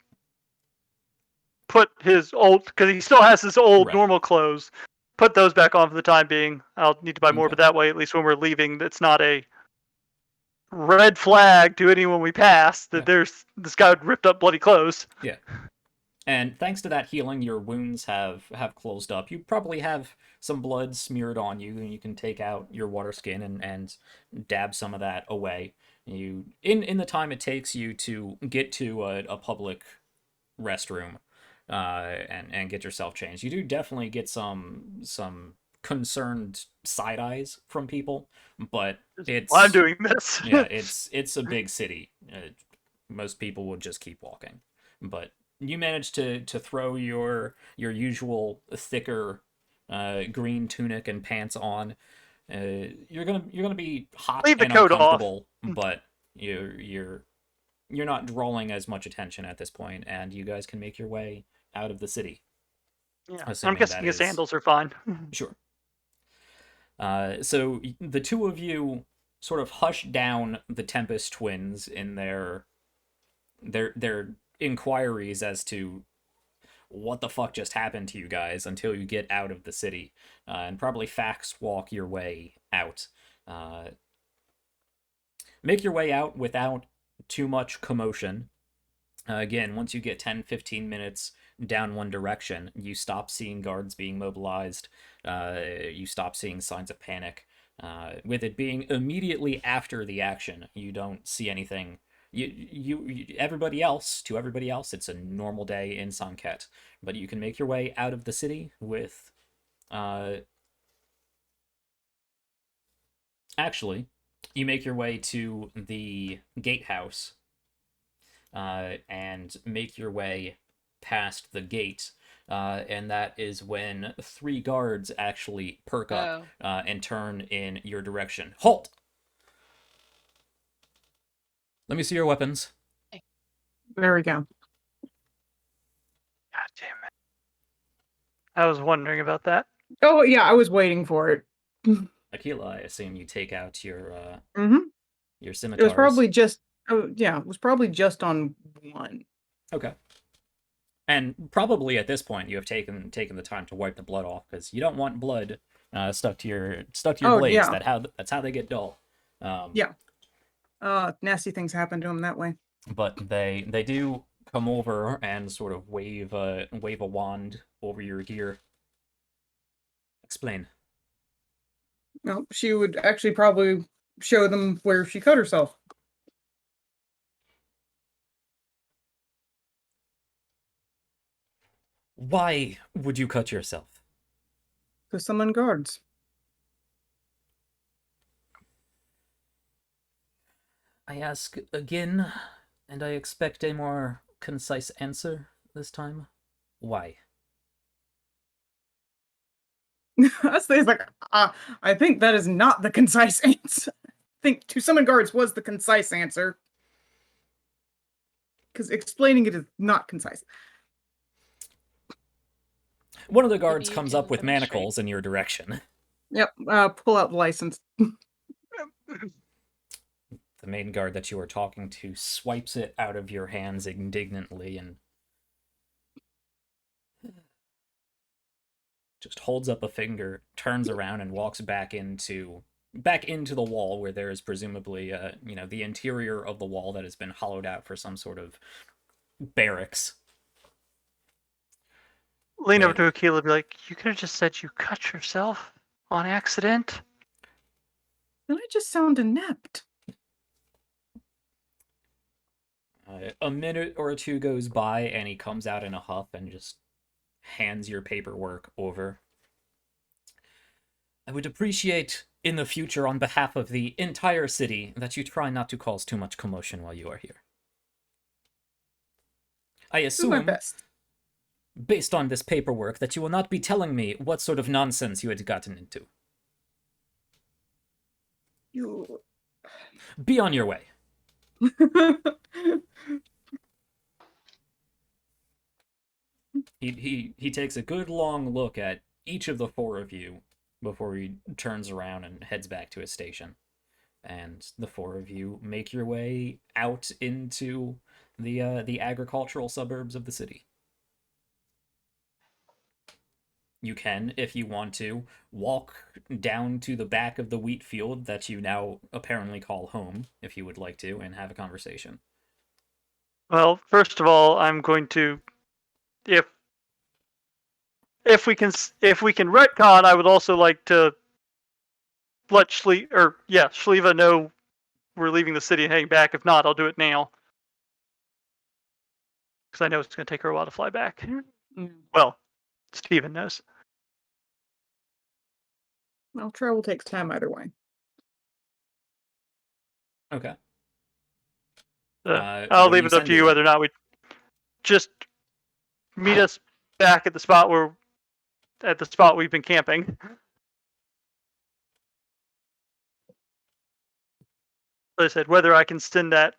put his old, because he still has his old normal clothes, put those back on for the time being. I'll need to buy more, but that way, at least when we're leaving, it's not a red flag to anyone we pass that there's this guy with ripped up bloody clothes. Yeah. And thanks to that healing, your wounds have closed up. You probably have some blood smeared on you, and you can take out your water skin and dab some of that away. You in the time it takes you to get to a public restroom and get yourself changed. You do definitely get some concerned side eyes from people, but it's I'm doing this. yeah, it's a big city. Most people would just keep walking, but you managed to throw your usual thicker green tunic and pants on. You're gonna be hot and uncomfortable, but you're not drawing as much attention at this point, and you guys can make your way out of the city. Yeah, I'm guessing your sandals are fine. Sure. So the two of you sort of hush down the Tempest twins in their inquiries as to what the fuck just happened to you guys until you get out of the city, and probably fax walk your way out. Make your way out without too much commotion. Again, once you get 10-15 minutes down one direction, you stop seeing guards being mobilized. You stop seeing signs of panic. With it being immediately after the action, you don't see anything. To everybody else, it's a normal day in Sann'Kett. But you can make your way out of the city with... Actually, you make your way to the gatehouse and make your way past the gate. And that is when 3 guards actually perk up and turn in your direction. Halt! Let me see your weapons. There we go. God damn it. I was wondering about that. Oh, yeah, I was waiting for it. Aquila, I assume you take out your your scimitars. It was probably just... Oh, yeah, it was probably just on one. Okay. And probably at this point you have taken the time to wipe the blood off, because you don't want blood stuck to your blades. Yeah. That's how they get dull. Yeah. Nasty things happen to them that way. But they do come over and sort of wave a wand over your gear. Explain. No, she would actually probably show them where she cut herself. Why would you cut yourself? To summon guards. I ask again, and I expect a more concise answer this time. Why? That's like, I think that is not the concise answer. I think to summon guards was the concise answer. Because explaining it is not concise. One of the guards comes up with manacles in your direction. Yep, pull out the license. The main guard that you are talking to swipes it out of your hands indignantly and just holds up a finger, turns around, and walks back into the wall, where there is presumably the interior of the wall that has been hollowed out for some sort of barracks. Lean over to Aquila and be like, you could have just said you cut yourself on accident. Then I just sound inept. A minute or two goes by, and he comes out in a huff and just hands your paperwork over. I would appreciate, in the future, on behalf of the entire city, that you try not to cause too much commotion while you are here. I Do my assume, best. based on this paperwork, that you will not be telling me what sort of nonsense you had gotten into. You. Be on your way. He takes a good long look at each of the four of you before he turns around and heads back to his station. And the four of you make your way out into the agricultural suburbs of the city. You can, if you want to, walk down to the back of the wheat field that you now apparently call home, if you would like to, and have a conversation. Well, first of all, I'm going to, if we can retcon, I would also like to let Shliva know we're leaving the city and heading back. If not, I'll do it now, because I know it's going to take her a while to fly back. Well, Steven knows. Well, travel takes time either way. Okay. I'll leave it up to you whether or not we just meet us back at the spot we've been camping. Like I said, whether I can send that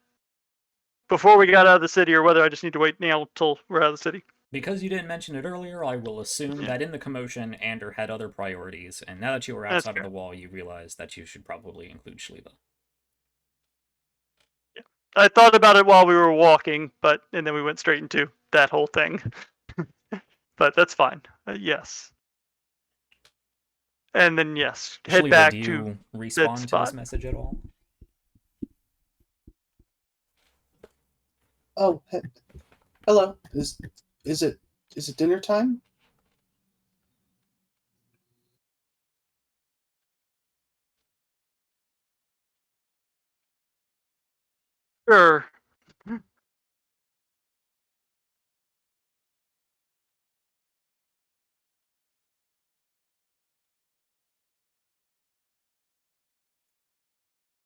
before we got out of the city or whether I just need to wait now till we're out of the city. Because you didn't mention it earlier, I will assume that in the commotion, Ander had other priorities, and now that you were outside of the wall, you realize that you should probably include Shliva. Yeah. I thought about it while we were walking, and then we went straight into that whole thing. But that's fine. Yes. And then yes, head Shliva, back do you to respond that to spot. this message at all? Oh, hello. Is it dinner time? Sure.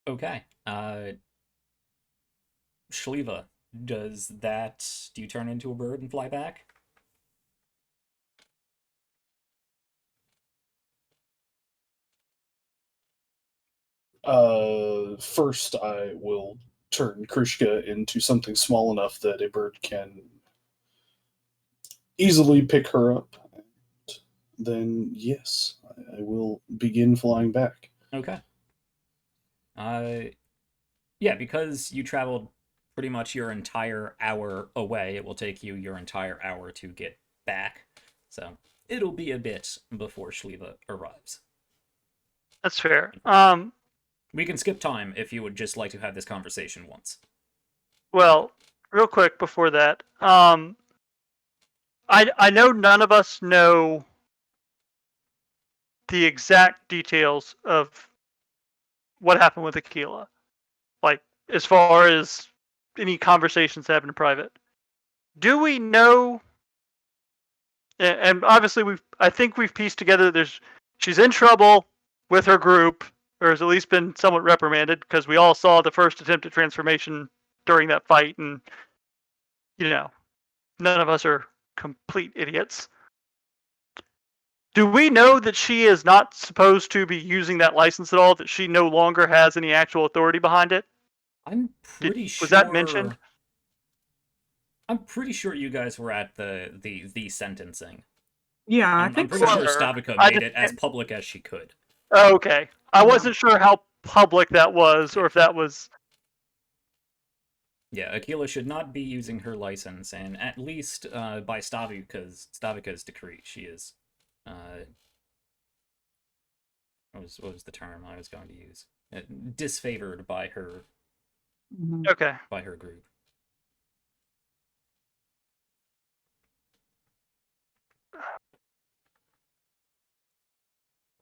Okay. Shliva, do you turn into a bird and fly back? First, I will turn Krishka into something small enough that a bird can easily pick her up. And then, yes, I will begin flying back. Okay. Yeah, because you traveled pretty much your entire hour away, it will take you your entire hour to get back. So it'll be a bit before Shliva arrives. That's fair. We can skip time if you would just like to have this conversation once. Well, real quick before that, I know none of us know the exact details of what happened with Aquila. Like, as far as any conversations that happened in private. Do we know, and obviously I think we've pieced together she's in trouble with her group, or has at least been somewhat reprimanded, because we all saw the first attempt at transformation during that fight, and, none of us are complete idiots. Do we know that she is not supposed to be using that license at all, that she no longer has any actual authority behind it? I'm pretty sure. Was that mentioned? I'm pretty sure you guys were at the sentencing. Yeah, I'm pretty sure Stavika made it as public as she could. Okay. I wasn't sure how public that was, or if that was... Yeah, Aquila should not be using her license, and at least by Stavika's decree, she is... what was the term I was going to use? Disfavored by her... Okay. By her group.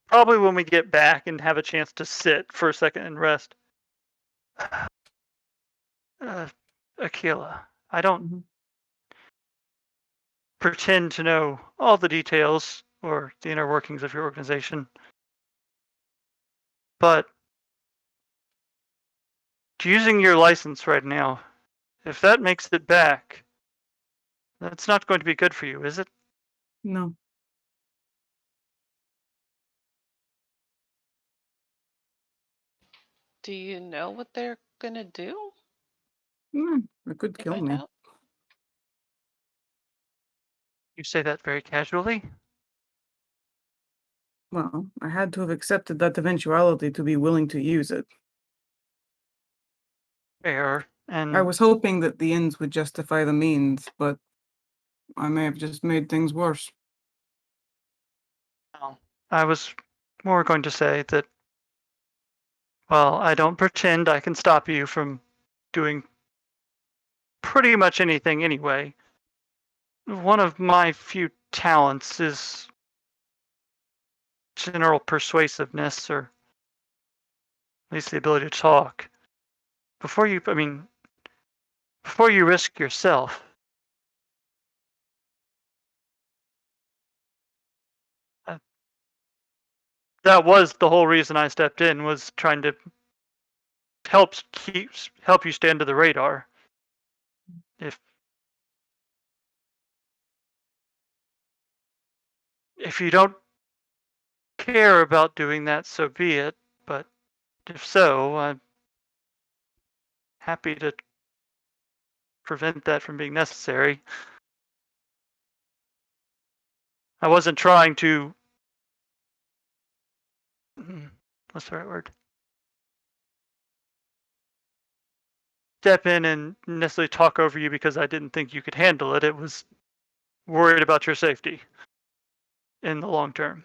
Probably when we get back and have a chance to sit for a second and rest. Aquila, I don't Mhm. pretend to know all the details or the inner workings of your organization, but using your license right now, if that makes it back, that's not going to be good for you, is it? No. Do you know what they're gonna do? It could If kill I me. doubt. You say that very casually. Well, I had to have accepted that eventuality to be willing to use it. Fair, I and was hoping that the ends would justify the means, but I may have just made things worse. well, I was more going to say that, well, I don't pretend I can stop you from doing pretty much anything anyway. One of my few talents is general persuasiveness, or at least the ability to talk. Before you risk yourself, uh, that was the whole reason I stepped in, was trying to help you stay under the radar. If you don't care about doing that, so be it. But if so, I'm happy to prevent that from being necessary. I wasn't trying to. What's the right word? Step in and necessarily talk over you because I didn't think you could handle it. It was worried about your safety in the long term.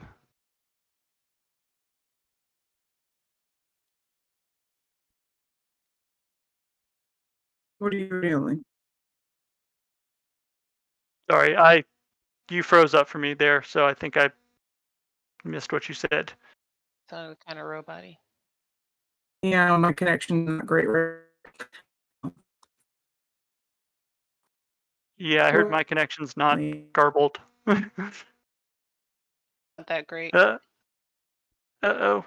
What are you really? Sorry, you froze up for me there, so I think I missed what you said. Sounded kind of robot-y. Yeah, my connection's not great. Yeah, I heard my connection's not Really. garbled. Not that great. Uh-oh.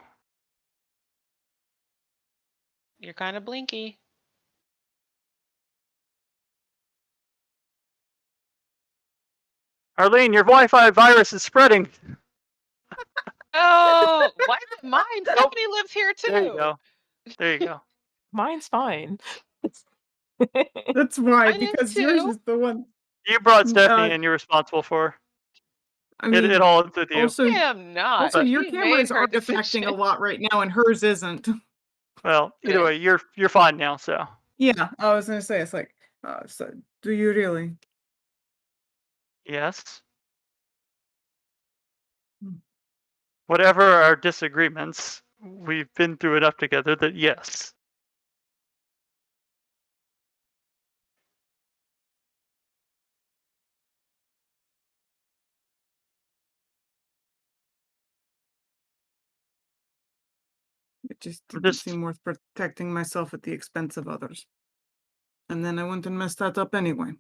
You're kind of blinky. Arlene, your Wi-Fi virus is spreading. Oh, why is it mine? Nope. Stephanie lives here too. There you go. There you go. Mine's fine. That's why, Mine is because yours too. is the one. You brought Stephanie Uh, in, you're responsible for. I It mean, all ends with you. also, I am not. also your She camera made is her artifacting decision. a lot right now, and hers isn't. Well, either way, you're fine now, so. Yeah, I was gonna say, it's like, so do you really? Yes. Hmm. Whatever our disagreements, we've been through enough together that yes. It just We're didn't just seem worth protecting myself at the expense of others. And then I went and messed that up anyway.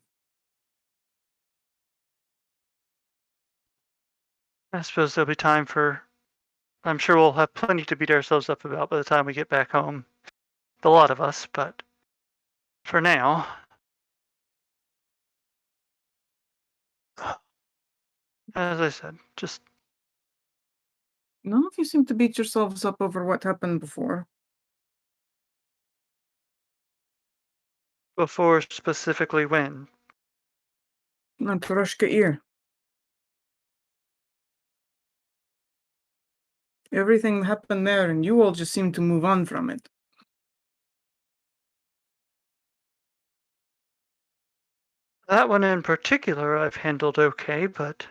I suppose there'll be time for. I'm sure we'll have plenty to beat ourselves up about by the time we get back home. A lot of us, but for now. As I said, just None of you seem to beat yourselves up over what happened before. before specifically when. Not Troshka ear. Everything happened there, and you all just seem to move on from it. That one in particular I've handled okay, but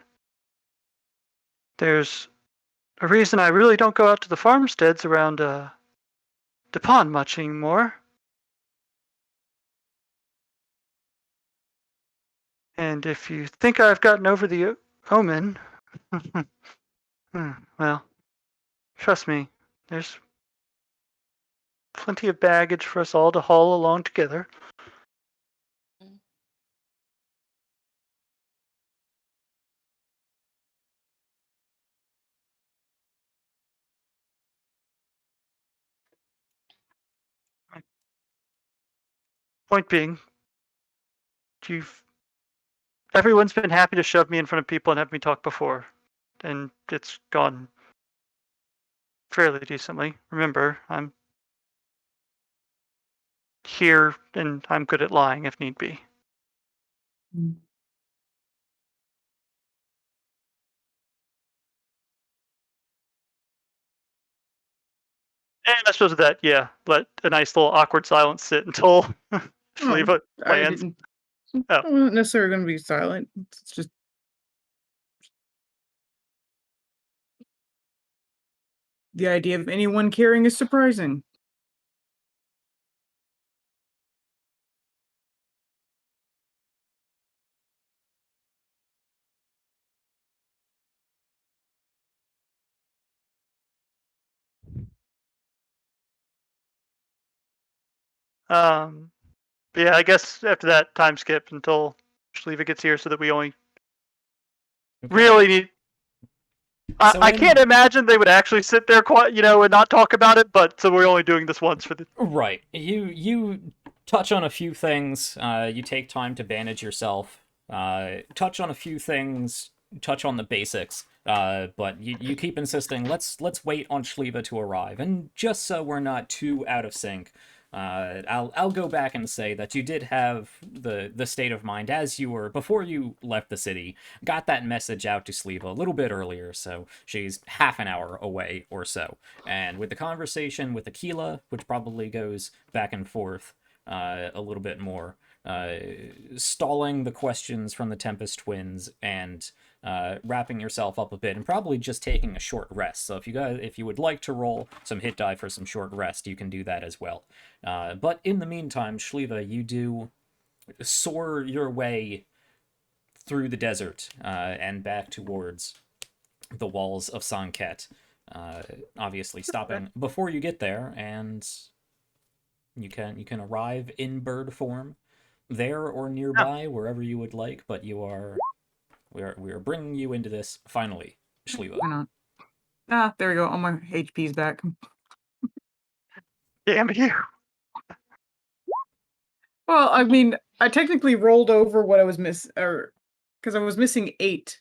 there's a reason I really don't go out to the farmsteads around the pond much anymore. And if you think I've gotten over the omen, well, trust me, there's plenty of baggage for us all to haul along together. Point being, everyone's been happy to shove me in front of people and have me talk before, and it's gone fairly decently. Remember, I'm here and I'm good at lying if need be. And I suppose that, yeah, let a nice little awkward silence sit until Shaliva I lands. didn't. Oh. I'm not necessarily going to be silent. It's just the idea of anyone caring is surprising. Yeah, I guess after that time skip until Shaliva gets here, so that we only really need. I can't imagine they would actually sit there quiet, and not talk about it. But so we're only doing this once for the. Right. You touch on a few things. You take time to bandage yourself. Touch on a few things. Touch on the basics. But you keep insisting. Let's wait on Shaliva to arrive, and just so we're not too out of sync. I'll go back and say that you did have the state of mind as you were before you left the city. Got that message out to Shaliva a little bit earlier, so she's half an hour away or so. And with the conversation with Aquila, which probably goes back and forth a little bit more, stalling the questions from the Tempest twins and wrapping yourself up a bit, and probably just taking a short rest. So if you would like to roll some hit die for some short rest, you can do that as well. But in the meantime, Shaliva, you do soar your way through the desert and back towards the walls of Sann'Kett. Obviously stopping before you get there, and you can arrive in bird form there or nearby, wherever you would like. But we are bringing you into this finally, Shaliva. Why not? There we go. All my HP's back. Damn you! Well, I mean, I technically rolled over what I was because I was missing 8.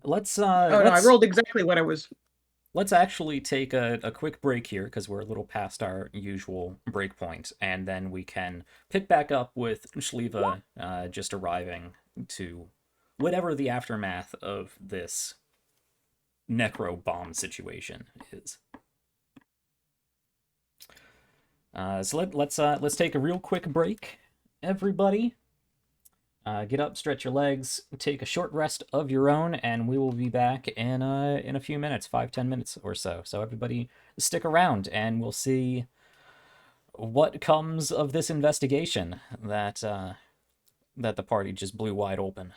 Let's no, I rolled exactly what I was. Let's actually take a quick break here, because we're a little past our usual break point, and then we can pick back up with Shaliva just arriving to whatever the aftermath of this necro bomb situation is. So let's take a real quick break, everybody. Get up, stretch your legs, take a short rest of your own, and we will be back in a few minutes, 5-10 minutes or so. So everybody stick around, and we'll see what comes of this investigation that the party just blew wide open.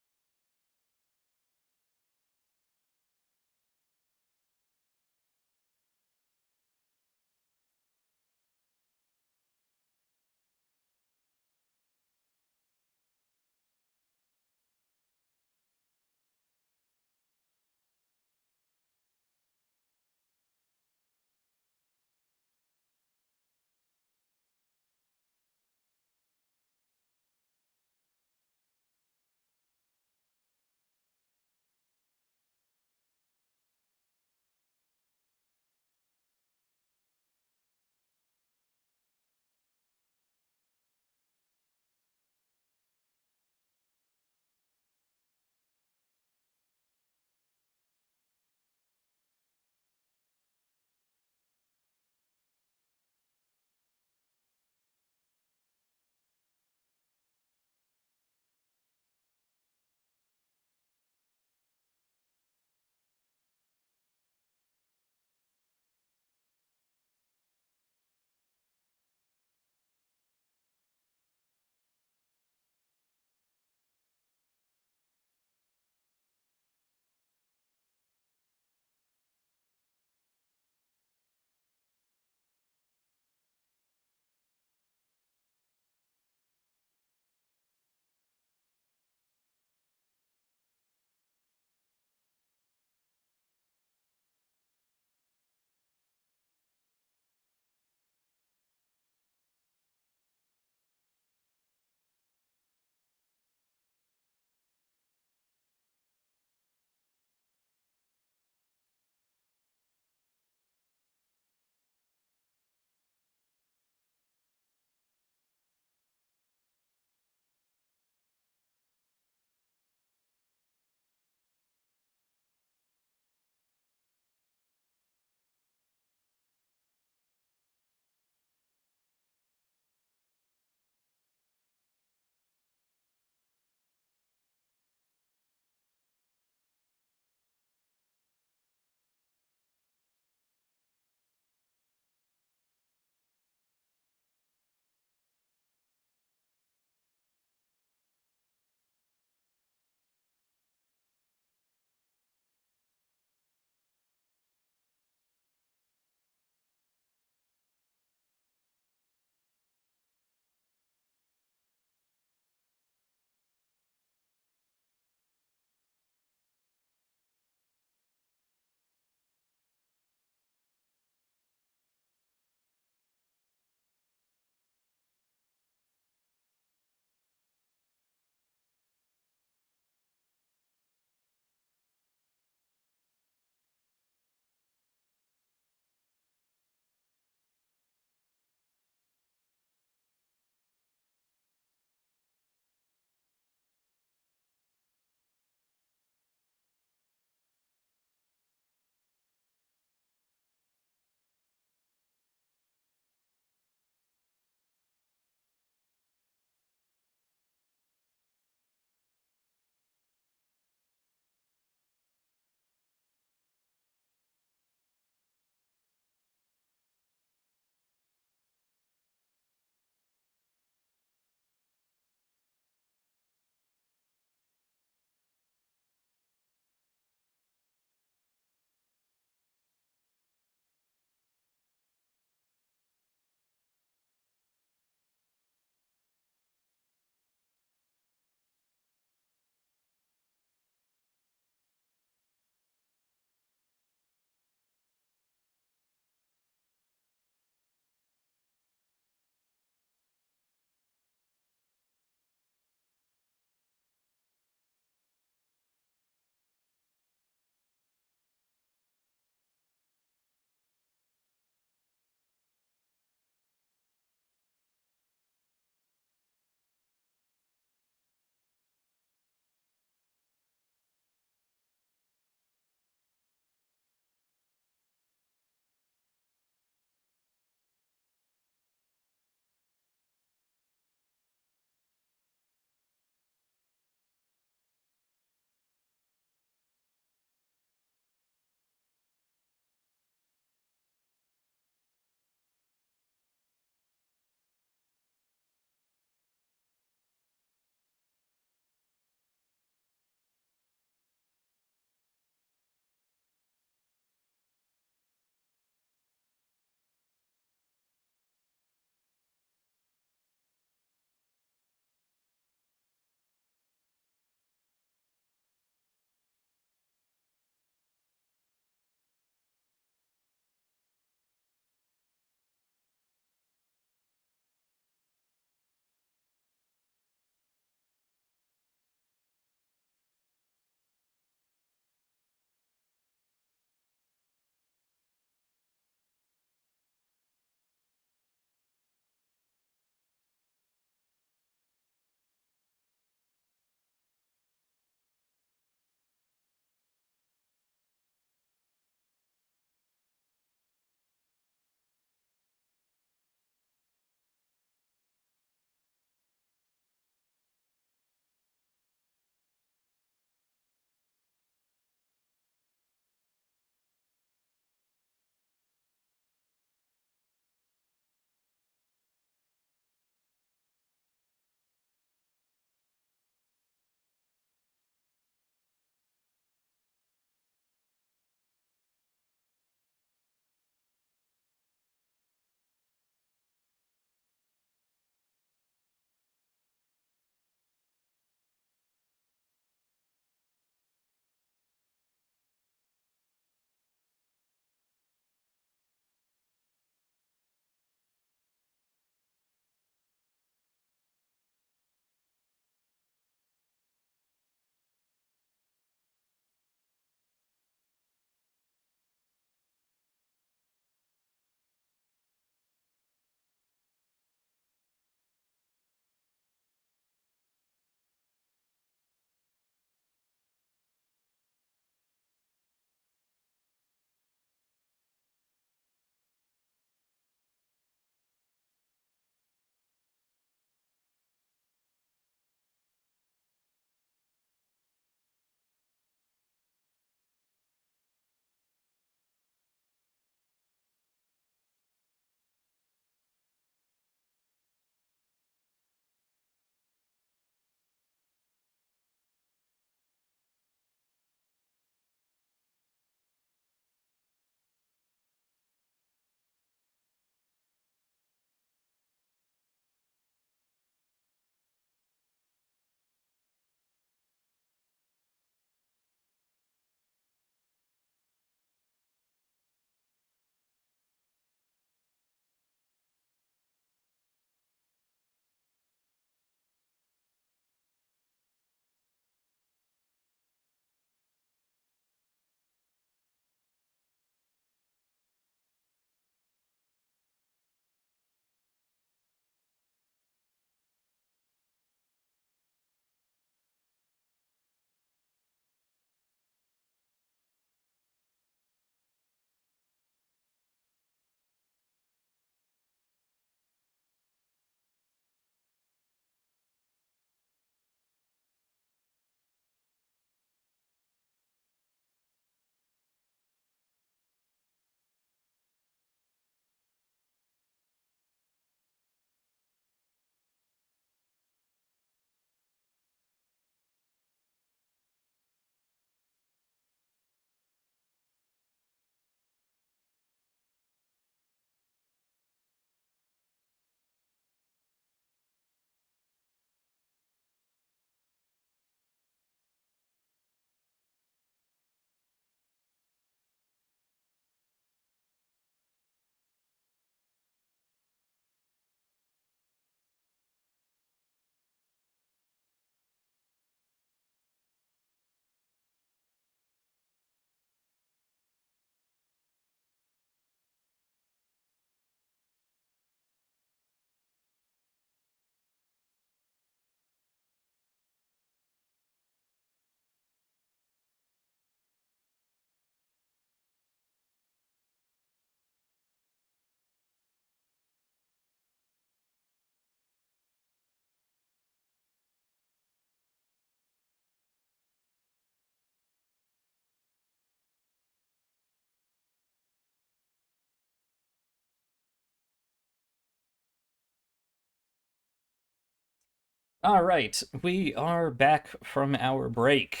All right, we are back from our break.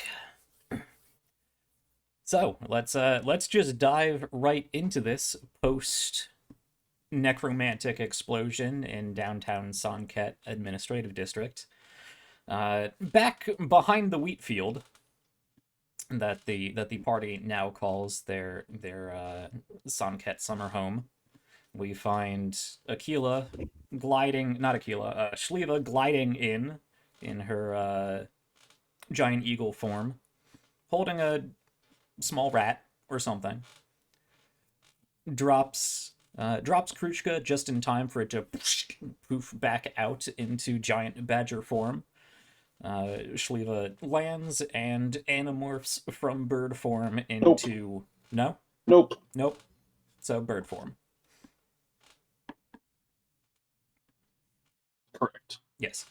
So let's just dive right into this post necromantic explosion in downtown Sann'Kett Administrative District. Back behind the wheat field that the party now calls their Sann'Kett summer home, we find Shliva gliding in her giant eagle form, holding a small rat or something. Drops Kruchka just in time for it to poof back out into giant badger form. Shliva lands and anamorphs from bird form into... Nope. No? Nope. So bird form. Correct. Yes.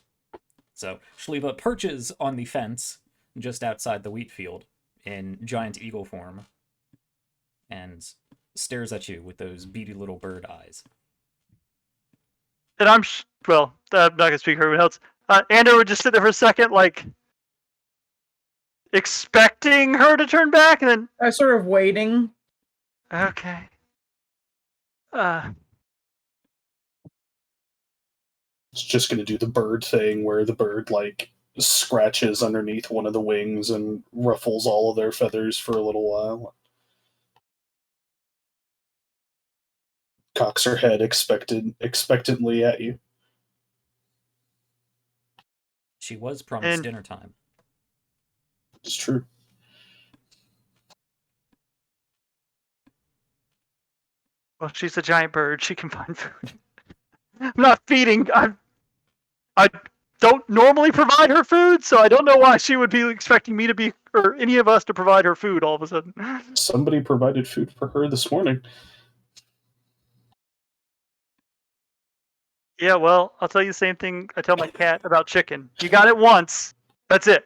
So Shliva perches on the fence just outside the wheat field in giant eagle form and stares at you with those beady little bird eyes. And I'm not gonna speak for everyone else. Andrew would just sit there for a second, like expecting her to turn back, and then Sort of waiting. okay. It's just going to do the bird thing where the bird like scratches underneath one of the wings and ruffles all of their feathers for a little while. Cocks her head expectantly at you. She was promised dinner time. It's true. Well, she's a giant bird. She can find food. I'm not feeding. I don't normally provide her food, so I don't know why she would be expecting me to be, or any of us to provide her food all of a sudden. Somebody provided food for her this morning. Yeah, well, I'll tell you the same thing I tell my cat about chicken. You got it once. That's it.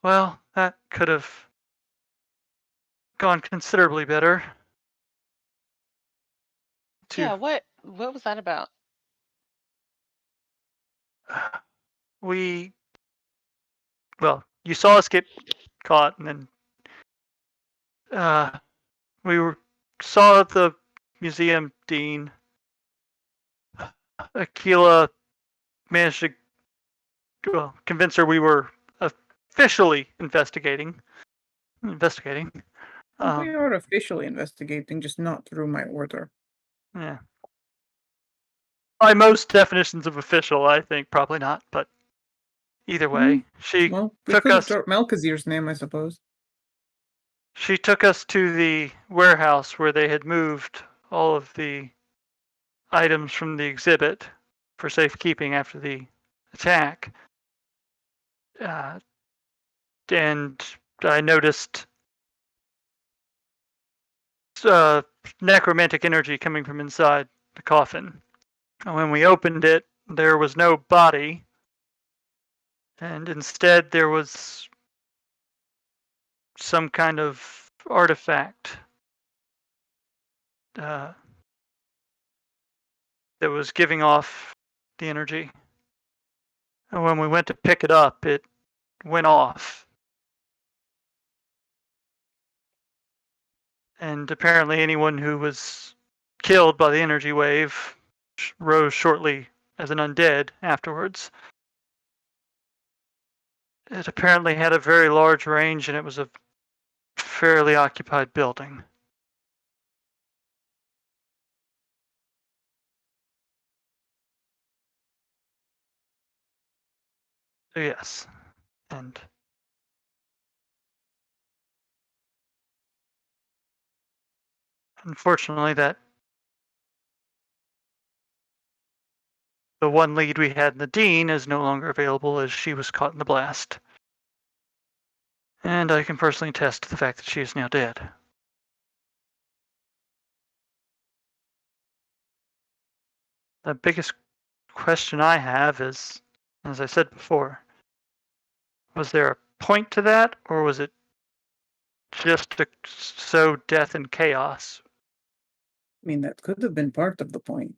Well, that could have gone considerably better. Yeah, what was that about? You saw us get caught, and then saw the museum dean. Aquila managed to convince her we were officially investigating. We are officially investigating, just not through my order. Yeah. By most definitions of official, I think probably not, but either way, we took could us. start Malkazir's name, I suppose. She took us to the warehouse where they had moved all of the items from the exhibit for safekeeping after the attack. And I noticed necromantic energy coming from inside the coffin. And when we opened it, there was no body, and instead there was some kind of artifact that was giving off the energy. And when we went to pick it up, it went off. And apparently anyone who was killed by the energy wave rose shortly as an undead afterwards. It apparently had a very large range, and it was a fairly occupied building. So yes, and unfortunately the one lead we had in the dean is no longer available as she was caught in the blast. And I can personally attest to the fact that she is now dead. The biggest question I have is, as I said before, was there a point to that, or was it just to sow death and chaos. I mean, that could have been part of the point.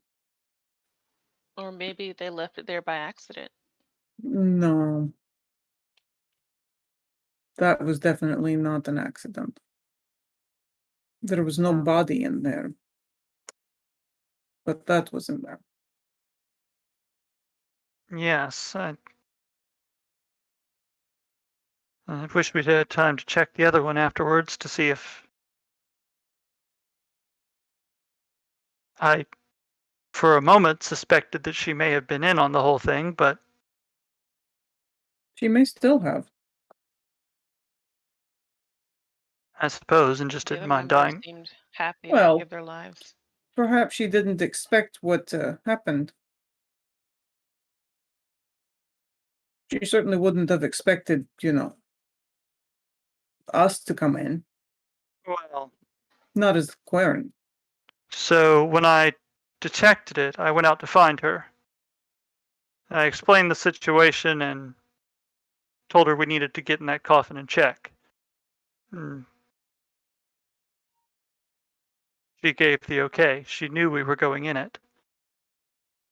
Or maybe they left it there by accident. No. That was definitely not an accident. There was no body in there. But that was in there. Yes, I wish we'd had time to check the other one afterwards to see if I, for a moment, suspected that she may have been in on the whole thing, but She may still have. I suppose, and just The didn't other mind members dying. seemed happy to Well, give their lives. perhaps she didn't expect what happened. She certainly wouldn't have expected, us to come in. Well, Not as Quarren. so when I detected it, I went out to find her. I explained the situation and told her we needed to get in that coffin and check. She gave the okay. She knew we were going in it.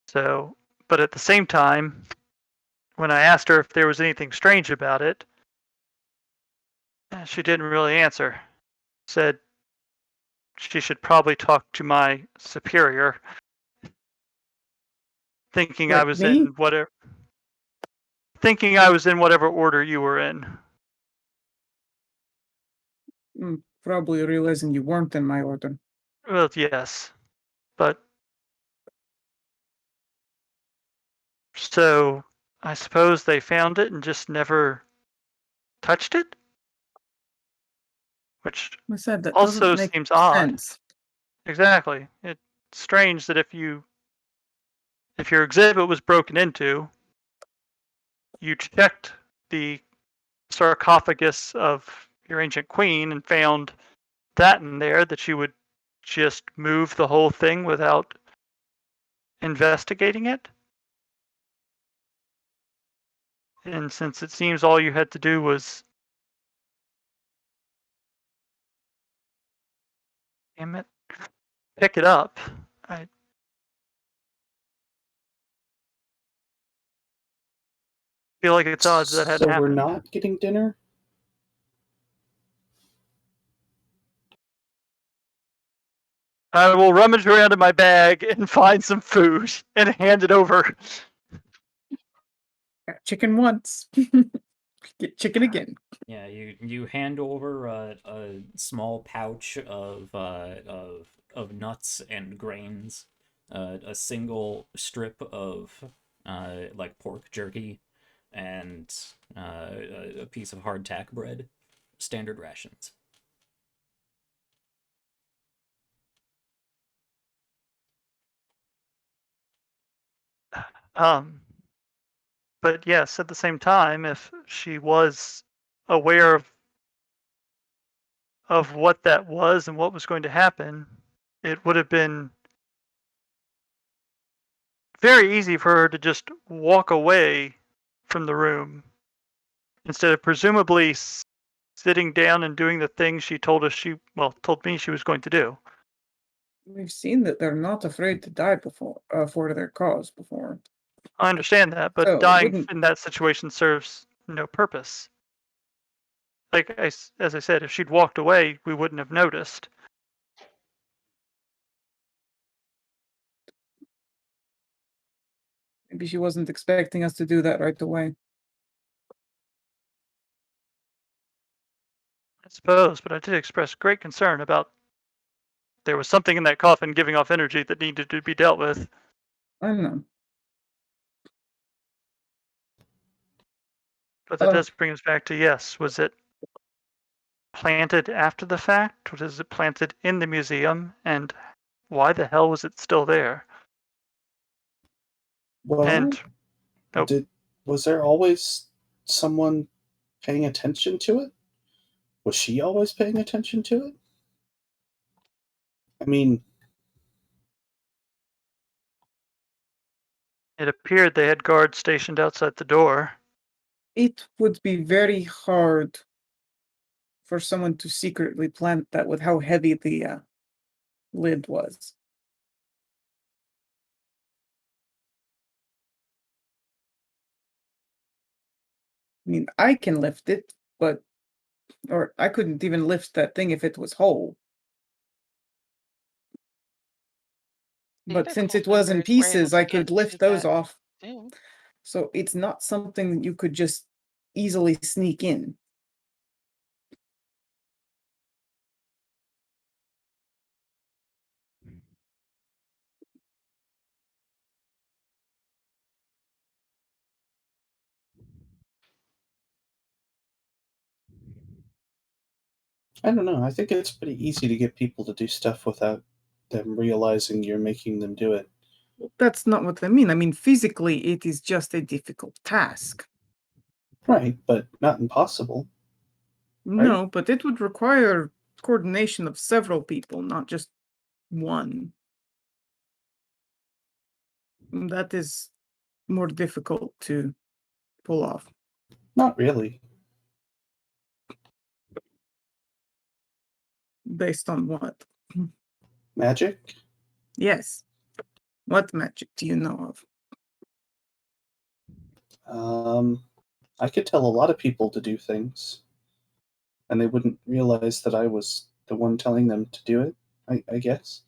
So, but at the same time, when I asked her if there was anything strange about it, she didn't really answer. Said she should probably talk to my superior, thinking I Like was me? in whatever order you were in. Probably realizing you weren't in my order. Well, yes, but so I suppose they found it and just never touched it, which I said that also doesn't make seems odd. sense. Exactly. It's strange that if your exhibit was broken into, you checked the sarcophagus of your ancient queen and found that in there, that you would just move the whole thing without investigating it. And since it seems all you had to do was pick it up, I feel like it's odds that hadn't So we're happened. not getting dinner? I will rummage around in my bag and find some food and hand it over. Got chicken once. Get chicken again. Yeah, you hand over a small pouch of nuts and grains, a single strip of like pork jerky, and a piece of hardtack bread, standard rations. But yes, at the same time, if she was aware of what that was and what was going to happen, it would have been very easy for her to just walk away from the room instead of presumably sitting down and doing the things she told me she was going to do. We've seen that they're not afraid to die for their cause before. I understand that, but So, dying in that situation serves no purpose. As I said, if she'd walked away, we wouldn't have noticed. Maybe she wasn't expecting us to do that right away. I suppose, but I did express great concern about there was something in that coffin giving off energy that needed to be dealt with. I don't know. But that does bring us back to, yes, was it planted after the fact? Was it planted in the museum? And why the hell was it still there? Well, was there always someone paying attention to it? Was she always paying attention to it? I mean, it appeared they had guards stationed outside the door. It would be very hard for someone to secretly plant that with how heavy the lid was. I mean, I can lift it, or I couldn't even lift that thing if it was whole. You But could since pull it was in members were able pieces, to I get could lift to those that off. too. So it's not something that you could just easily sneak in. I don't know. I think it's pretty easy to get people to do stuff without them realizing you're making them do it. That's not what I mean. I mean, physically, it is just a difficult task. Right, but not impossible. Right? No, but it would require coordination of several people, not just one. That is more difficult to pull off. Not really. Based on what? Magic? Yes. What magic do you know of? I could tell a lot of people to do things, and they wouldn't realize that I was the one telling them to do it, I guess.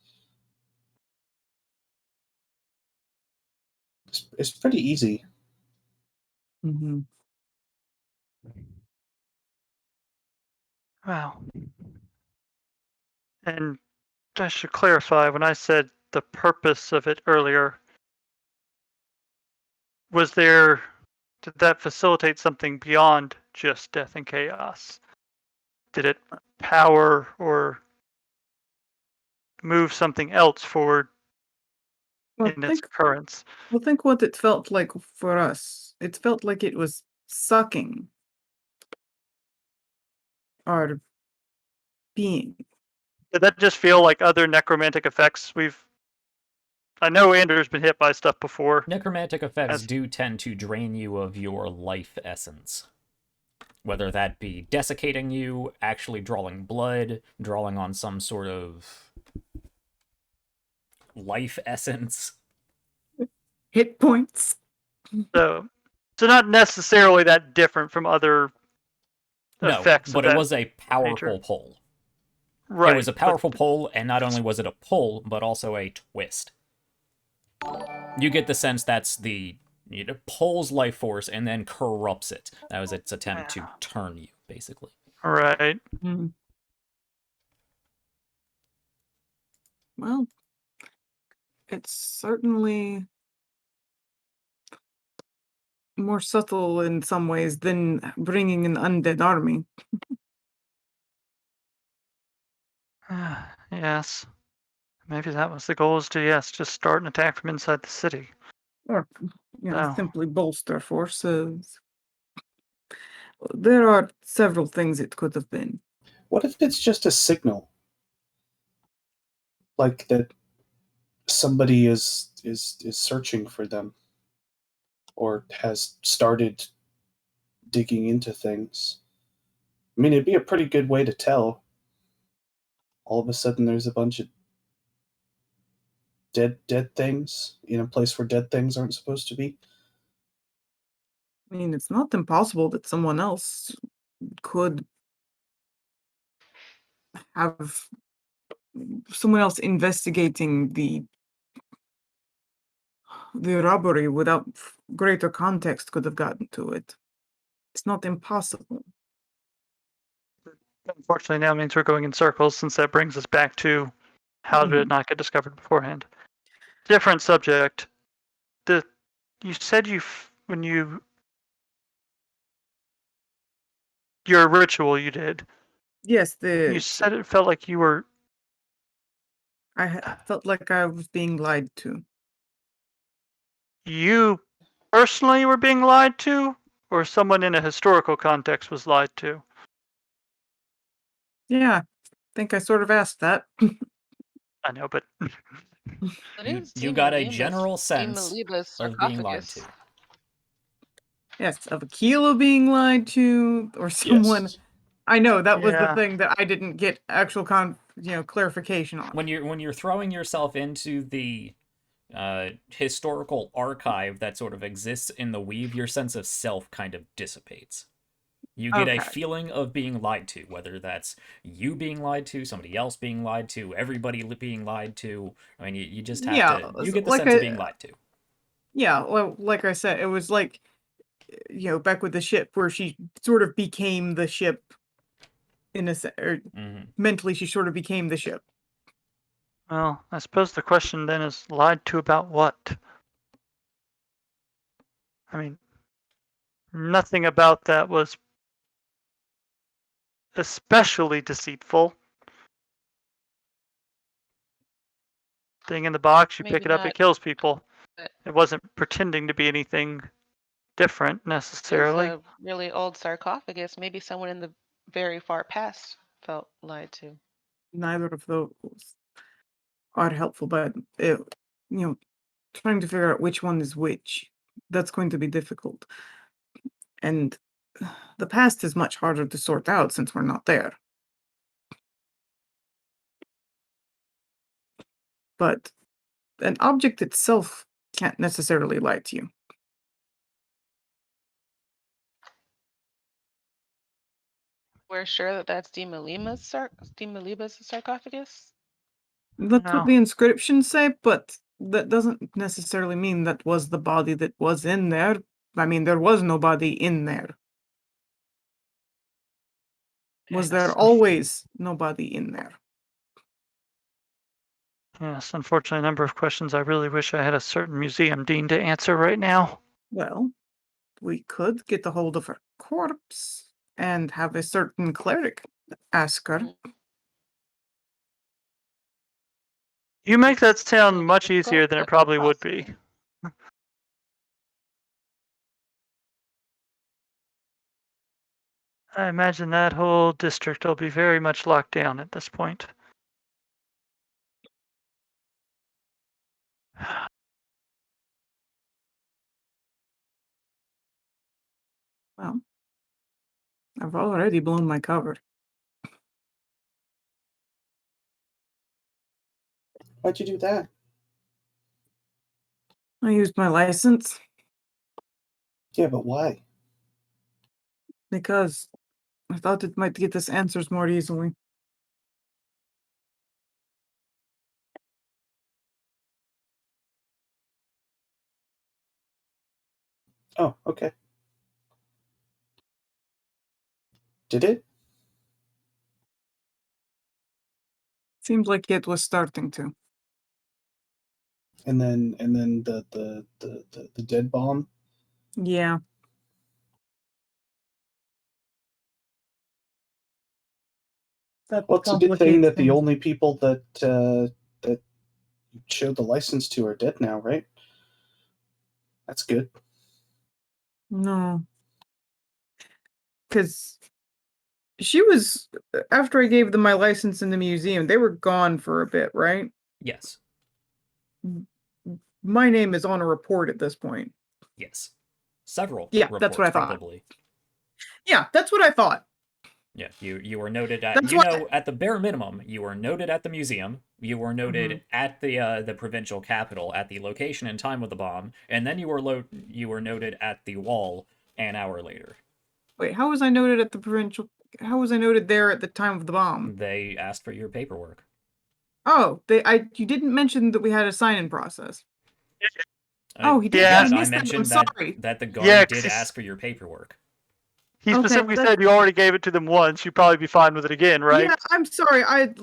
It's pretty easy. Mm-hmm. Wow. And I should clarify, when I said the purpose of it earlier, did that facilitate something beyond just death and chaos? Did it power or move something else forward in its occurrence? Well, think what it felt like for us. It felt like it was sucking our being. Did that just feel like other necromantic effects I know Andrew's been hit by stuff before. Necromantic effects do tend to drain you of your life essence. Whether that be desiccating you, actually drawing blood, drawing on some sort of life essence. Hit points. So not necessarily that different from other effects. No, but it was a powerful nature. pull. Right. It was a powerful pull, and not only was it a pull, but also a twist. You get the sense that's it pulls life force and then corrupts it. That was its attempt to turn you, basically. Right. Mm. Well, it's certainly more subtle in some ways than bringing an undead army. Yes. Maybe that was the goal, is to, just start an attack from inside the city. Or, simply bolster forces. There are several things it could have been. What if it's just a signal? Like that somebody is searching for them, or has started digging into things. I mean, it'd be a pretty good way to tell. All of a sudden, there's a bunch of dead things in a place where dead things aren't supposed to be. I mean, it's not impossible that someone else could have someone else investigating the robbery without greater context could have gotten to it. It's not impossible. Unfortunately, now means we're going in circles, since that brings us back to how did it not get discovered beforehand. Different subject. You said your ritual you did. Yes, You said it felt like you were. I felt like I was being lied to. You personally were being lied to, or someone in a historical context was lied to? Yeah, I think I sort of asked that. I know, but You got a general sense of being lied to. Yes, of Aquila being lied to, or someone Yes. I know that was the Yeah. thing that I didn't get actual clarification on. When you're throwing yourself into the historical archive that sort of exists in the weave, your sense of self kind of dissipates. You get a Okay. feeling of being lied to, whether that's you being lied to, somebody else being lied to, everybody being lied to. I mean, you just have Yeah, to. You get the like sense of being lied to. Yeah, well, like I said, it was like, back with the ship where she sort of became the ship in a or mentally she sort of became the ship. Well, I suppose the question then is lied to about what? I mean, nothing about that was especially deceitful. Thing in the box, you pick Maybe it up, it not. kills people. But It wasn't pretending to be anything different it's necessarily. a really old sarcophagus. Maybe someone in the very far past felt lied to. Neither of those are helpful, but trying to figure out which one is which, that's going to be difficult. And the past is much harder to sort out since we're not there. But an object itself can't necessarily lie to you. We're sure that that's Demaliba's sarcophagus. That's No. what the inscriptions say, but that doesn't necessarily mean that was the body that was in there. I mean, there was no body in there. Was there Yes. always nobody in there? Yes, unfortunately, a number of questions I really wish I had a certain museum dean to answer right now. Well, we could get a hold of her corpse and have a certain cleric ask her. You make that sound Really much difficult, easier than it but probably would be. possible. I imagine that whole district will be very much locked down at this point. Well, I've already blown my cover. Why'd you do that? I used my license Yeah, but why? because I thought it might get us answers more easily. Oh, okay. Did it? Seems like it was starting to. And then the dead bomb. Yeah. That Well, it's a good thing complicates that the things. only people that you showed the license to are dead now, right? That's good. No. Because she was, after I gave them my license in the museum, they were gone for a bit, right? Yes. My name is on a report at this point. Yes. Several Yeah, reports, that's what I thought. probably. Yeah, that's what I thought. Yeah, you were noted at That's why- at the bare minimum, you were noted at the museum, you were noted at the provincial capital at the location and time of the bomb, and then you were noted at the wall an hour later. Wait, how was I noted at the provincial? How was I noted there at the time of the bomb? They asked for your paperwork. Oh, you didn't mention that we had a sign-in process. Oh, he did. Yeah. I I missed that. I'm mentioned sorry. that the guard Yeah, did ask for your paperwork. He Okay, specifically that's- said you already gave it to them once. You'd probably be fine with it again, right? Yeah, I'm sorry. I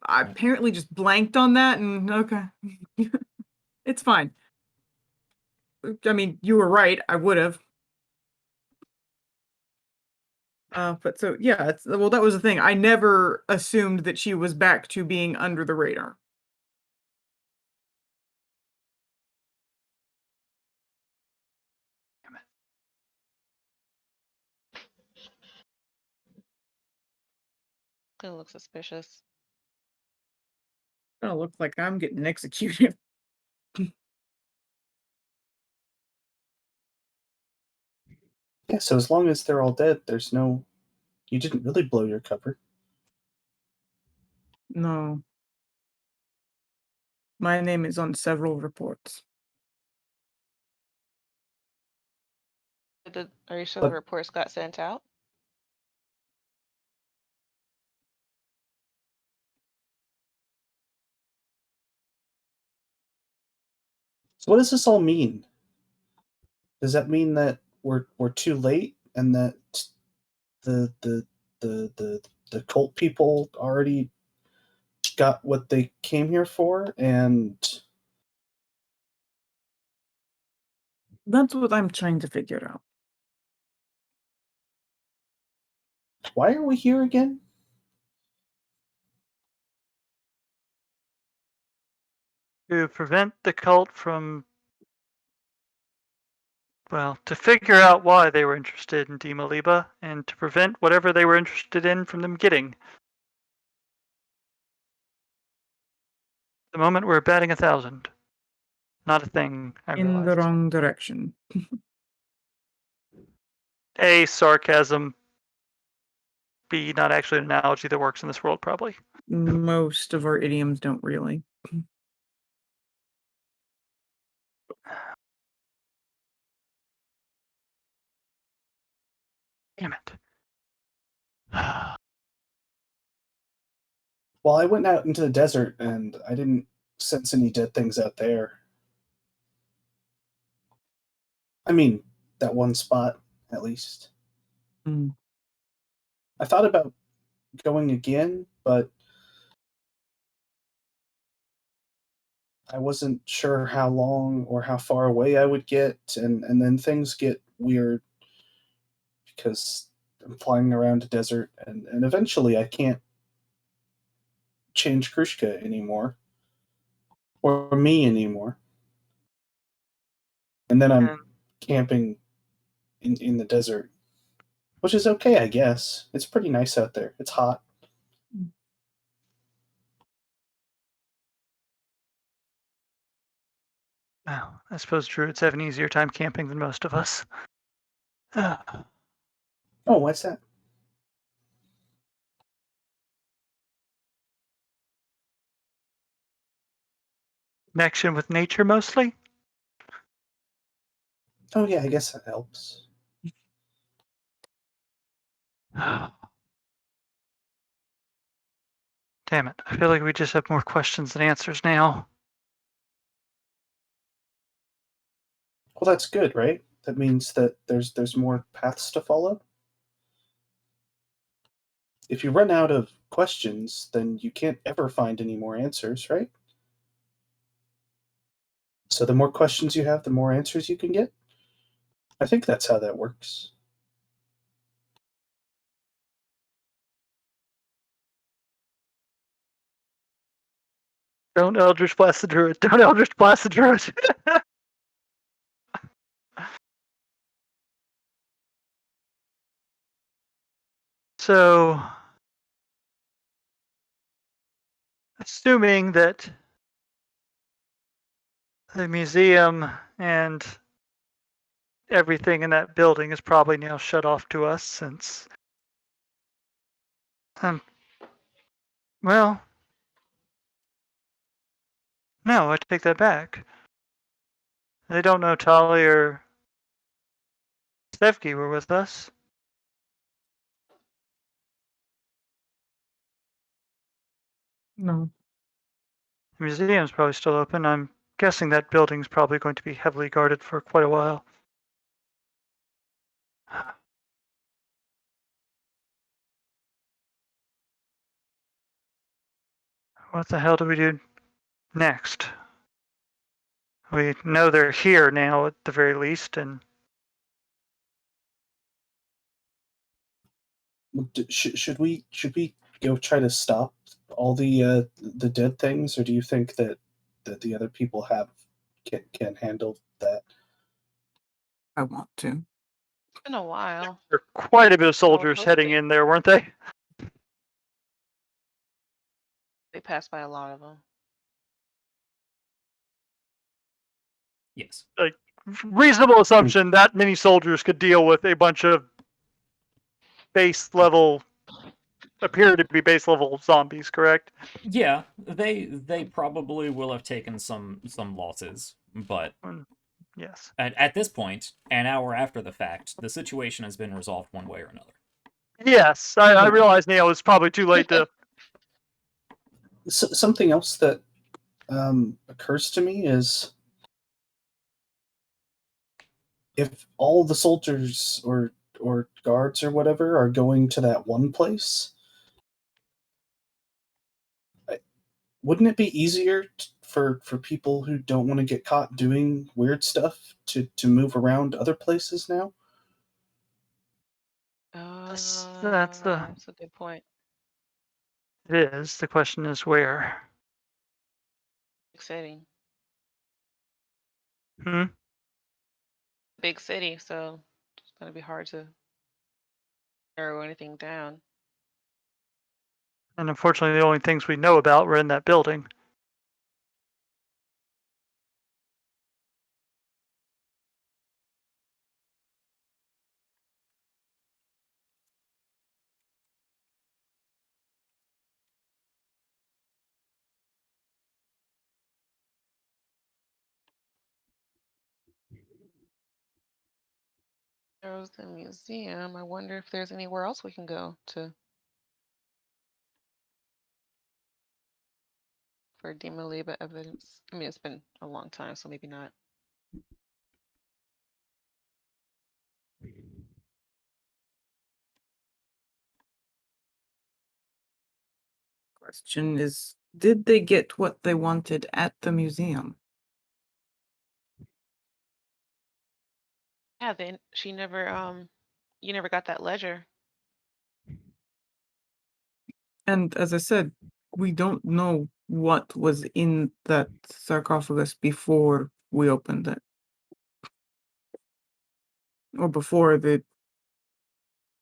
apparently just blanked on that, and okay, it's fine. I mean, you were right. I would have. But so yeah, well, that was the thing. I never assumed that she was back to being under the radar. It looks suspicious. Gonna look like I'm getting executed. Yeah, so as long as they're all dead, there's no You didn't really blow your cover. No. My name is on several reports. Are you sure But- the reports got sent out? So what does this all mean? Does that mean that we're too late and that the cult people already got what they came here for, and That's what I'm trying to figure out. why are we here again? To prevent the cult from, well, to figure out why they were interested in Dima Liba, and to prevent whatever they were interested in from them getting. The moment we're batting 1,000. Not a thing, I In the realized. wrong direction. A, sarcasm. B, not actually an analogy that works in this world, probably. Most of our idioms don't really. Damn it. Well, I went out into the desert and I didn't sense any dead things out there. I mean, that one spot, at least. Mm. I thought about going again, but I wasn't sure how long or how far away I would get, and then things get weird because I'm flying around a desert, and eventually I can't change Krushka anymore, or me anymore. And then I'm And camping in the desert, which is okay, I guess. It's pretty nice out there. It's hot. well, I suppose druids have an easier time camping than most of us. Oh, what's that? Connection with nature, mostly? Oh, yeah, I guess that helps. Damn it. I feel like we just have more questions than answers now. Well, that's good, right? That means that there's more paths to follow. If you run out of questions, then you can't ever find any more answers, right? So the more questions you have, the more answers you can get. I think that's how that works. Don't Eldritch Blast the Druid. Don't Eldritch Blast the Druid. So, assuming that the museum and everything in that building is probably now shut off to us since, well, no, I take that back. They don't know Tali or Stevki were with us. No. The museum's probably still open. I'm guessing that building's probably going to be heavily guarded for quite a while. What the hell do we do next? We know they're here now at the very least, and Should we go try to stop all the dead things, or do you think that the other people can handle that? I want to. It's been a while. there are quite a bit of soldiers heading hoping. in there, weren't they? They passed by a lot of them. Yes. Reasonable assumption that many soldiers could deal with a bunch of base level, appear to be base level zombies, correct? Yeah, they probably will have taken some losses, but Yes. at this point, an hour after the fact, the situation has been resolved one way or another. Yes, I realize now it's probably too late to. Something else that occurs to me is if all the soldiers or guards or whatever are going to that one place, wouldn't it be easier for people who don't want to get caught doing weird stuff to move around other places now? That's That's a good point. It is. The question is where. Exciting. Hmm. Big city, so it's gonna be hard to narrow anything down. And unfortunately, the only things we know about were in that building. There's the museum. I wonder if there's anywhere else we can go to for Demoliba evidence. I mean, it's been a long time, so maybe not. Question is, did they get what they wanted at the museum? Yeah, then she never you never got that ledger. And as I said, we don't know what was in that sarcophagus before we opened it. Or before the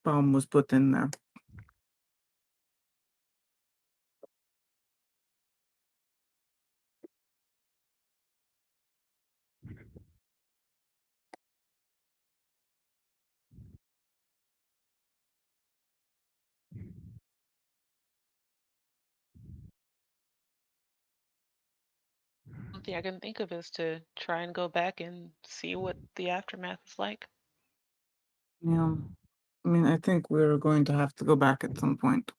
bomb was put in there. One thing I can think of is to try and go back and see what the aftermath is like. Yeah. I mean, I think we're going to have to go back at some point.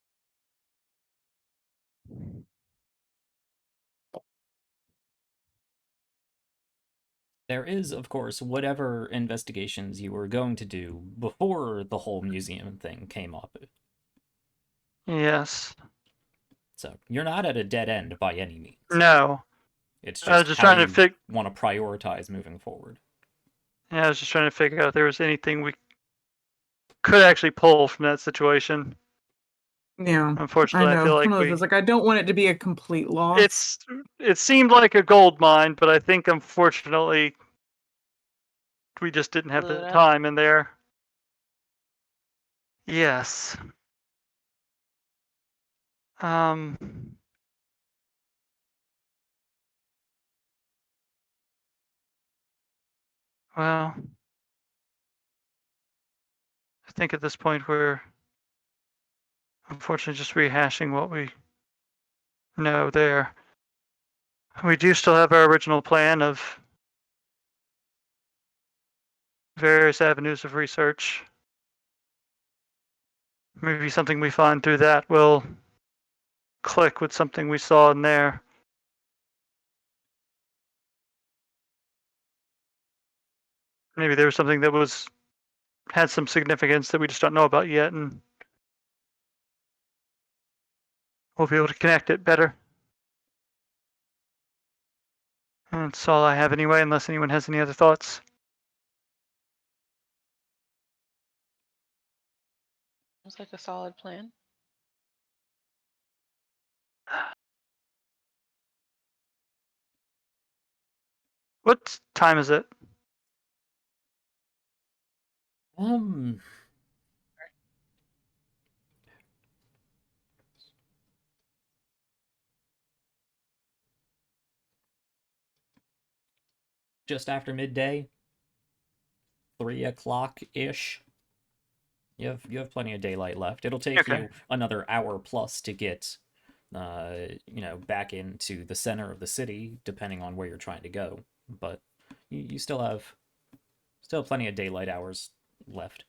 There is, of course, whatever investigations you were going to do before the whole museum thing came up. Yes. So you're not at a dead end by any means. No. It's I was just just how trying you to want to prioritize moving forward. Yeah, I was just trying to figure out if there was anything we could actually pull from that situation. Yeah, I Unfortunately, I know. feel One like of those things, like, I don't want it to be a complete loss. it seemed like a gold mine, but I think unfortunately we just didn't have Blew the it up. time in there. Yes. Um. Well, I think at this point we're unfortunately just rehashing what we know there. We do still have our original plan of various avenues of research. Maybe something we find through that will click with something we saw in there. Maybe there was something that had some significance that we just don't know about yet, and we'll be able to connect it better. And that's all I have anyway, unless anyone has any other thoughts. Sounds like a solid plan. What time is it? Just after midday, 3 o'clock ish. You have plenty of daylight left. It'll take Okay. you another hour plus to get, back into the center of the city, depending on where you're trying to go. But you still have plenty of daylight hours left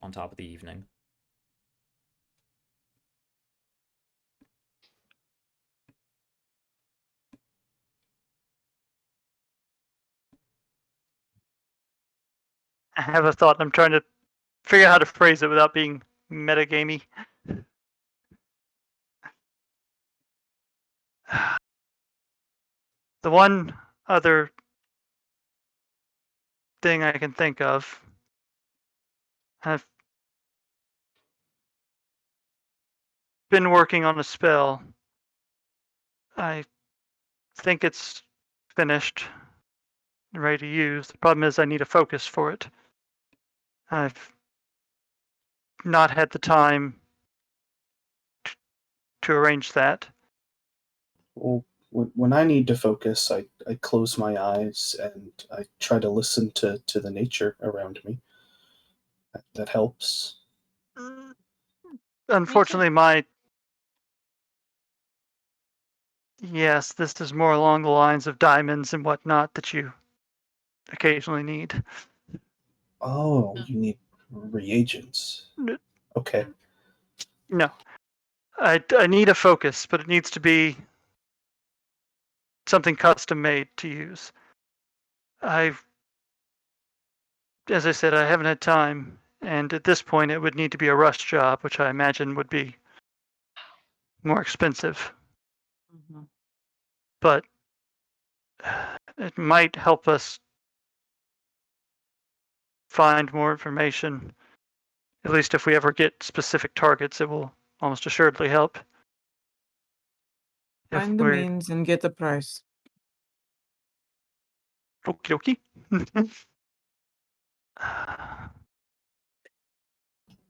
on top of the evening. I have a thought. I'm trying to figure out how to phrase it without being metagamey. The one other thing I can think of, I've been working on a spell. I think it's finished, ready to use. The problem is I need a focus for it. I've not had the time to arrange that. Well, when I need to focus, I close my eyes and I try to listen to the nature around me. That helps. Unfortunately, yes, this is more along the lines of diamonds and whatnot that you occasionally need. Oh, you need reagents. Okay. No, I need a focus, but it needs to be something custom made to use. As I said, I haven't had time, and at this point, it would need to be a rush job, which I imagine would be more expensive. Mhm. But it might help us find more information. At least if we ever get specific targets, it will almost assuredly help. If Find the we're means and get the price. okie dokie.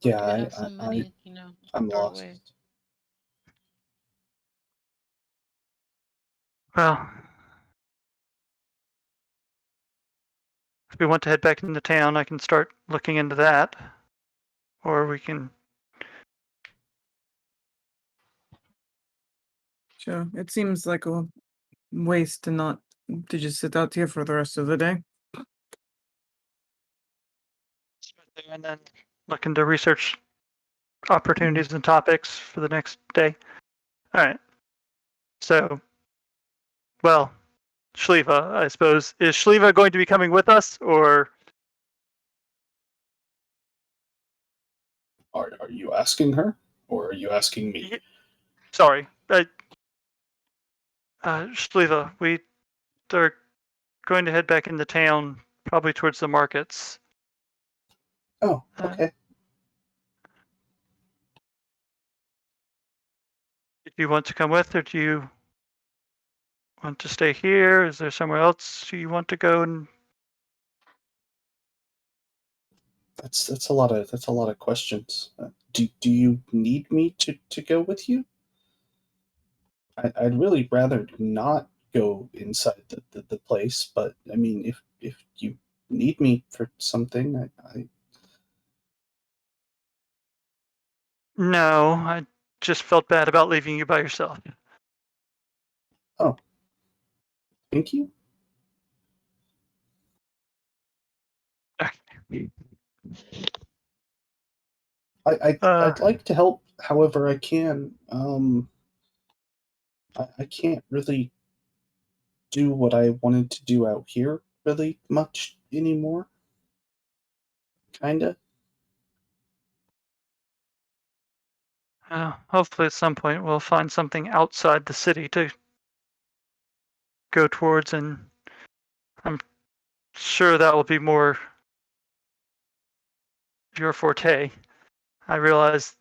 Yeah, We have some money, I'm our lost. way. Well, if we want to head back into town, I can start looking into that. Or we can. Sure. It seems like a waste to just sit out here for the rest of the day. And then look into research opportunities and topics for the next day. All right. So, well, Shliva, I suppose. Is Shliva going to be coming with us, or Are you asking her, or are you asking me? sorry, Shliva, we are going to head back into town, probably towards the markets. Oh, okay. Do you want to come with, or do you want to stay here? Is there somewhere else you want to go? And That's a lot of questions. Do you need me to go with you? I'd really rather not go inside the place, but I mean, if you need me for something, I no, I just felt bad about leaving you by yourself. Oh, thank you. I'd like to help however I can. I can't really do what I wanted to do out here really much anymore. Kinda. Hopefully at some point we'll find something outside the city to go towards, and I'm sure that will be more your forte. I realize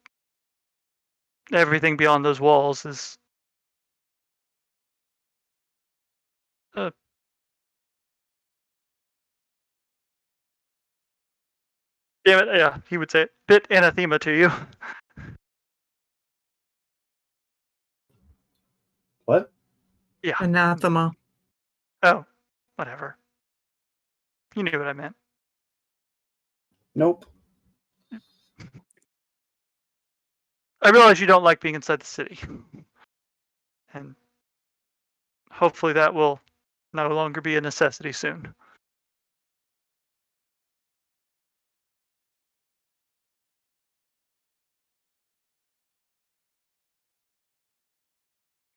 everything beyond those walls is damn it, yeah, he would say it, bit anathema to you. What? Yeah. Anathema. Oh, whatever. You knew what I meant. Nope. I realize you don't like being inside the city. And hopefully that will no longer be a necessity soon.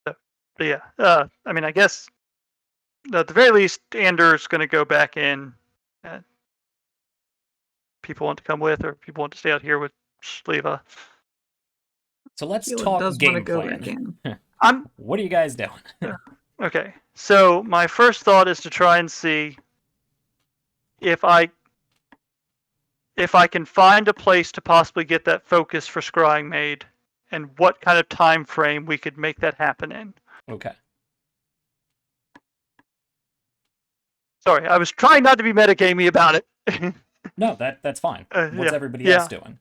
But yeah, I mean, I guess at the very least, Anders going to go back in. People want to come with, or people want to stay out here with Shliva. So let's Keela talk does want to game go plan. back in. What are you guys doing? Okay, so my first thought is to try and see if I can find a place to possibly get that focus for scrying made, and what kind of time frame we could make that happen in. Okay. Sorry, I was trying not to be metagamey about it. No, that's fine. What's yeah, everybody yeah. else doing?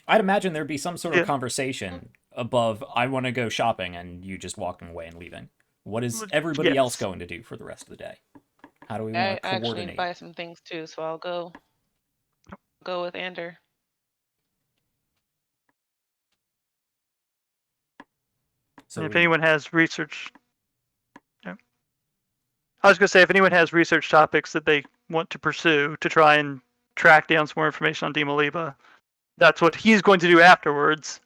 I'd imagine there'd be some sort of Yeah. conversation above, I want to go shopping, and you just walking away and leaving. What is everybody Yes. else going to do for the rest of the day? How do we want I to actually coordinate? buy some things too, so I'll go with Ander. So if anyone has research, I was going to say, if anyone has research topics that they want to pursue to try and track down some more information on Dimaliba, that's what he's going to do afterwards.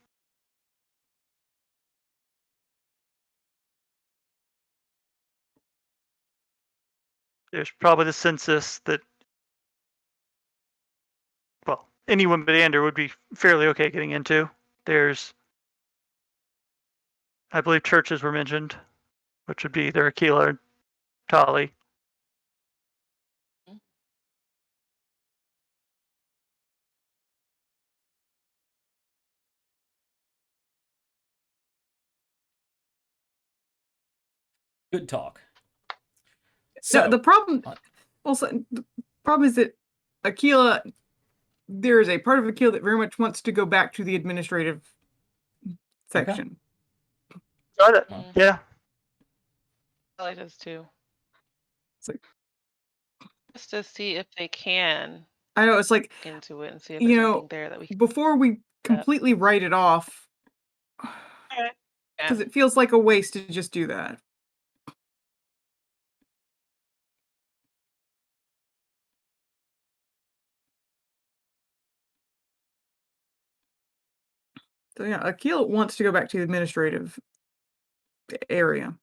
There's probably the census that, well, anyone but Ander would be fairly okay getting into. There's, I believe, churches were mentioned, which would be either Aquila or Tali. good talk. So So the problem, also, the problem is that Aquila, there is a part of Aquila that very much wants to go back to the administrative section. Got it. Mm. Yeah. Probably does too. It's like, Just to see if they can I know, it's like, look into it and see if you there's know, anything there that we can. before we completely write it off, because it feels like a waste to just do that. So yeah, Aquila wants to go back to the administrative area.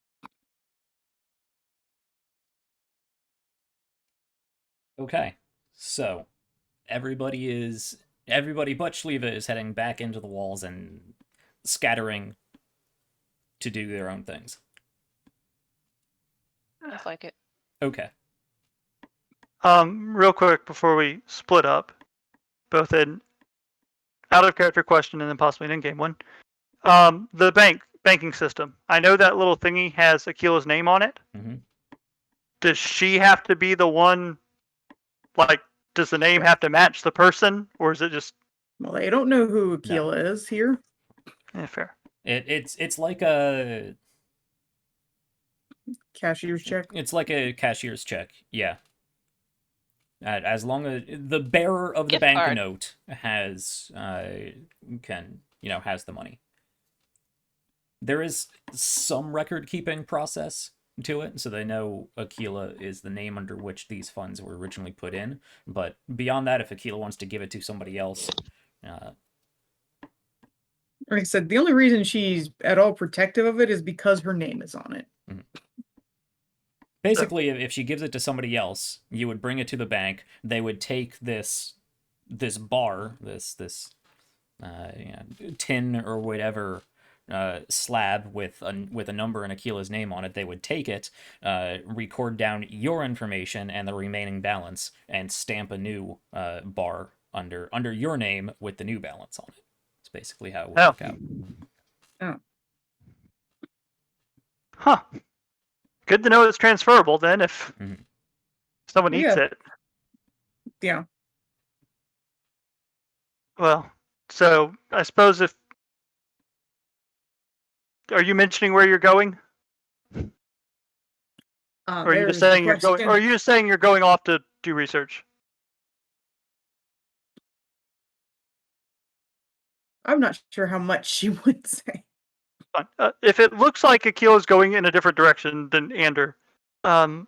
okay, so everybody but Shliva is heading back into the walls and scattering to do their own things. Just like it. Okay. Real quick before we split up, both in out of character question and then possibly an in-game one. The banking system. I know that little thingy has Aquila's name on it. Mm-hmm. Does she have to be the one? Like, does the name have to match the person, or is it just? Well, they don't know who Aquila is here. Yeah, fair. It's like a Cashier's check. It's like a cashier's check. Yeah. As long as the bearer of the Gift card. banknote has has the money. There is some record keeping process to it, so they know Aquila is the name under which these funds were originally put in. But beyond that, if Aquila wants to give it to somebody else, Like I said, the only reason she's at all protective of it is because her name is on it. basically, if she gives it to somebody else, you would bring it to the bank. They would take this bar, this tin or whatever slab with a number and Aquila's name on it. They would take it, record down your information and the remaining balance, and stamp a new bar under your name with the new balance on it. It's basically how it would work out. Oh. Huh. Good to know it's transferable then if someone needs it. Yeah. Well, so I suppose if... Are you mentioning where you're going? Or are you just saying you're going? Or are you just saying you're going off to do research? I'm not sure how much she would say. Fine. If it looks like Akil is going in a different direction than Ander, do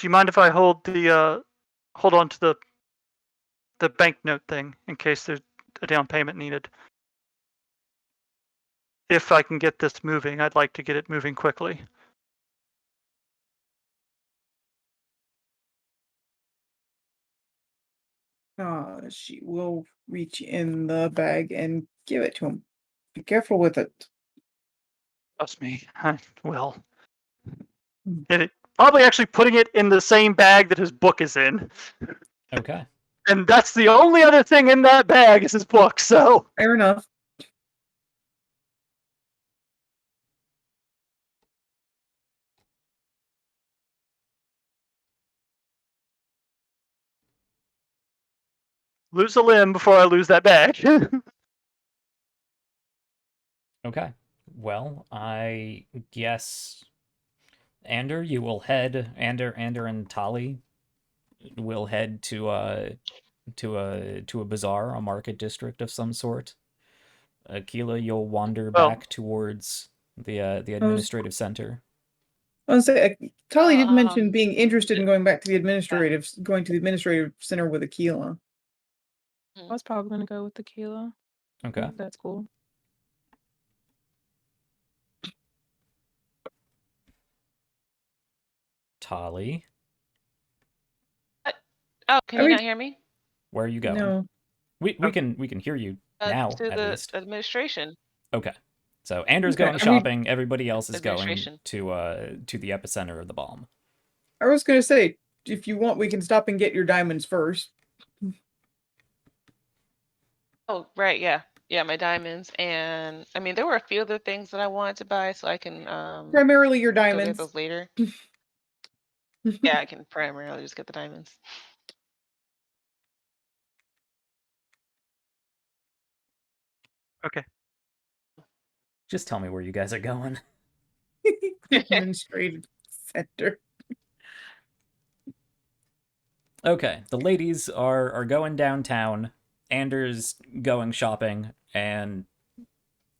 you mind if I hold on to the banknote thing in case there's a down payment needed? If I can get this moving, I'd like to get it moving quickly. She will reach in the bag and give it to him. Be careful with it. Trust me, I will. And probably actually putting it in the same bag that his book is in. Okay. And that's the only other thing in that bag is his book, so... Fair enough. Lose a limb before I lose that bag. Okay. Well, I guess Ander and Tali will head to a bazaar, a market district of some sort. Akila, you'll wander back towards the administrative center. I was say, Tali did mention Um, being interested in going to the administrative center with Akila. I was probably gonna go with tequila. Okay. That's cool. Tali, Oh, can I you mean- not hear me? where are you going? No. We can hear you now To at the least. administration. Okay. So Ander's Okay, going shopping. Everybody else is going Administration. to the epicenter of the bomb. I was gonna say, if you want, we can stop and get your diamonds first. Oh, right, yeah. Yeah, my diamonds. And I mean, there were a few other things that I wanted to buy, so I can Primarily your go get diamonds. those later. Yeah, I can primarily just get the diamonds. Okay. Just tell me where you guys are going. Administrative center. Okay, the ladies are going downtown. Anders going shopping, and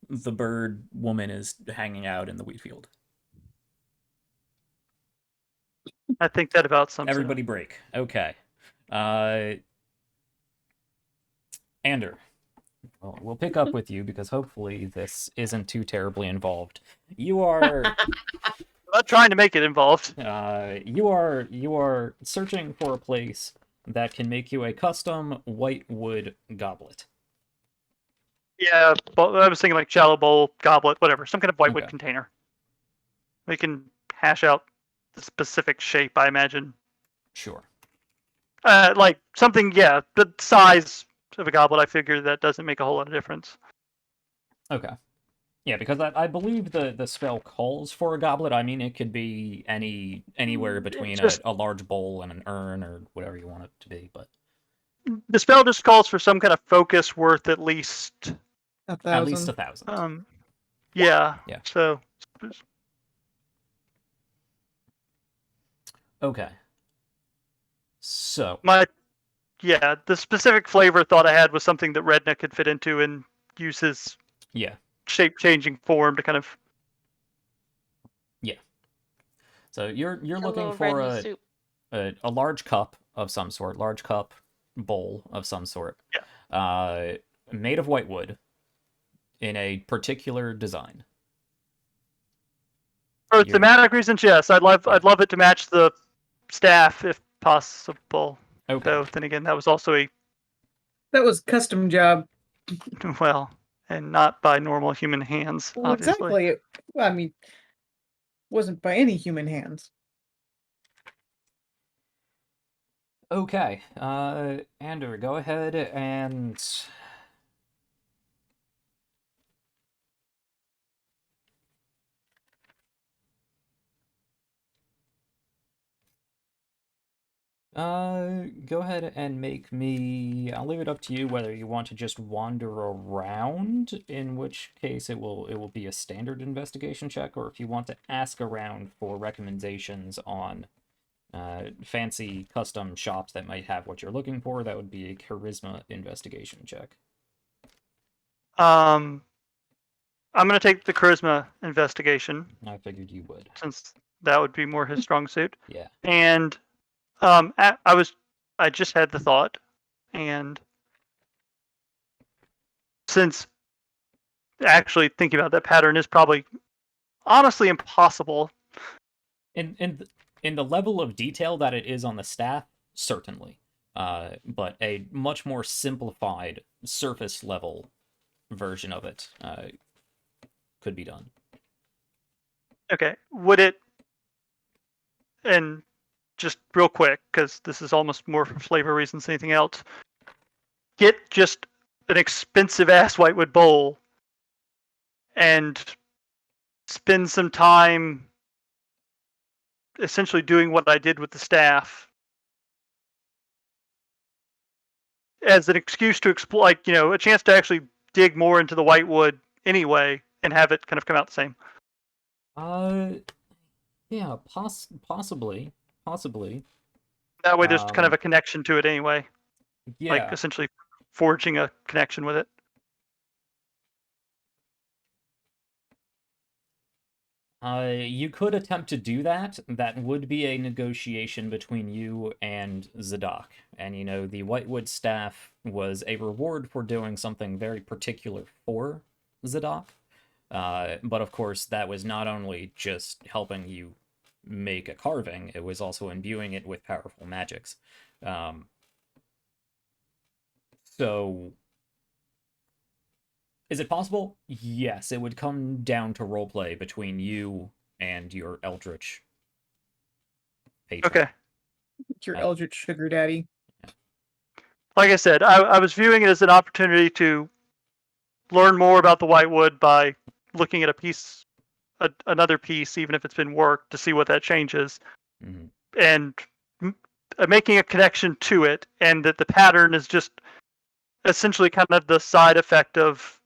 the bird woman is hanging out in the wheat field. I think that about sums Everybody it up. break. Okay. Ander. Well, we'll pick up with you because hopefully this isn't too terribly involved. You are I'm not trying to make it involved. you are searching for a place that can make you a custom white wood goblet. Yeah, I was thinking like shallow bowl, goblet, whatever, some kind of whitewood Okay. container. We can hash out the specific shape, I imagine. Sure. Like something, yeah, the size of a goblet. I figure that doesn't make a whole lot of difference. Okay. Yeah, because I believe the spell calls for a goblet. I mean, it could be anywhere between a large bowl and an urn or whatever you want it to be, but The spell just calls for some kind of focus worth at least 1,000. at least 1,000. Yeah. Yeah. So Okay. So the specific flavor thought I had was something that Redna could fit into and use his shape-changing form to kind of. Yeah. So you're A looking little for Redna soup. a large cup of some sort, large cup bowl of some sort. Yeah. Made of whitewood in a particular design. For thematic reasons, yes. I'd love it to match the staff if possible. Okay. Though then again, that was also That was custom job. and not by normal human hands, Well, obviously. exactly. I mean, wasn't by any human hands. Okay. Ander, go ahead and go ahead and make me. I'll leave it up to you whether you want to just wander around, in which case it will be a standard investigation check, or if you want to ask around for recommendations on fancy custom shops that might have what you're looking for, that would be a charisma investigation check. I'm going to take the charisma investigation I figured you would. since that would be more his strong suit. Yeah. And I just had the thought, and since actually thinking about that pattern is probably honestly impossible. In the level of detail that it is on the staff, certainly. But a much more simplified surface level version of it could be done. Okay, would it? And just real quick, because this is almost more for flavor reasons than anything else. Get just an expensive ass whitewood bowl and spend some time essentially doing what I did with the staff as an excuse to explore, like, a chance to actually dig more into the whitewood anyway and have it kind of come out the same. Yeah, possibly. That way there's kind of a connection to it anyway. Yeah. Like essentially forging a connection with it. You could attempt to do that. That would be a negotiation between you and Zadok. And the Whitewood staff was a reward for doing something very particular for Zadok. But of course, that was not only just helping you make a carving, it was also imbuing it with powerful magics. So, is it possible? Yes, it would come down to roleplay between you and your Eldritch patron. Okay. It's your Eldritch sugar daddy. Like I said, I was viewing it as an opportunity to learn more about the whitewood by looking at another piece, even if it's been worked, to see what that changes, and making a connection to it, and that the pattern is just essentially kind of the side effect of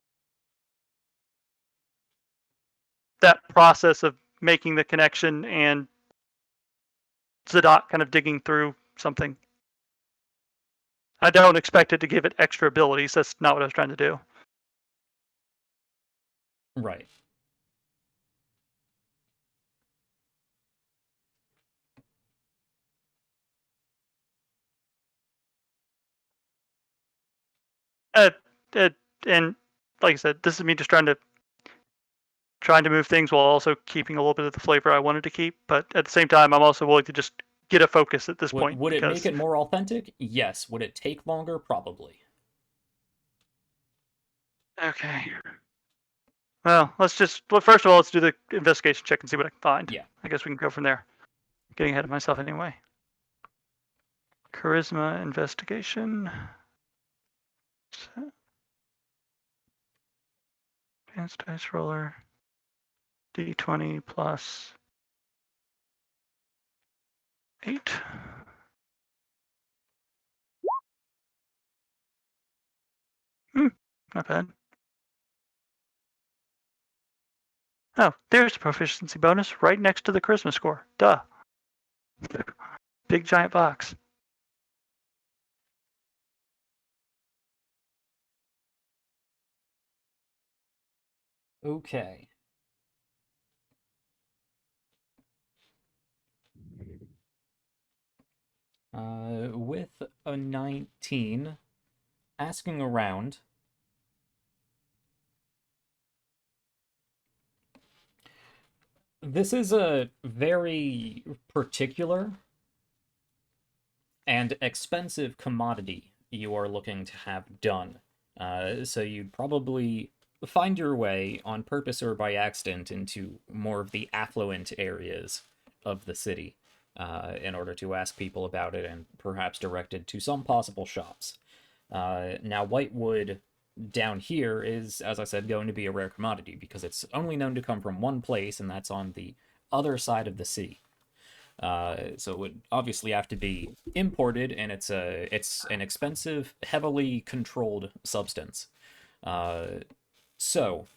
that process of making the connection and Zadok kind of digging through something. I don't expect it to give it extra abilities. That's not what I was trying to do. Right. And like I said, this is me just trying to move things while also keeping a little bit of the flavor I wanted to keep. But at the same time, I'm also willing to just get a focus at this point. Would it make it more authentic? Yes. Would it take longer? Probably. Okay. Well, first of all, let's do the investigation check and see what I can find. Yeah. I guess we can go from there. Getting ahead of myself anyway. Charisma investigation. Advanced dice roller. D20 plus 8. Not bad. Oh, there's the proficiency bonus right next to the charisma score. Duh. Big giant box. Okay. With a 19, asking around, this is a very particular and expensive commodity you are looking to have done. So you'd probably find your way, on purpose or by accident, into more of the affluent areas of the city in order to ask people about it and perhaps directed to some possible shops. Now, whitewood down here is, as I said, going to be a rare commodity because it's only known to come from one place, and that's on the other side of the city. So it would obviously have to be imported, and it's an expensive, heavily controlled substance. So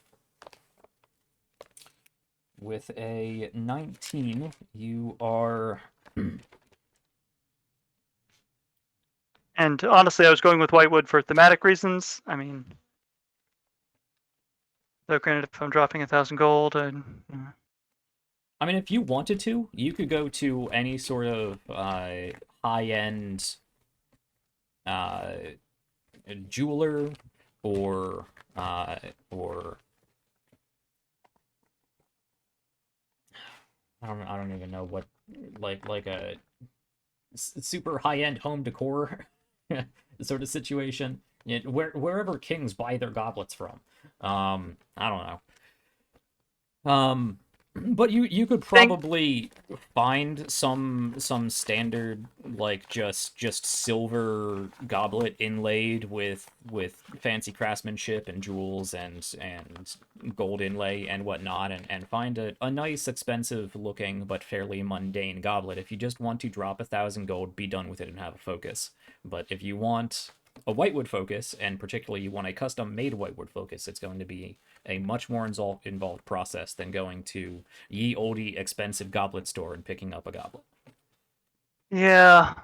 with a 19, you are. And honestly, I was going with whitewood for thematic reasons. I mean, So granted, if I'm dropping 1,000 gold, I mean, if you wanted to, you could go to any sort of high-end jeweler or I don't even know what, like a super high-end home decor sort of situation. Wherever kings buy their goblets from. I don't know. But you could probably find some standard, like just silver goblet inlaid with fancy craftsmanship and jewels and gold inlay and whatnot, and find a nice, expensive looking but fairly mundane goblet. If you just want to drop 1,000 gold, be done with it and have a focus. But if you want a whitewood focus, and particularly you want a custom-made whitewood focus, it's going to be a much more involved process than going to ye olde expensive goblet store and picking up a goblet. Yeah.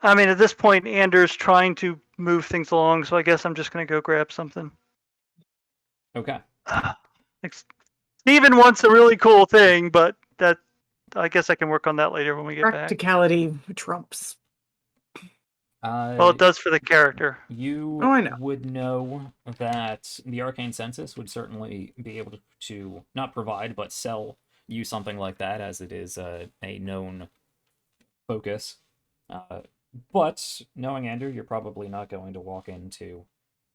I mean, at this point, Anders trying to move things along, so I guess I'm just going to go grab something. Okay. Steven wants a really cool thing, but that I guess I can work on that later when we get back. Practicality trumps. Well, it does for the character. You I know. would know that the Arcane Census would certainly be able to not provide, but sell you something like that, as it is a known focus. But knowing Andrew, you're probably not going to walk into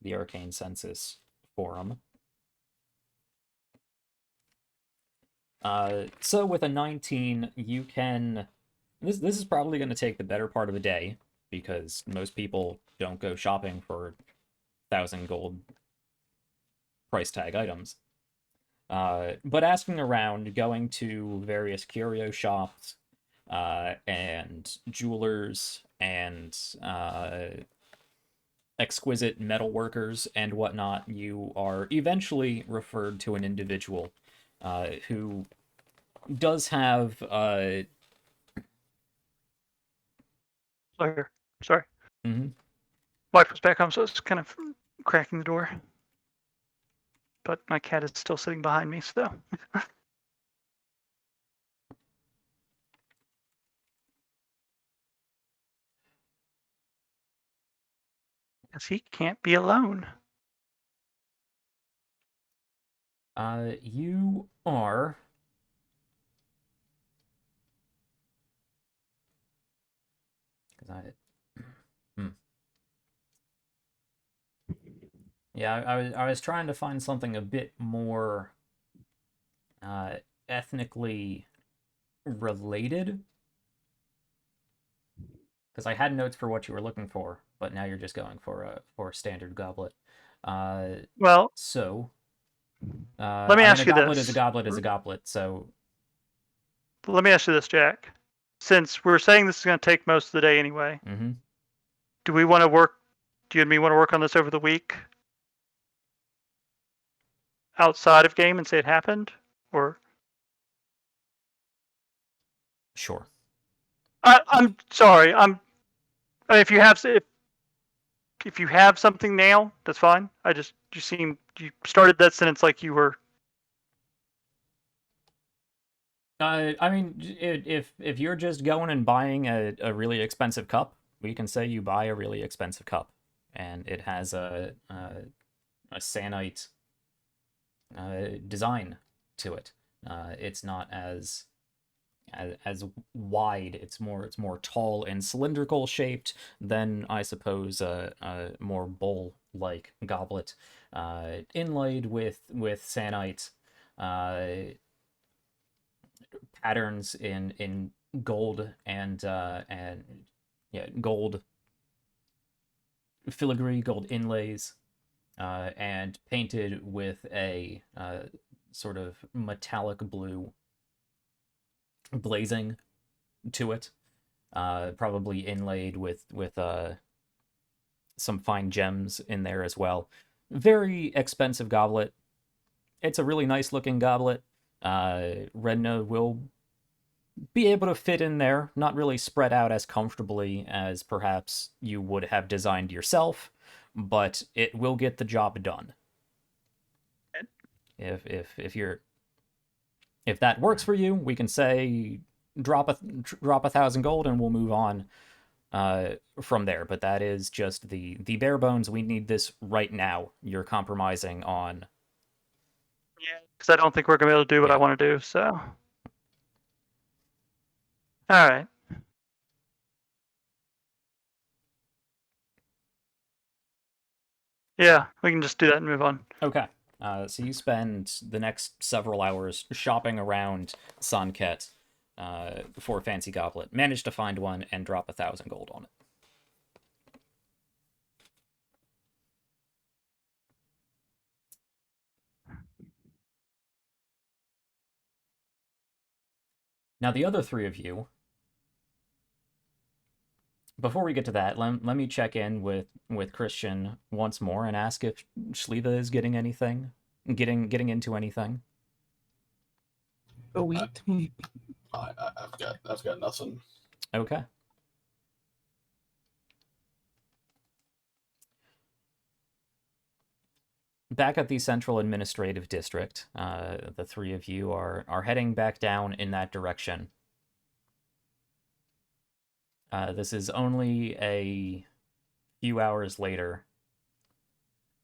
the Arcane Census forum. So with a 19, you can... This is probably going to take the better part of a day, because most people don't go shopping for 1,000 gold price tag items. But asking around, going to various curio shops, and jewelers, and exquisite metalworkers, and whatnot, you are eventually referred to an individual who does have... Sorry. Mm-hmm. Wife was back home, so it's kind of cracking the door. But my cat is still sitting behind me, so. Because he can't be alone. You are... Yeah, I was trying to find something a bit more ethnically related, because I had notes for what you were looking for, but now you're just going for a standard goblet. Well, so let me ask you a goblet this. is a goblet is a goblet. So let me ask you this, Jack. Since we're saying this is going to take most of the day anyway, do we want to work? Do you and me want to work on this over the week? Outside of game and say it happened, or sure. I'm sorry. I mean, if you have something now, that's fine. You started that sentence like you were. I mean, if you're just going and buying a really expensive cup, we can say you buy a really expensive cup, and it has a Sannite design to it. It's not as wide. It's more tall and cylindrical shaped than, I suppose, a more bowl-like goblet, inlaid with Sannite patterns in gold and gold filigree, gold inlays. And painted with a sort of metallic blue glazing to it, probably inlaid with some fine gems in there as well. Very expensive goblet. It's a really nice looking goblet. Redna will be able to fit in there, not really spread out as comfortably as perhaps you would have designed yourself, but it will get the job done. If that works for you, we can say drop 1,000 gold and we'll move on from there. But that is just the bare bones. We need this right now. You're compromising on. Yeah, because I don't think we're gonna be able to do what I want to do. So, all right. Yeah, we can just do that and move on. Okay. So you spend the next several hours shopping around Sann'Kett for a fancy goblet. Manage to find one and drop 1,000 gold on it. Now the other three of you, before we get to that, let me check in with Christian once more and ask if Shliva is getting anything, getting into anything. Go eat. I've got nothing. Okay. Back at the Central Administrative District, the three of you are heading back down in that direction. This is only a few hours later.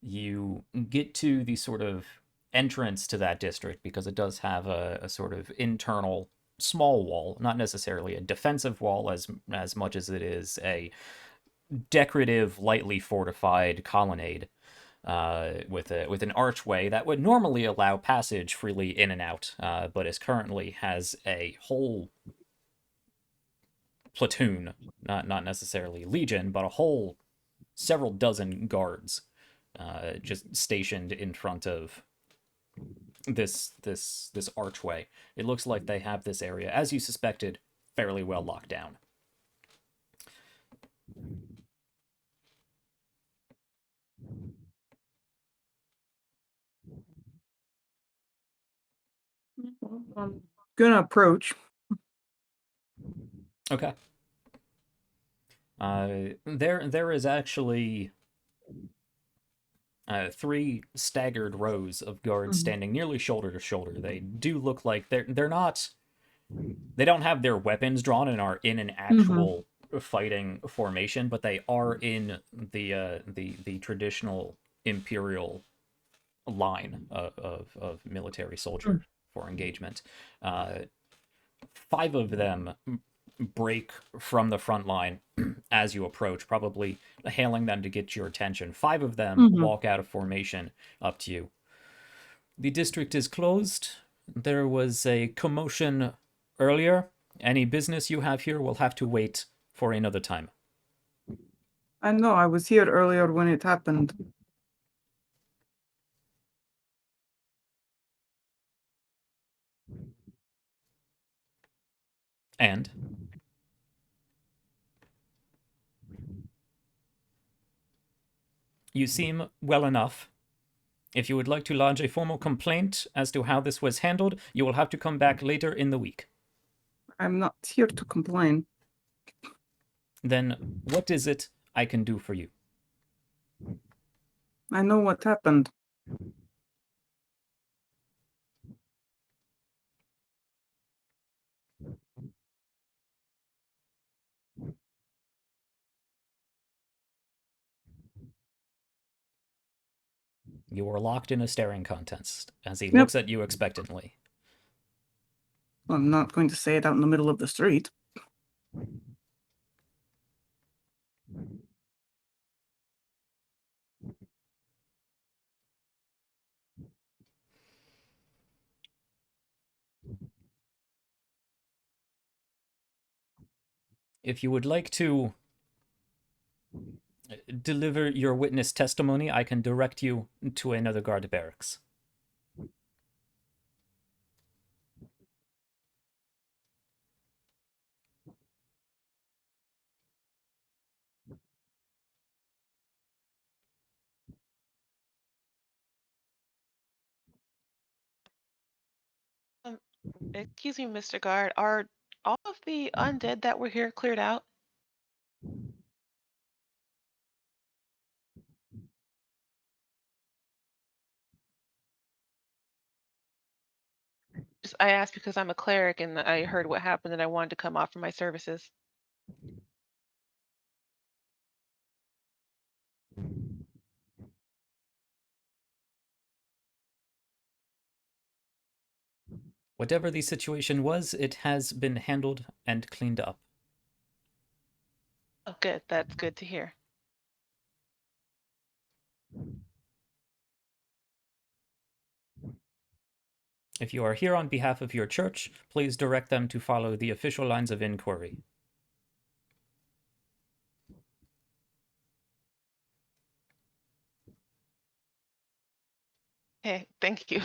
You get to the sort of entrance to that district because it does have a sort of internal small wall, not necessarily a defensive wall as much as it is a decorative, lightly fortified colonnade with an archway that would normally allow passage freely in and out, but is currently has a whole platoon, not necessarily legion, but a whole several dozen guards just stationed in front of this archway. It looks like they have this area, as you suspected, fairly well locked down. I'm gonna approach. Okay. There is actually 3 staggered rows of guards standing nearly shoulder to shoulder. They do look like they're not. They don't have their weapons drawn and are in an actual fighting formation, but they are in the traditional imperial line of military soldier for engagement. 5 of them break from the front line as you approach, probably hailing them to get your attention. 5 of them walk out of formation up to you. The district is closed. There was a commotion earlier. Any business you have here will have to wait for another time. I know, I was here earlier when it happened. And you seem well enough. If you would like to lodge a formal complaint as to how this was handled, you will have to come back later in the week. I'm not here to complain. Then what is it I can do for you? I know what happened. You are locked in a staring contest as he looks at you expectantly. I'm not going to say it out in the middle of the street. If you would like to deliver your witness testimony, I can direct you to another guard barracks. Excuse me, Mr. Guard. Are all of the undead that were here cleared out? I asked because I'm a cleric and I heard what happened and I wanted to come offer my services. Whatever the situation was, it has been handled and cleaned up. Oh, good. That's good to hear. If you are here on behalf of your church, please direct them to follow the official lines of inquiry. Hey, thank you.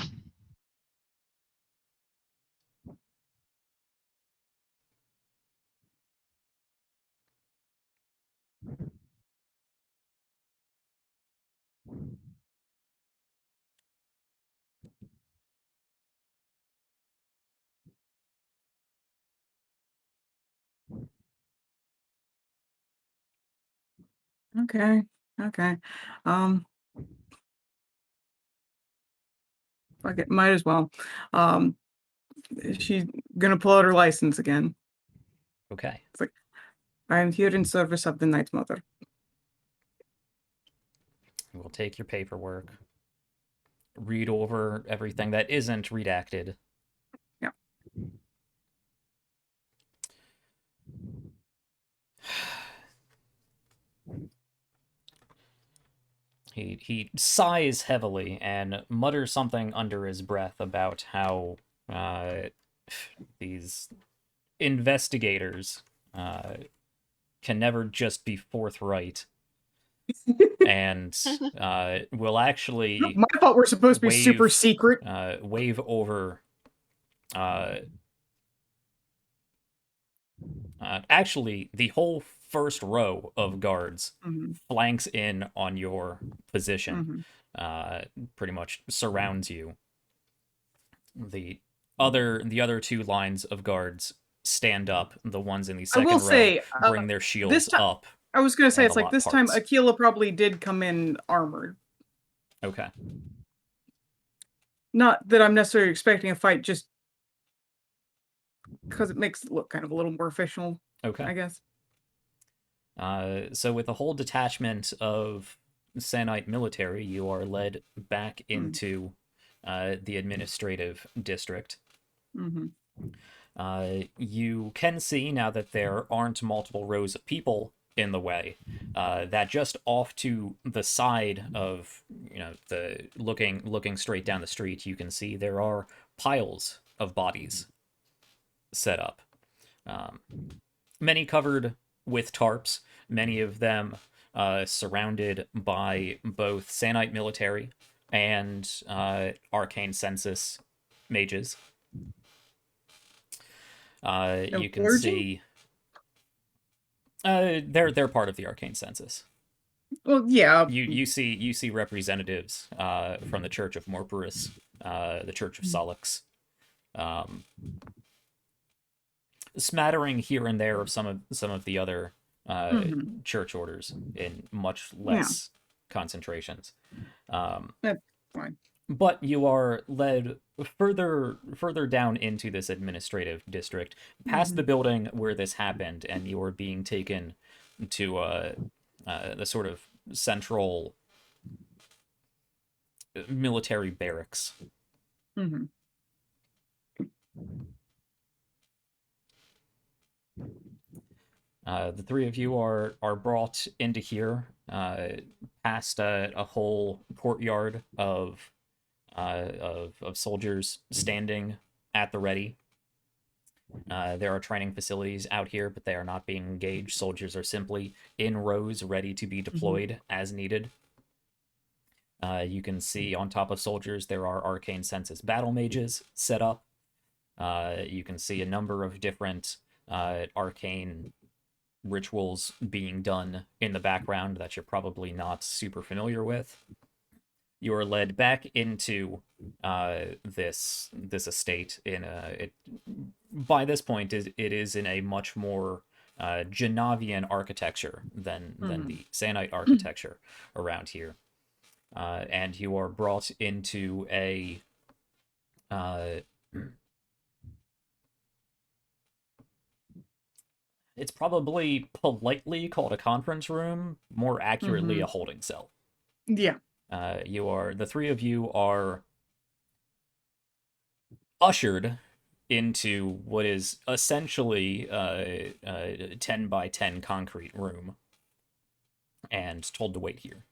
Okay. Okay. Um, fuck it, might as well. She's gonna pull out her license again. Okay. It's like, I am here in service of the Night Mother. We'll take your paperwork, read over everything that isn't redacted. Yeah. He sighs heavily and mutters something under his breath about how these investigators can never just be forthright, and will actually My fault. We're supposed to be super secret. wave over. Actually, the whole first row of guards flanks in on your position, pretty much surrounds you. The other two lines of guards stand up. The ones in the second row bring their shields up. I was gonna say, it's like this time parts. Aquila probably did come in armored. Okay. Not that I'm necessarily expecting a fight, just because it makes it look kind of a little more official. Okay. I guess. So with a whole detachment of Sannite military, you are led back into the administrative district. You can see now that there aren't multiple rows of people in the way, that just off to the side of, the looking straight down the street, you can see there are piles of bodies set up. Many covered with tarps, many of them surrounded by both Sannite military and arcane census mages. You can see they're part of the arcane census. Well, yeah. You see representatives from the Church of Morporus, the Church of Solix, smattering here and there of some of the other church orders in much less concentrations. That's fine. But you are led further down into this administrative district, past the building where this happened, and you are being taken to the sort of central military barracks. The three of you are brought into here, past a whole courtyard of soldiers standing at the ready. There are training facilities out here, but they are not being engaged. Soldiers are simply in rows, ready to be deployed as needed. You can see on top of soldiers there are arcane census battle mages set up. You can see a number of different arcane rituals being done in the background that you're probably not super familiar with. You are led back into this estate by this point it is in a much more Genavian architecture than the Sannite architecture around here. And you are brought into a It's probably politely called a conference room, more accurately a holding cell. Yeah. The three of you are ushered into what is essentially a 10 by 10 concrete room and told to wait here.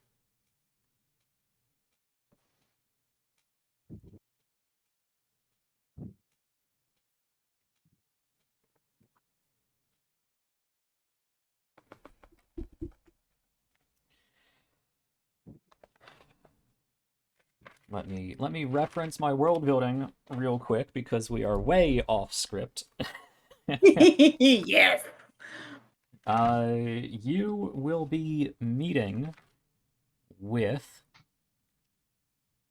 Let me reference my world building real quick because we are way off script. Yes. You will be meeting with.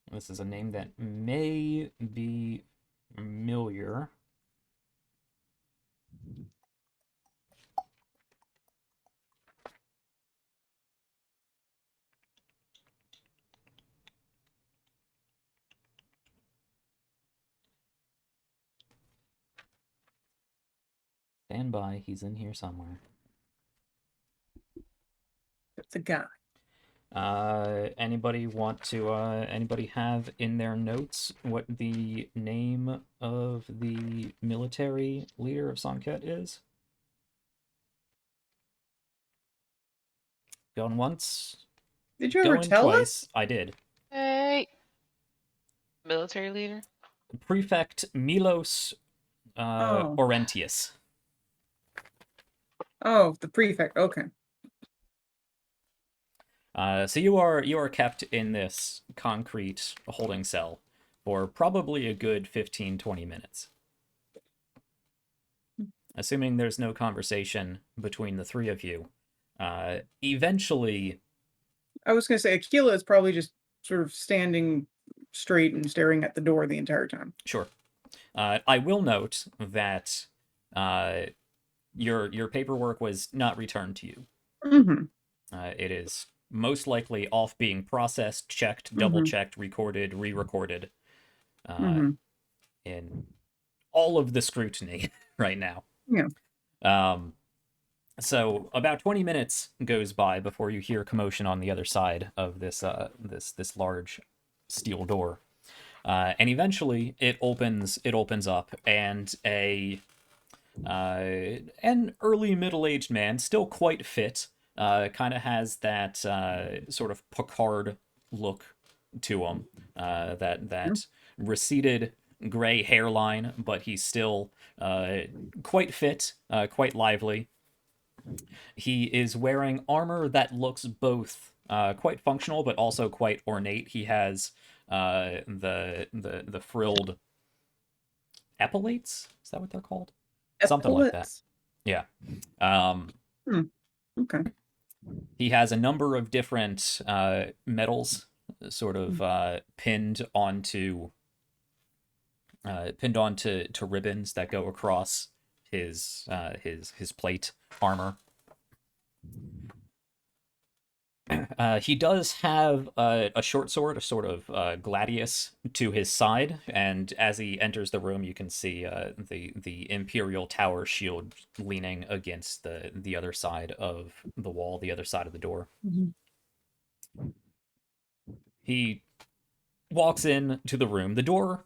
This is a name that may be familiar. Stand by, he's in here somewhere. It's a guy. Anybody want to, anybody have in their notes what the name of the military leader of Sann'Kett is? Going once. Did you ever Going tell twice. us? I did. Hey. Military leader? Prefect Milos Orentius. Oh, the prefect. Okay. So you are kept in this concrete holding cell for probably a good 15-20 minutes. Assuming there's no conversation between the three of you. Eventually... I was going to say, Aquila is probably just sort of standing straight and staring at the door the entire time. Sure. I will note that your paperwork was not returned to you. Mm-hmm. It is most likely off being processed, checked, double-checked, recorded, re-recorded in all of the scrutiny right now. Yeah. So about 20 minutes goes by before you hear commotion on the other side of this this large steel door. And eventually it opens up, and an early middle-aged man, still quite fit, kind of has that sort of Picard look to him, that receded gray hairline, but he's still quite fit, quite lively. He is wearing armor that looks both quite functional but also quite ornate. He has the frilled epaulettes. Is that what they're called? Something like that. Yeah. Okay. He has a number of different medals sort of pinned onto ribbons that go across his plate armor. He does have a short sword, a sort of gladius, to his side, and as he enters the room, you can see the Imperial Tower shield leaning against the other side of the wall, the other side of the door. He walks into the room. The door...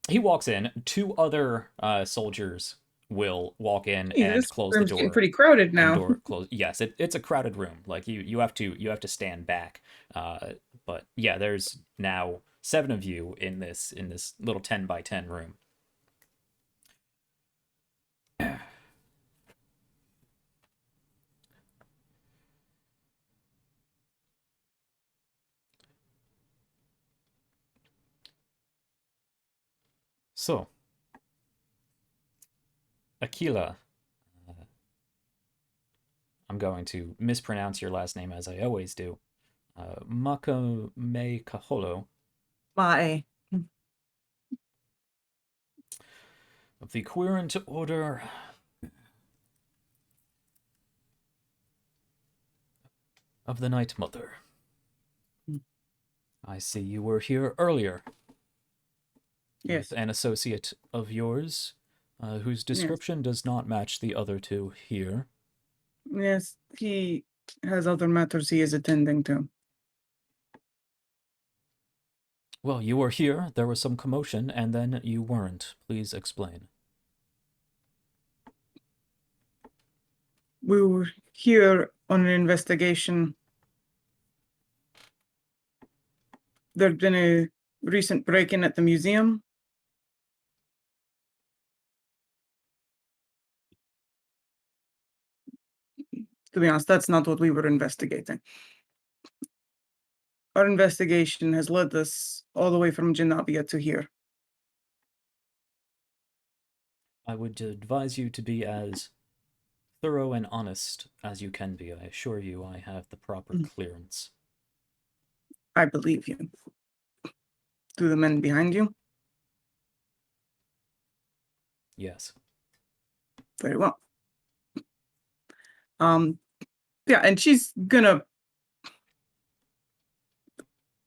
he walks in. Two other soldiers will walk in and close the door. Getting pretty crowded now. Door close. Yes, it's a crowded room. Like you have to stand back. But yeah, there's now 7 of you in this little 10 by 10 room. So, Aquila, I'm going to mispronounce your last name as I always do. Makame Kaholo. Bye. Of the Querent Order of the Night Mother. I see you were here earlier. Yes. With an associate of yours, whose description does not match the other two here. Yes, he has other matters he is attending to. Well, you were here, there was some commotion, and then you weren't. Please explain. We were here on an investigation. There'd been a recent break-in at the museum. To be honest, that's not what we were investigating. Our investigation has led us all the way from Janabia to here. I would advise you to be as thorough and honest as you can be. I assure you I have the proper clearance. I believe you. Do the men behind you? Yes. Very well. Yeah, and she's gonna,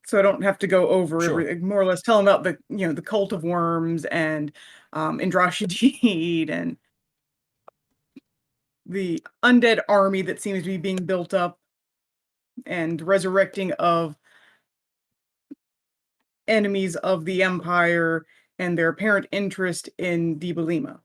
so I don't have to go over Sure. everything, more or less tell them about the, the cult of worms and Andrashid and the undead army that seems to be being built up and resurrecting of enemies of the Empire and their apparent interest in Dibalima.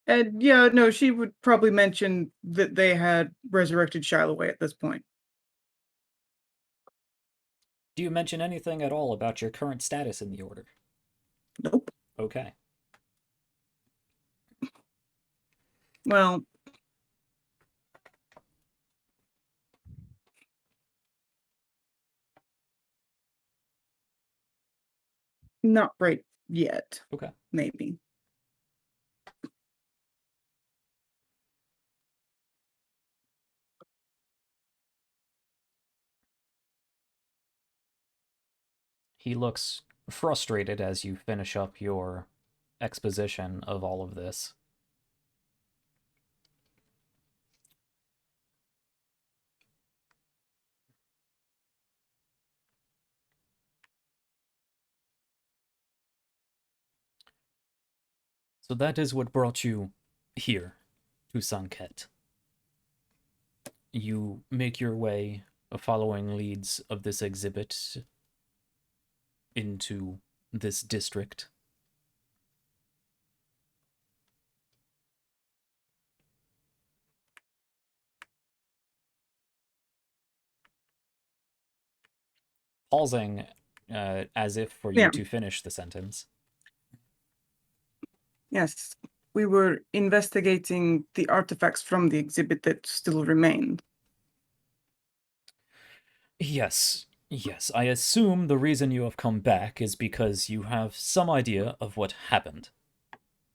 And yeah, no, she would probably mention that they had resurrected Shiloh at this point. Do you mention anything at all about your current status in the Order? Nope. Okay. Well, not right yet. Okay. Maybe. He looks frustrated as you finish up your exposition of all of this. So that is what brought you here, to Sann'Kett. You make your way, following leads of this exhibit, into this district. Pausing, as if for you Yeah. to finish the sentence. Yes, we were investigating the artifacts from the exhibit that still remained. Yes, yes. I assume the reason you have come back is because you have some idea of what happened.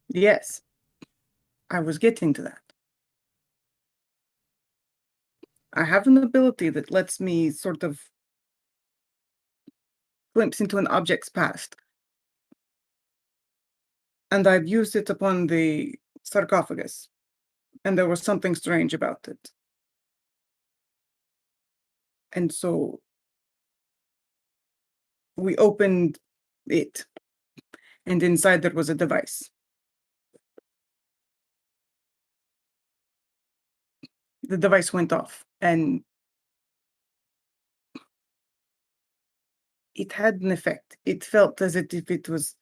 Yes, I was getting to that. I have an ability that lets me sort of glimpse into an object's past. And I've used it upon the sarcophagus, and there was something strange about it. And so we opened it, and inside there was a device. The device went off, and it had an effect. It felt as if it was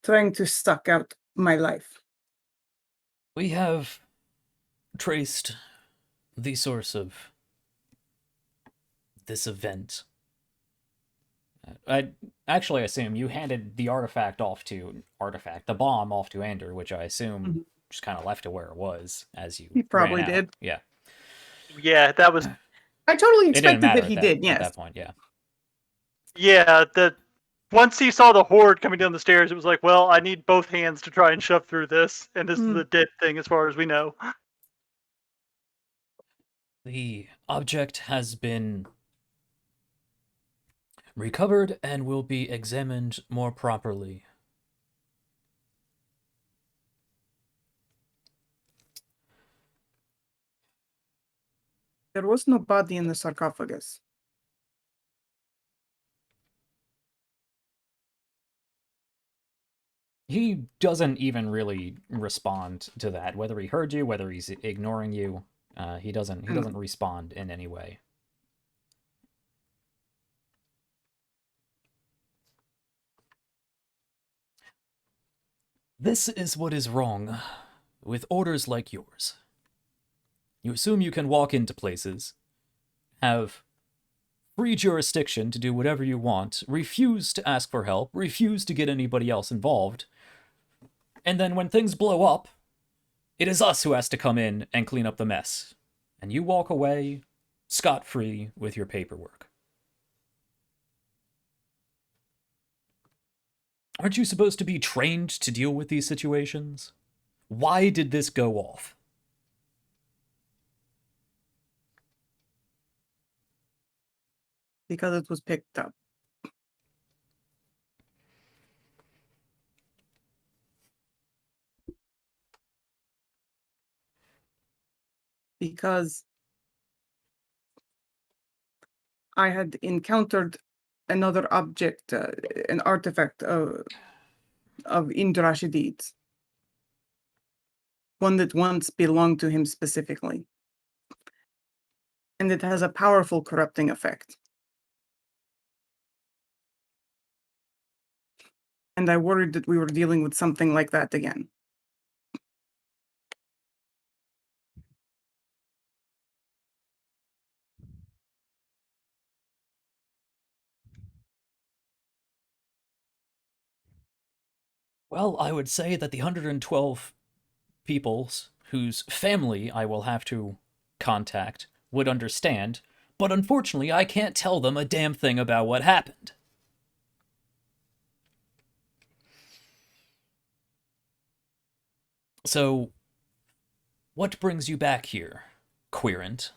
trying to suck out my life. We have traced the source of this event. I actually assume you handed the the bomb off to Ander, which I assume just kind of left it where it was as you He probably ran out. did. Yeah. Yeah, that was. I totally It didn't expected matter that he at did, at yes. that point, yeah. Yeah, once he saw the horde coming down the stairs, it was like, well, I need both hands to try and shove through this, and this is a dead thing as far as we know. The object has been recovered and will be examined more properly. There was no body in the sarcophagus. He doesn't even really respond to that. Whether he heard you, whether he's ignoring you, he doesn't respond in any way. This is what is wrong with orders like yours. You assume you can walk into places, have free jurisdiction to do whatever you want, refuse to ask for help, refuse to get anybody else involved, and then when things blow up, it is us who has to come in and clean up the mess. And you walk away scot-free with your paperwork. Aren't you supposed to be trained to deal with these situations? Why did this go off? Because it was picked up. Because I had encountered another object, an artifact of Indrashidid. One that once belonged to him specifically. And it has a powerful corrupting effect. And I worried that we were dealing with something like that again. Well, I would say that the 112 peoples whose family I will have to contact would understand, but unfortunately I can't tell them a damn thing about what happened. So, what brings you back here, querent?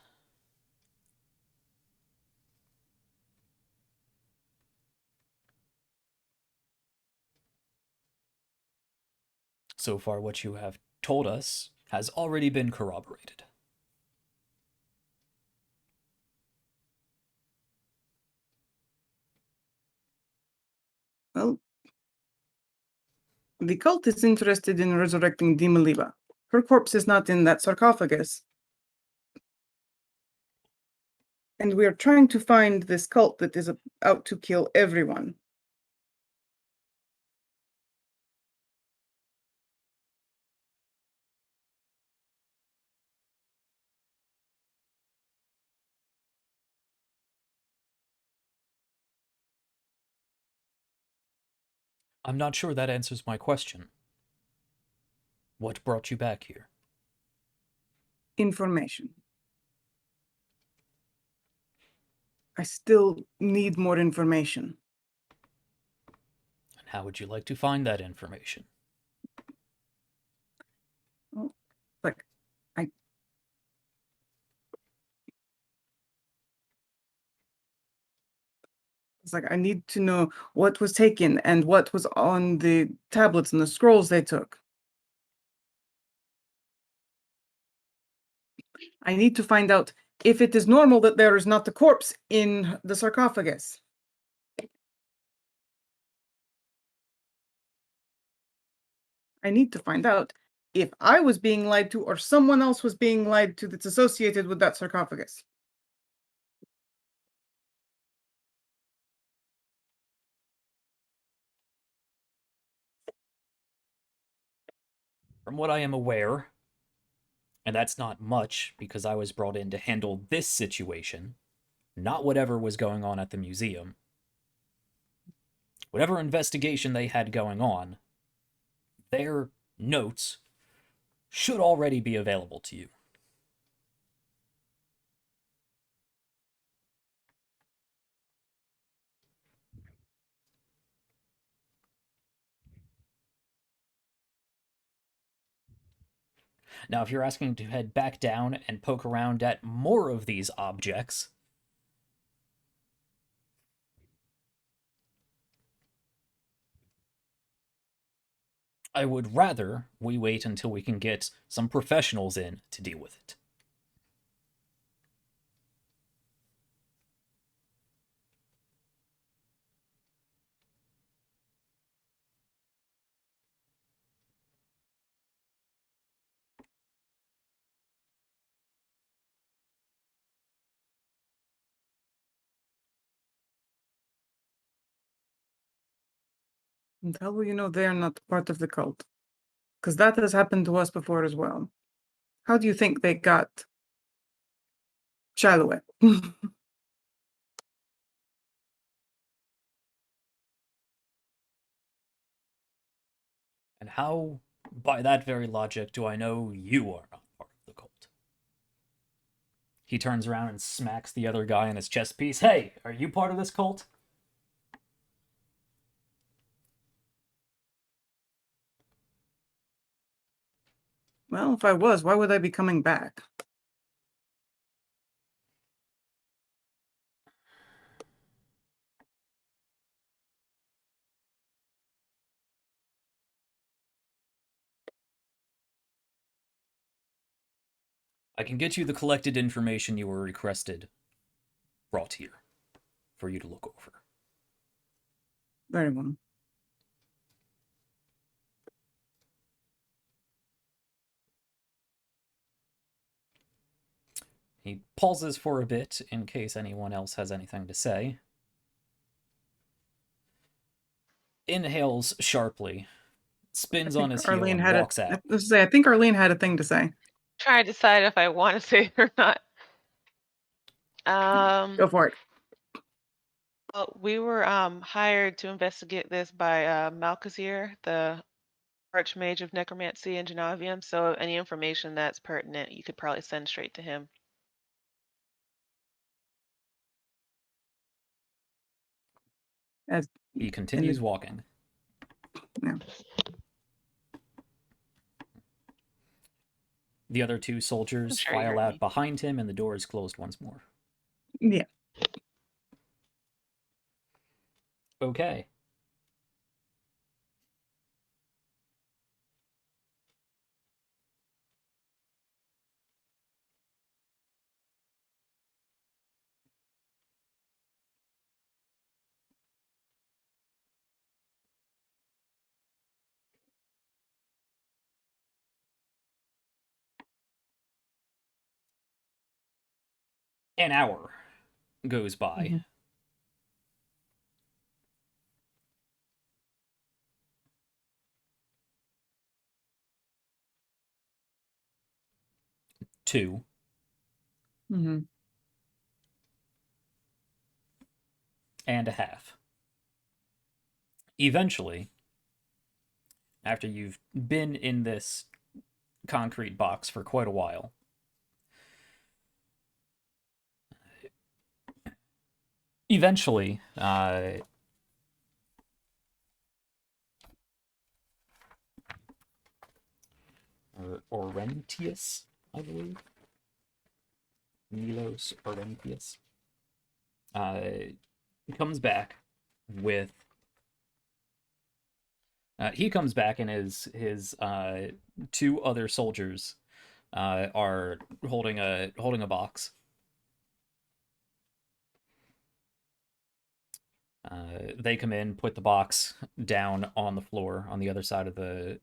So far, what you have told us has already been corroborated. Well, the cult is interested in resurrecting Dimaliba. Her corpse is not in that sarcophagus. And we are trying to find this cult that is out to kill everyone. I'm not sure that answers my question. What brought you back here? Information. I still need more information. And how would you like to find that information? Well, like, it's like I need to know what was taken and what was on the tablets and the scrolls they took. I need to find out if it is normal that there is not a corpse in the sarcophagus. I need to find out if I was being lied to or someone else was being lied to that's associated with that sarcophagus. From what I am aware, and that's not much because I was brought in to handle this situation, not whatever was going on at the museum. Whatever investigation they had going on, their notes should already be available to you. Now, if you're asking to head back down and poke around at more of these objects, I would rather we wait until we can get some professionals in to deal with it. And how will you know they're not part of the cult? Because that has happened to us before as well. How do you think they got Shiloh? And how, by that very logic, do I know you are not part of the cult? He turns around and smacks the other guy in his chest piece. Hey, are you part of this cult? Well, if I was, why would I be coming back? I can get you the collected information you were requested brought here for you to look over. Very well. He pauses for a bit in case anyone else has anything to say. Inhales sharply, spins on his heel, and walks out. I think Arlene had a thing to say. Trying to decide if I want to say it or not. Go for it. Well, we were hired to investigate this by Malkazir, the Archmage of Necromancy in Genovium. So any information that's pertinent, you could probably send straight to him. As He continues walking. Yeah. The other two soldiers sure you file heard out me. behind him, and the door is closed once more. Yeah. Okay. An hour goes by. Mm-hmm. Two. Mm-hmm. And a half. Eventually, after you've been in this concrete box for quite a while, Orentius, I believe. Milos Orentius. Comes back with. He comes back and his two other soldiers are holding a box. They come in, put the box down on the floor on the other side of the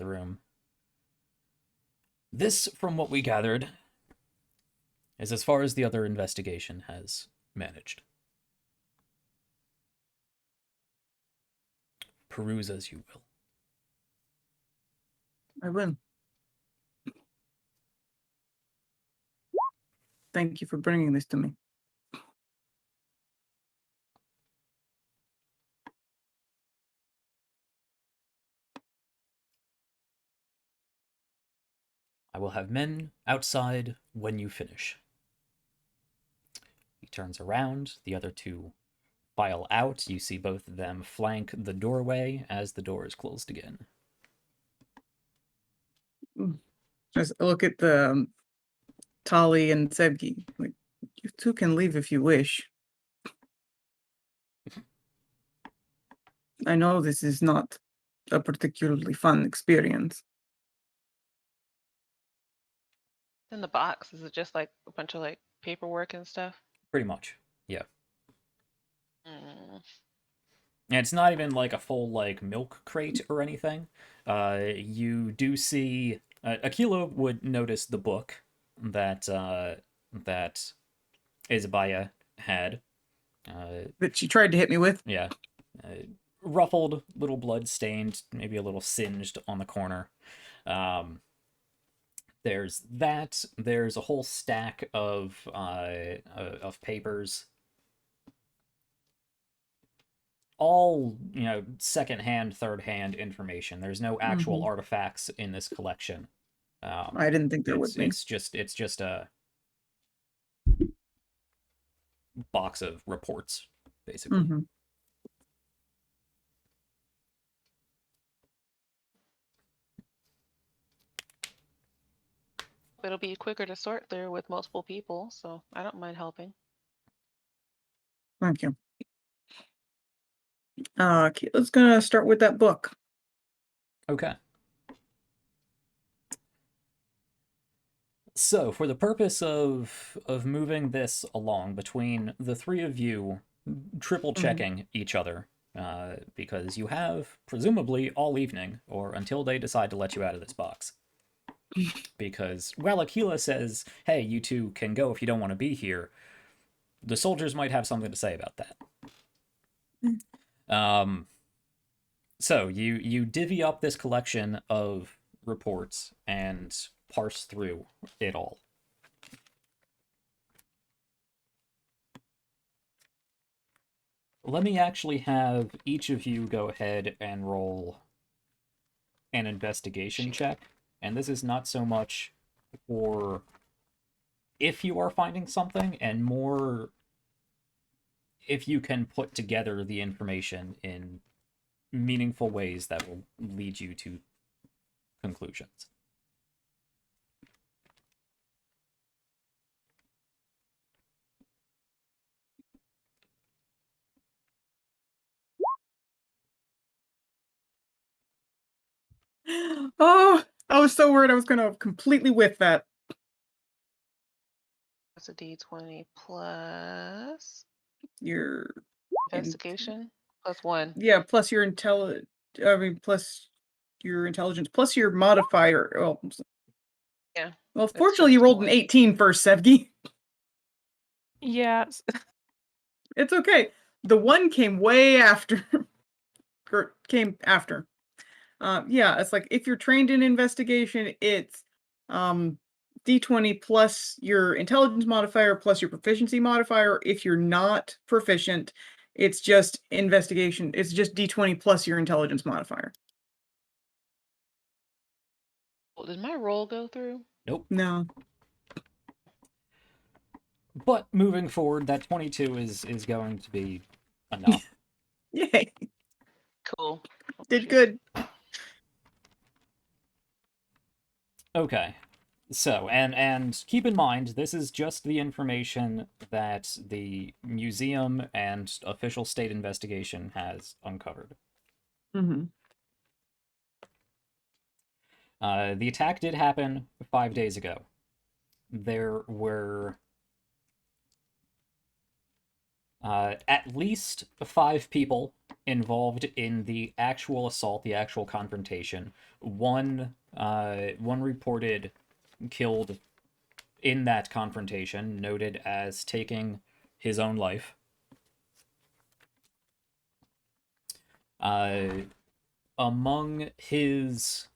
room. This, from what we gathered, is as far as the other investigation has managed. Peruse as you will. I will. Thank you for bringing this to me. I will have men outside when you finish. He turns around, the other two file out. You see both of them flank the doorway as the door is closed again. Just look at the Tali and Sebgi. Like, you two can leave if you wish. I know this is not a particularly fun experience. In the box, is it just like a bunch of like paperwork and stuff? Pretty much, yeah. Mm. And it's not even like a full like milk crate or anything. You do see Aquila would notice the book that that Isabaya had. That she tried to hit me with. Yeah. ruffled, little blood stained, maybe a little singed on the corner. There's that. There's a whole stack of papers, all, you know, second-hand, third-hand information. There's no actual artifacts in this collection. I didn't think there would be. It's just a box of reports, basically. It'll be quicker to sort through with multiple people, so I don't mind helping. Thank you. Okay, let's gonna start with that book. Okay. So, for the purpose of moving this along between the three of you, triple checking each other, because you have presumably all evening, or until they decide to let you out of this box. Because while Aquila says, "Hey, you two can go if you don't want to be here," the soldiers might have something to say about that. So you divvy up this collection of reports and parse through it all. Let me actually have each of you go ahead and roll an investigation check. And this is not so much for if you are finding something, and more if you can put together the information in meaningful ways that will lead you to conclusions. Oh, I was so worried I was gonna completely whiff that. That's a D20 plus Your investigation plus 1. Yeah, plus your plus your intelligence, plus your modifier. Well, Yeah. well, It's fortunately, you just rolled an one. 18 first, Sevgi. Yeah. It's okay. The one came way after. Or came after. Yeah, it's like if you're trained in investigation, it's D20 plus your intelligence modifier plus your proficiency modifier. If you're not proficient, it's just investigation. It's just D20 plus your intelligence modifier. Well, did my roll go through? Nope. No. But moving forward, that 22 is going to be enough. Yay. Cool. Did good. Okay. So, and keep in mind, this is just the information that the museum and official state investigation has uncovered. Mm-hmm. The attack did happen 5 days ago. There were at least 5 people involved in the actual assault, the actual confrontation. One reported killed in that confrontation, noted as taking his own life. Among his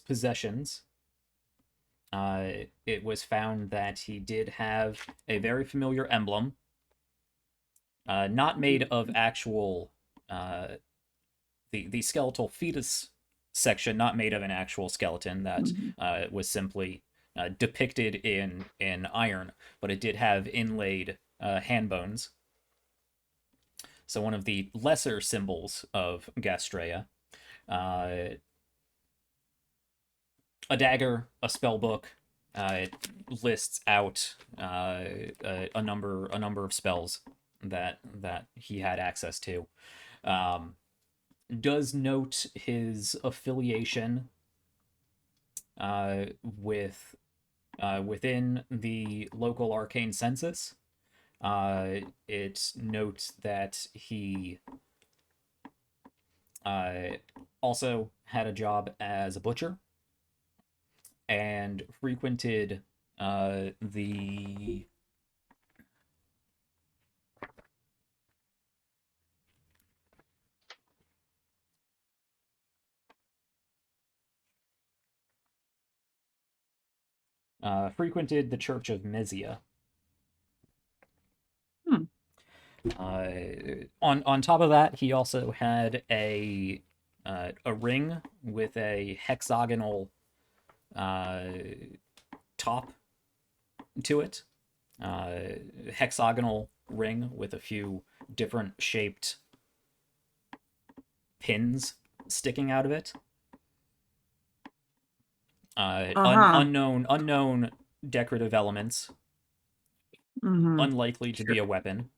possessions, it was found that he did have a very familiar emblem, not made of actual, the skeletal fetus section, not made of an actual skeleton, that was simply depicted in iron, but it did have inlaid hand bones. So one of the lesser symbols of Gastrea. A dagger, a spell book. It lists out a number of spells that he had access to. Does note his affiliation with within the local arcane census. It notes that he also had a job as a butcher and frequented the frequented the Church of Mysia. Hmm. On top of that, he also had a ring with a hexagonal top to it. Hexagonal ring with a few different shaped pins sticking out of it. Unknown decorative elements. Unlikely to be a weapon.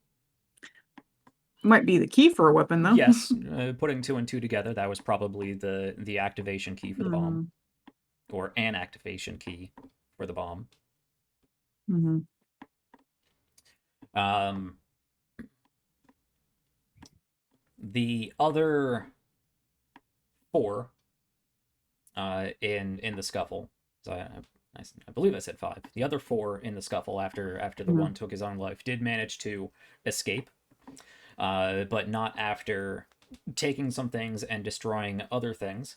Might be the key for a weapon, though. Yes, putting 2 and 2 together, that was probably the activation key for the bomb, or an activation key for the bomb. The other 4 in the scuffle. So I believe I said 5. The other 4 in the scuffle after the one took his own life did manage to escape, but not after taking some things and destroying other things.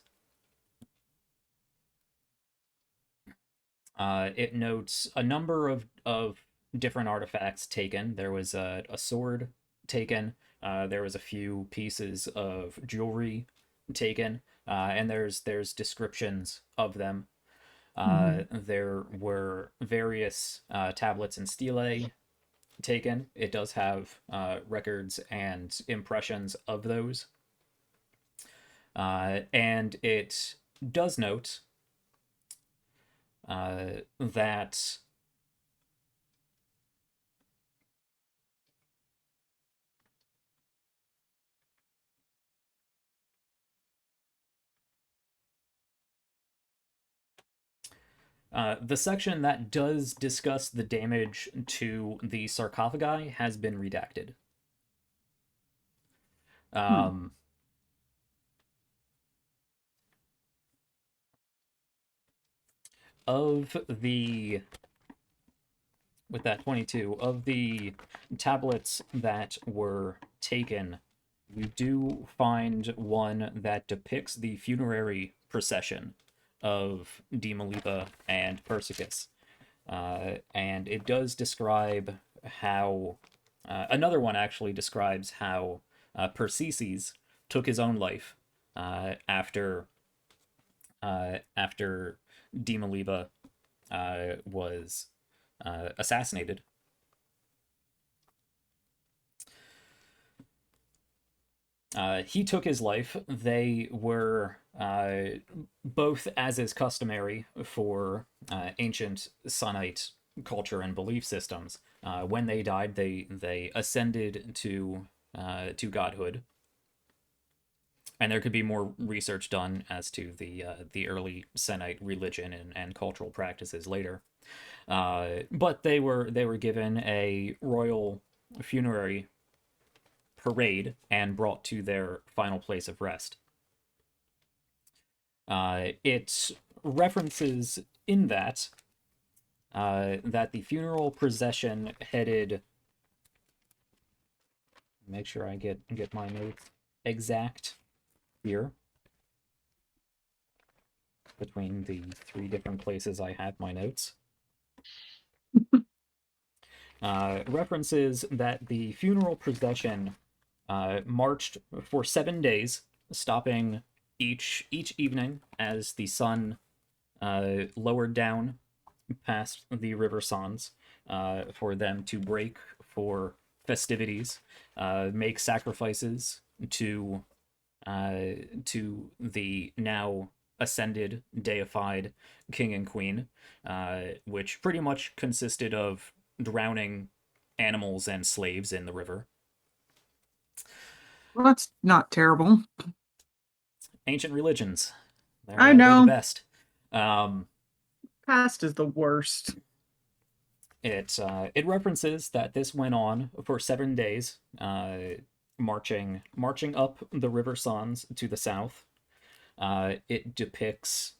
It notes a number of different artifacts taken. There was a sword taken. There was a few pieces of jewelry taken, and there's descriptions of them. There were various tablets and stelae taken. It does have records and impressions of those. And it does note that the section that does discuss the damage to the sarcophagi has been redacted. With that 22, of the tablets that were taken, we do find one that depicts the funerary procession of Demolipa and Persicus. And it does describe how... another one actually describes how Persicus took his own life after Demolipa was assassinated. He took his life. They were both, as is customary for ancient Sannite culture and belief systems, when they died, they ascended to godhood. And there could be more research done as to the early Sannite religion and cultural practices later. But they were given a royal funerary parade and brought to their final place of rest. It references in that the funeral procession headed... Make sure I get my notes exact here. Between the 3 different places I have my notes. References that the funeral procession marched for 7 days, stopping each evening as the sun lowered down past the River Sans, for them to break for festivities, make sacrifices to the now ascended, deified king and queen, which pretty much consisted of drowning animals and slaves in the river. Well, that's not terrible. Ancient religions. I know. They're the best. Past is the worst. It references that this went on for 7 days, marching up the River Sans to the south. It depicts...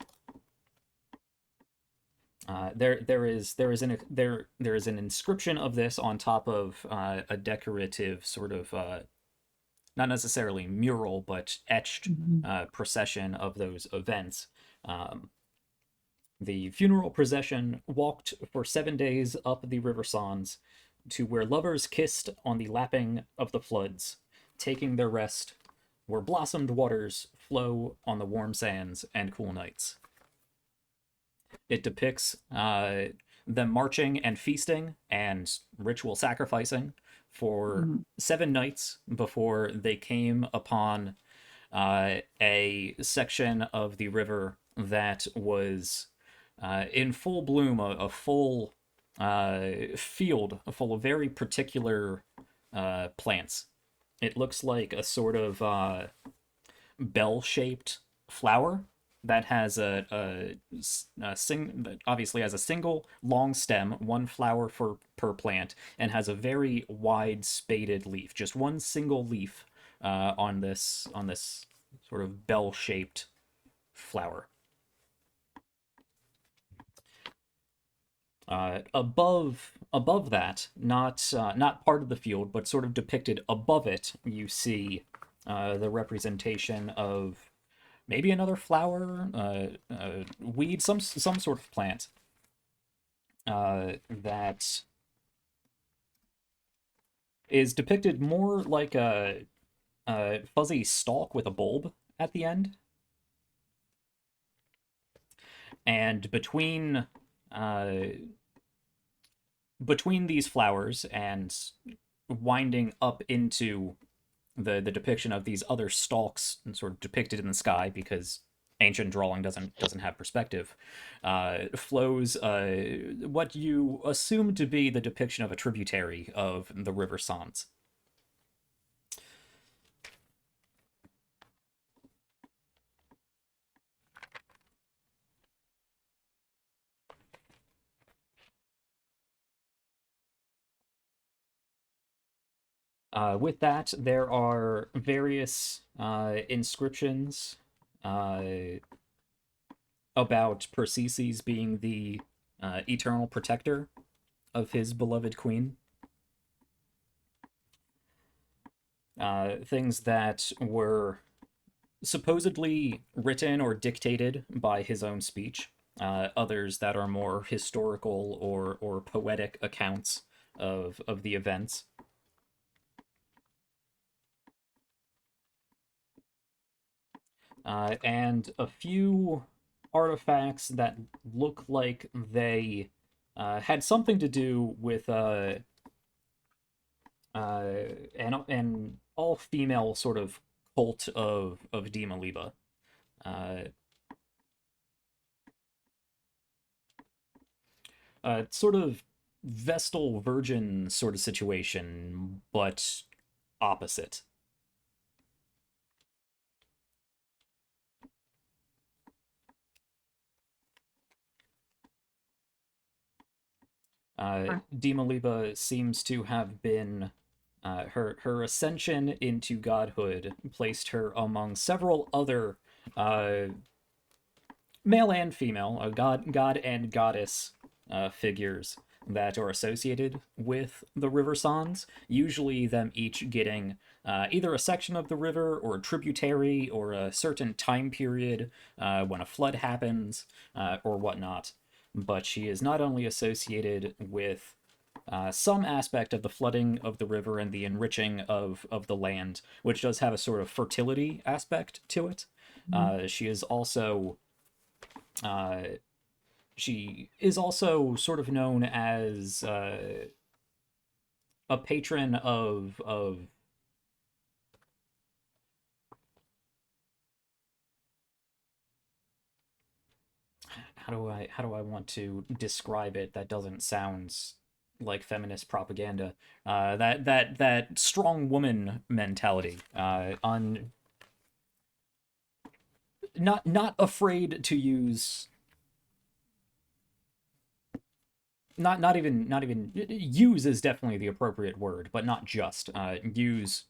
there is an inscription of this on top of a decorative sort of not necessarily mural, but etched procession of those events. The funeral procession walked for 7 days up the River Sans to where lovers kissed on the lapping of the floods, taking their rest where blossomed waters flow on the warm sands and cool nights. It depicts them marching and feasting and ritual sacrificing for 7 nights before they came upon a section of the river that was in full bloom, a full field full of very particular plants. It looks like a sort of bell-shaped flower that has obviously has a single long stem, one flower per plant, and has a very wide spaded leaf, just one single leaf on this sort of bell-shaped flower. Above that, not part of the field, but sort of depicted above it, you see the representation of maybe another flower, weed, some sort of plant that is depicted more like a fuzzy stalk with a bulb at the end. And between these flowers and winding up into the depiction of these other stalks sort of depicted in the sky, because ancient drawing doesn't have perspective, flows what you assume to be the depiction of a tributary of the River Sans. With that, there are various inscriptions about Persicus being the eternal protector of his beloved queen. Things that were supposedly written or dictated by his own speech. Others that are more historical or poetic accounts of the events. And a few artifacts that look like they had something to do with an all-female sort of cult of Dima Liba. Sort of Vestal Virgin sort of situation, but opposite. Dima Liba seems to have been her ascension into godhood placed her among several other male and female god and goddess figures that are associated with the River Sans, usually them each getting either a section of the river or a tributary or a certain time period when a flood happens or whatnot. But she is not only associated with some aspect of the flooding of the river and the enriching of the land, which does have a sort of fertility aspect to it. She is also sort of known as a patron of how do I want to describe it that doesn't sound like feminist propaganda? That strong woman mentality, not afraid to use. Not even use is definitely the appropriate word, but not just use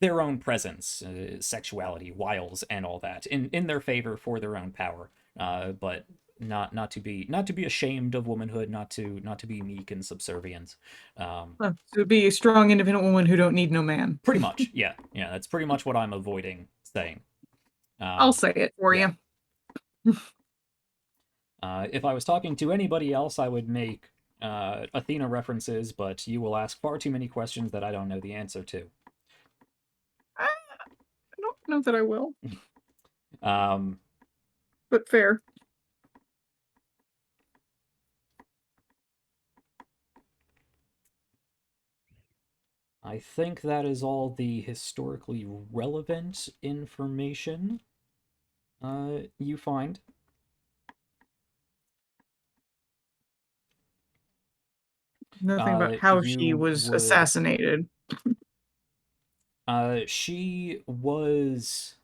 their own presence, sexuality, wiles, and all that in their favor for their own power. But not to be ashamed of womanhood, not to be meek and subservient. To be a strong, independent woman who don't need no man. Pretty much, yeah. That's pretty much what I'm avoiding saying. I'll say it for you. If I was talking to anybody else, I would make Athena references, but you will ask far too many questions that I don't know the answer to. I don't know that I will, Um, but fair. I think that is all the historically relevant information you find. Nothing about how she You was would- assassinated. She was...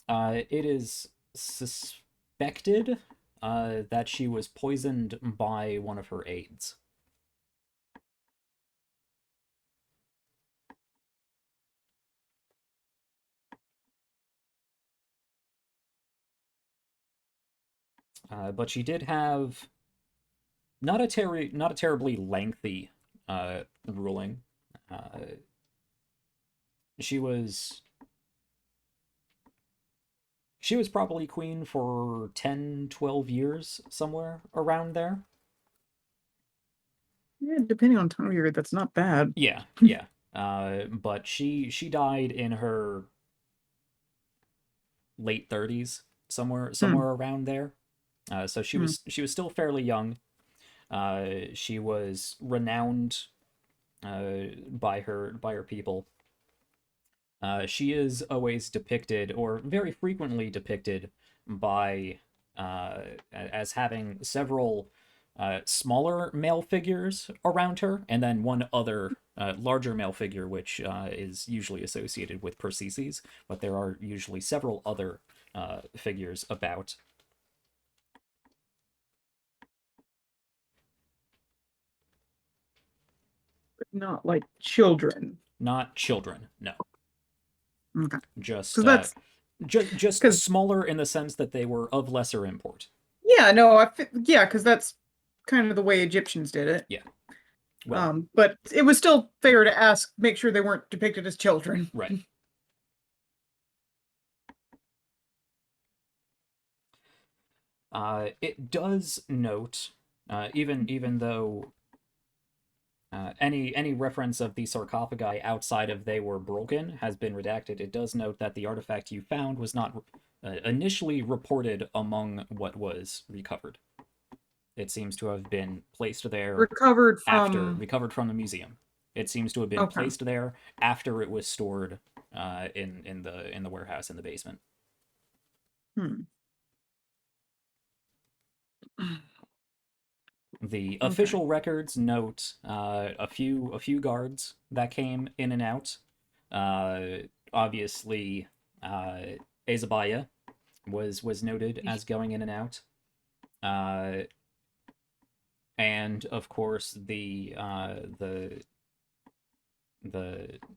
it is suspected that she was poisoned by one of her aides. But she did have not a terribly lengthy ruling. She was probably queen for 10, 12 years, somewhere around there. Yeah, depending on time of year, that's not bad. Yeah, yeah. But she died in her late 30s, somewhere around there. So she was still fairly young. She was renowned by her people. She is always depicted, or very frequently depicted, by as having several smaller male figures around her, and then one other larger male figure, which is usually associated with Persicus, but there are usually several other figures about. But not like children. Not children, no. Okay. Just So that's just smaller in the sense that they were of lesser import. yeah, no, yeah, because that's kind of the way Egyptians did it. Yeah. Well, but it was still fair to ask, make sure they weren't depicted as children. Right. It does note, even though any reference of the sarcophagi outside of they were broken has been redacted, it does note that the artifact you found was not initially reported among what was recovered. It seems to have been placed there recovered from the museum. It seems to have been placed there after it was stored in the warehouse in the basement. The official records note a few guards that came in and out. Obviously, Azabiah was noted as going in and out. And of course the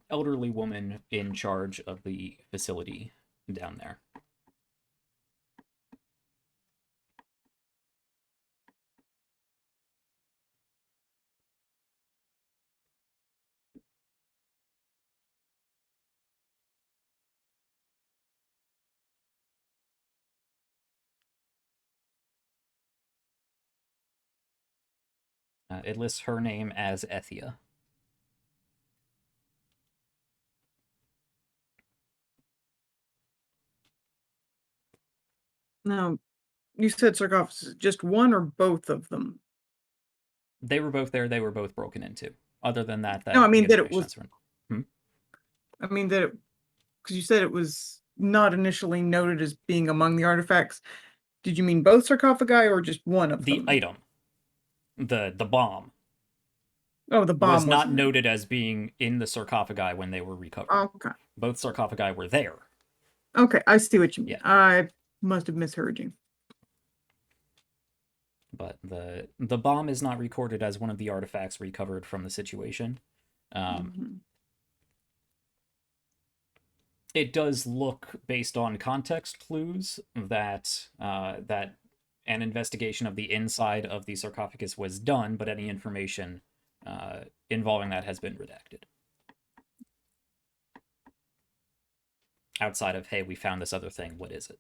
elderly woman in charge of the facility down there. It lists her name as Ethia. Now, you said sarcophagus, just one or both of them? They were both there. They were both broken into. Other than that, no, I mean that it was. I mean that because you said it was not initially noted as being among the artifacts. Did you mean both sarcophagi or just one of them? The item, the bomb. Oh, the bomb was not noted as being in the sarcophagi when they were recovered. Okay. Both sarcophagi were there. Okay, I see what you mean. Yeah. I must have misheard you. But the bomb is not recorded as one of the artifacts recovered from the situation. It does look, based on context clues, that that an investigation of the inside of the sarcophagus was done, but any information involving that has been redacted. outside of, hey, we found this other thing, what is it?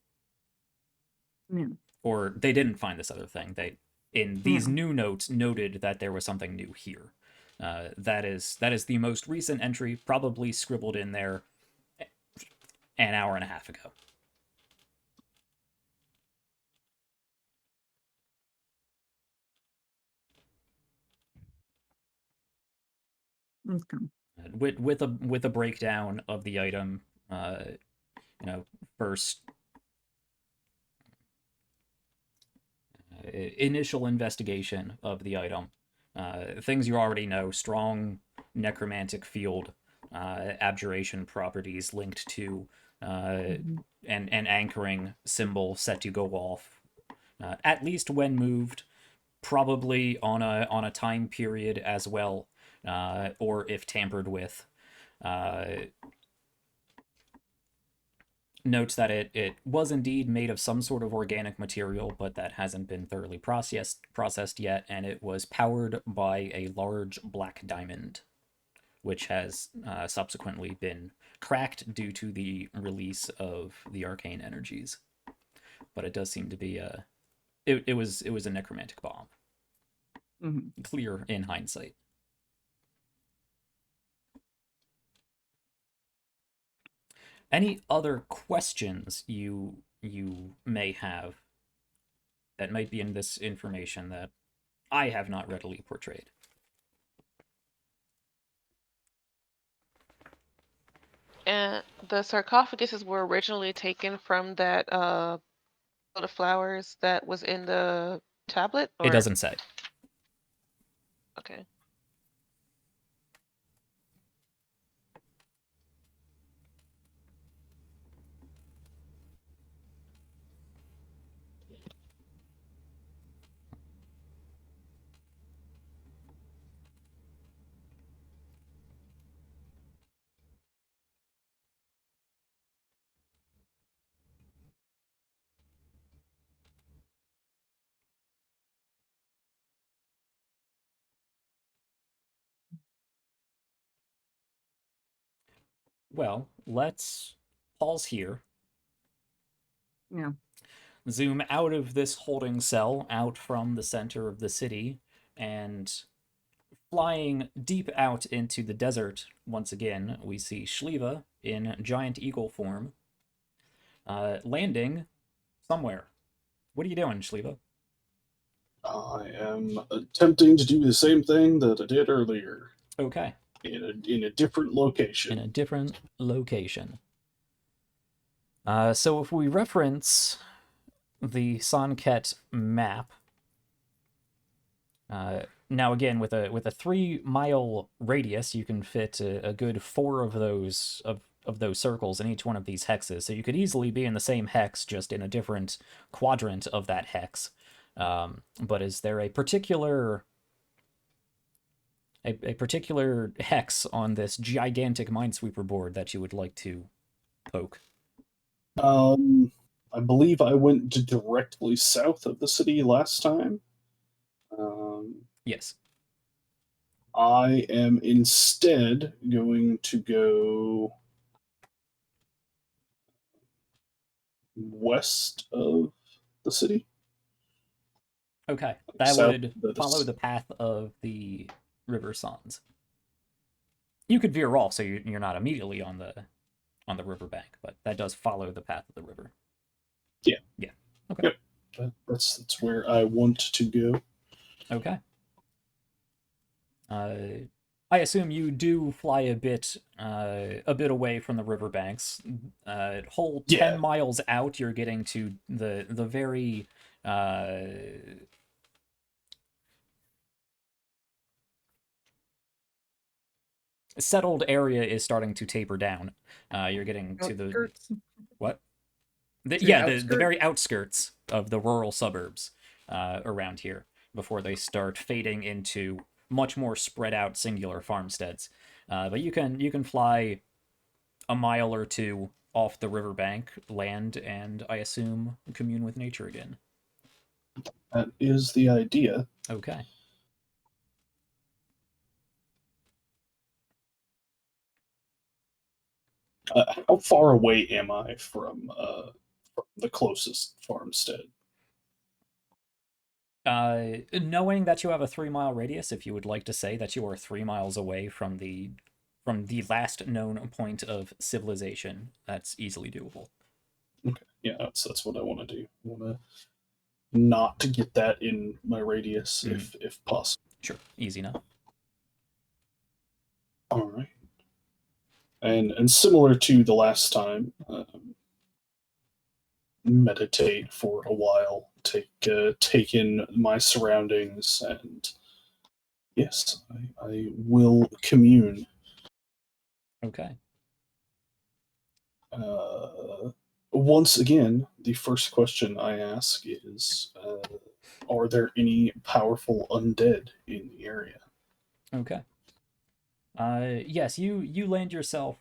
Yeah. Or they didn't find this other thing. They, in these Yeah. new notes, noted that there was something new here. That is the most recent entry, probably scribbled in there an hour and a half ago. Okay. With a breakdown of the item, first initial investigation of the item, things you already know: strong necromantic field, abjuration properties linked to an anchoring symbol set to go off, at least when moved, probably on a time period as well, or if tampered with. Notes that it was indeed made of some sort of organic material, but that hasn't been thoroughly processed yet, and it was powered by a large black diamond, which has subsequently been cracked due to the release of the arcane energies. But it does seem to be it was a necromantic bomb. Mm-hmm. Clear in hindsight. Any other questions you may have that might be in this information that I have not readily portrayed? And the sarcophaguses were originally taken from that field of flowers that was in the tablet, It or doesn't say. okay. Well, let's pause here. Yeah. Zoom out of this holding cell, out from the center of the city, and flying deep out into the desert once again, we see Shliva in giant eagle form, landing somewhere. What are you doing, Shliva? I am attempting to do the same thing that I did earlier Okay. in a different location. In a different location. So if we reference the Sann'Kett map, now again with a 3-mile radius, you can fit a good 4 of those circles in each one of these hexes. So you could easily be in the same hex, just in a different quadrant of that hex. But is there a particular hex on this gigantic Minesweeper board that you would like to poke? I believe I went directly south of the city last time. Yes. I am instead going to go west of the city. Okay, that South would of follow the path of the River Sans. You could veer off, so you're not immediately on the riverbank, but that does follow the path of the river. Yeah. Yeah. Okay. Yep. That's where I want to go. Okay. I assume you do fly a bit away from the riverbanks. Whole 10 miles out, you're getting to the very settled area is starting to taper down. You're getting to the what? The very outskirts of the rural suburbs around here before they start fading into much more spread out singular farmsteads. But you can fly a mile or two off the riverbank, land, and I assume commune with nature again. That is the idea. Okay. How far away am I from the closest farmstead? Knowing that you have a 3-mile radius, if you would like to say that you are 3 miles away from the last known point of civilization, that's easily doable. Okay, yeah, that's what I want to do. I want to not to get that in my radius if possible. Sure, easy enough. All right, and similar to the last time, meditate for a while, take in my surroundings, and yes, I will commune. Okay. Once again, the first question I ask is, are there any powerful undead in the area? Okay. Yes, you land yourself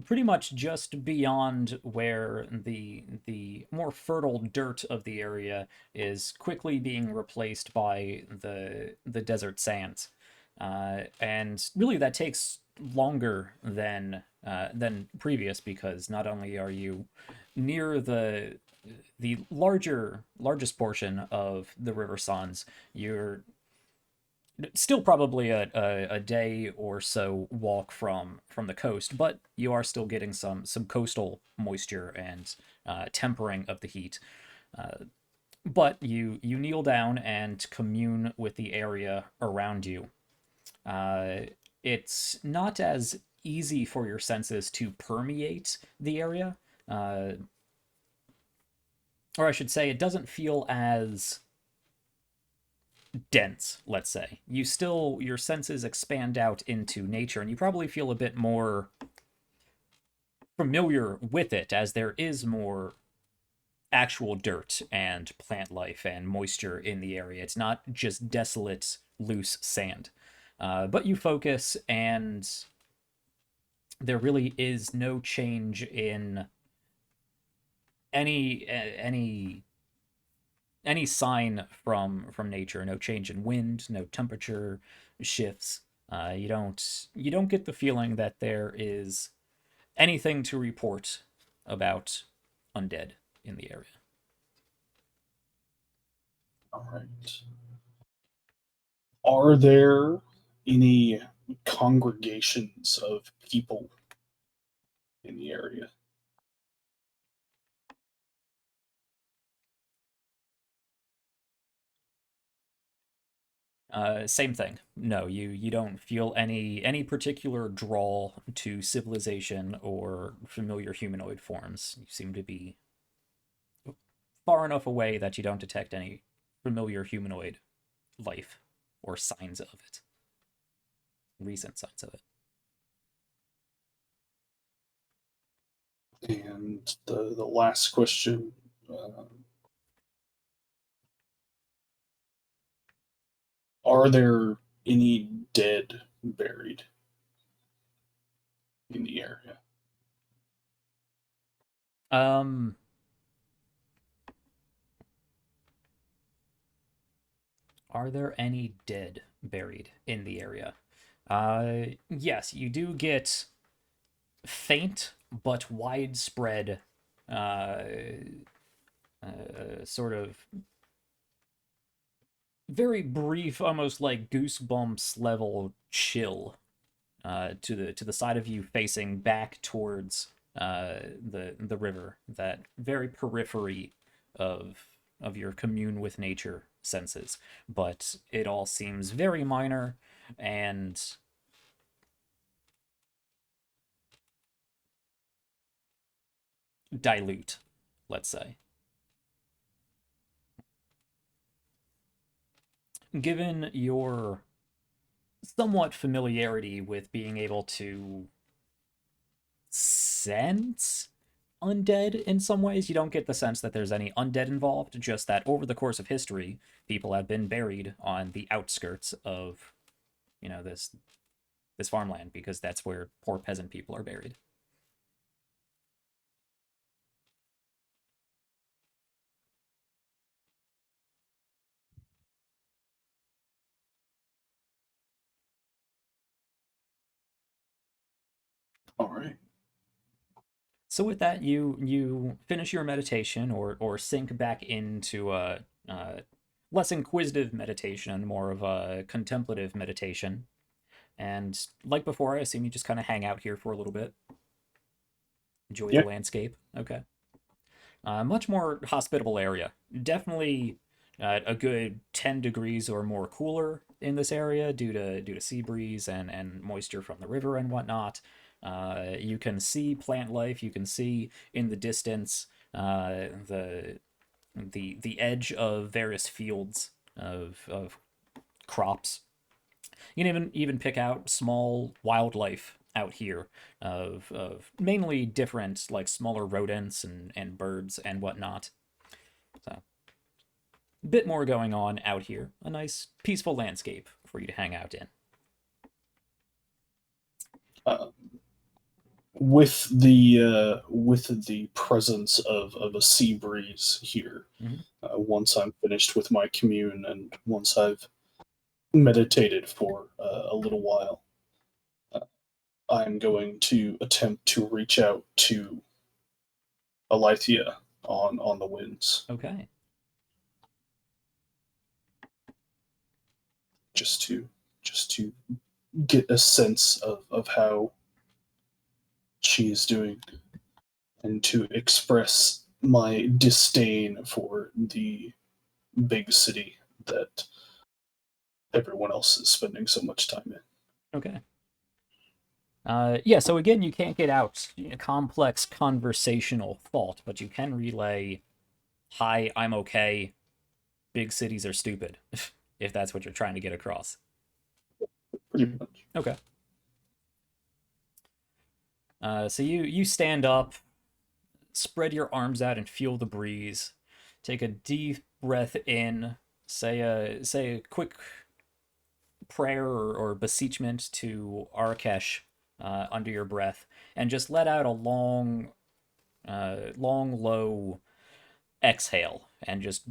pretty much just beyond where the more fertile dirt of the area is quickly being replaced by the desert sands, and really that takes longer than previous, because not only are you near the largest portion of the River Sands, you're still probably a day or so walk from the coast, but you are still getting some coastal moisture and tempering of the heat. But you kneel down and commune with the area around you. It's not as easy for your senses to permeate the area, or I should say, it doesn't feel as dense, let's say. Your senses expand out into nature, and you probably feel a bit more familiar with it, as there is more actual dirt and plant life and moisture in the area. It's not just desolate, loose sand. But you focus, and there really is no change in any sign from nature. No change in wind, no temperature shifts. You don't get the feeling that there is anything to report about undead in the area. All right. Are there any congregations of people in the area? Same thing. No, you don't feel any particular draw to civilization or familiar humanoid forms. You seem to be far enough away that you don't detect any familiar humanoid life or signs of it. Recent signs of it. And the last question, are there any dead buried in the area? Are there any dead buried in the area? Yes, you do get faint but widespread, uh, sort of very brief, almost like goosebumps level chill, to the side of you, facing back towards the river. That very periphery of your commune with nature senses, but it all seems very minor and dilute, let's say. Given your somewhat familiarity with being able to sense undead in some ways, you don't get the sense that there's any undead involved, just that over the course of history, people have been buried on the outskirts of, this farmland, because that's where poor peasant people are buried. All right. So with that, you finish your meditation or sink back into a less inquisitive meditation, more of a contemplative meditation. And like before, I assume you just kind of hang out here for a little bit. Enjoy the landscape. Okay. Much more hospitable area. Definitely a good 10 degrees or more cooler in this area due to sea breeze and moisture from the river and whatnot. You can see plant life. You can see in the distance the edge of various fields of crops. You can even pick out small wildlife out here of mainly different, like, smaller rodents and birds and whatnot. So, a bit more going on out here. A nice, peaceful landscape for you to hang out in. With the presence of a sea breeze here, once I'm finished with my commune and once I've meditated for a little while, I'm going to attempt to reach out to Alithia on the winds. Okay. Just to get a sense of how she is doing, and to express my disdain for the big city that everyone else is spending so much time in. Okay. Yeah, so again, you can't get out complex conversational thought, but you can relay, "Hi, I'm okay. Big cities are stupid," if that's what you're trying to get across. Pretty much. Okay. So you stand up, spread your arms out, and feel the breeze. Take a deep breath in. Say a quick prayer or beseechment to Arkesh under your breath, and just let out a long, low exhale, and just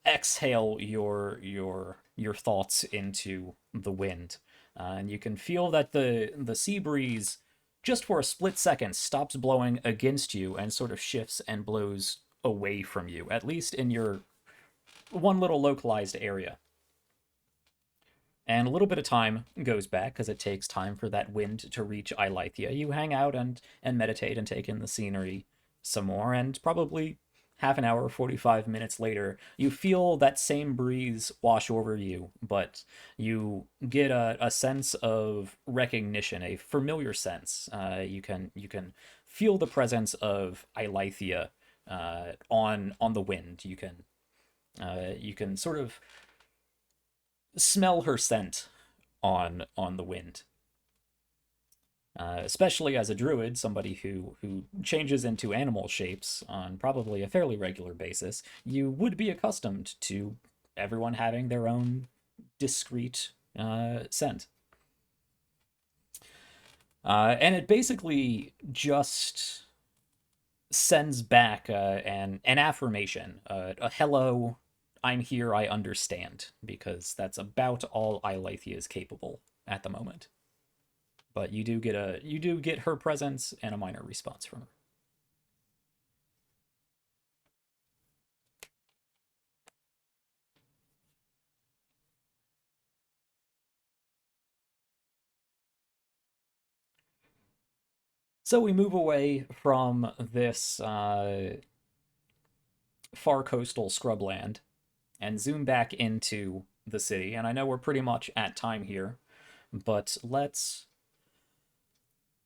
exhale your thoughts into the wind. And you can feel that the sea breeze, just for a split second, stops blowing against you and sort of shifts and blows away from you, at least in your one little localized area. And a little bit of time goes back, because it takes time for that wind to reach Alithia. You hang out and meditate and take in the scenery some more, and probably half an hour, 45 minutes later, you feel that same breeze wash over you, but you get a sense of recognition, a familiar sense. You can feel the presence of Alithia on the wind. You can sort of smell her scent on the wind. Especially as a druid, somebody who changes into animal shapes on probably a fairly regular basis, you would be accustomed to everyone having their own discrete scent. And it basically just sends back an affirmation, a hello, I'm here, I understand, because that's about all Alithia is capable at the moment. But you do get her presence and a minor response from her. So we move away from this far coastal scrubland and zoom back into the city. And I know we're pretty much at time here, but let's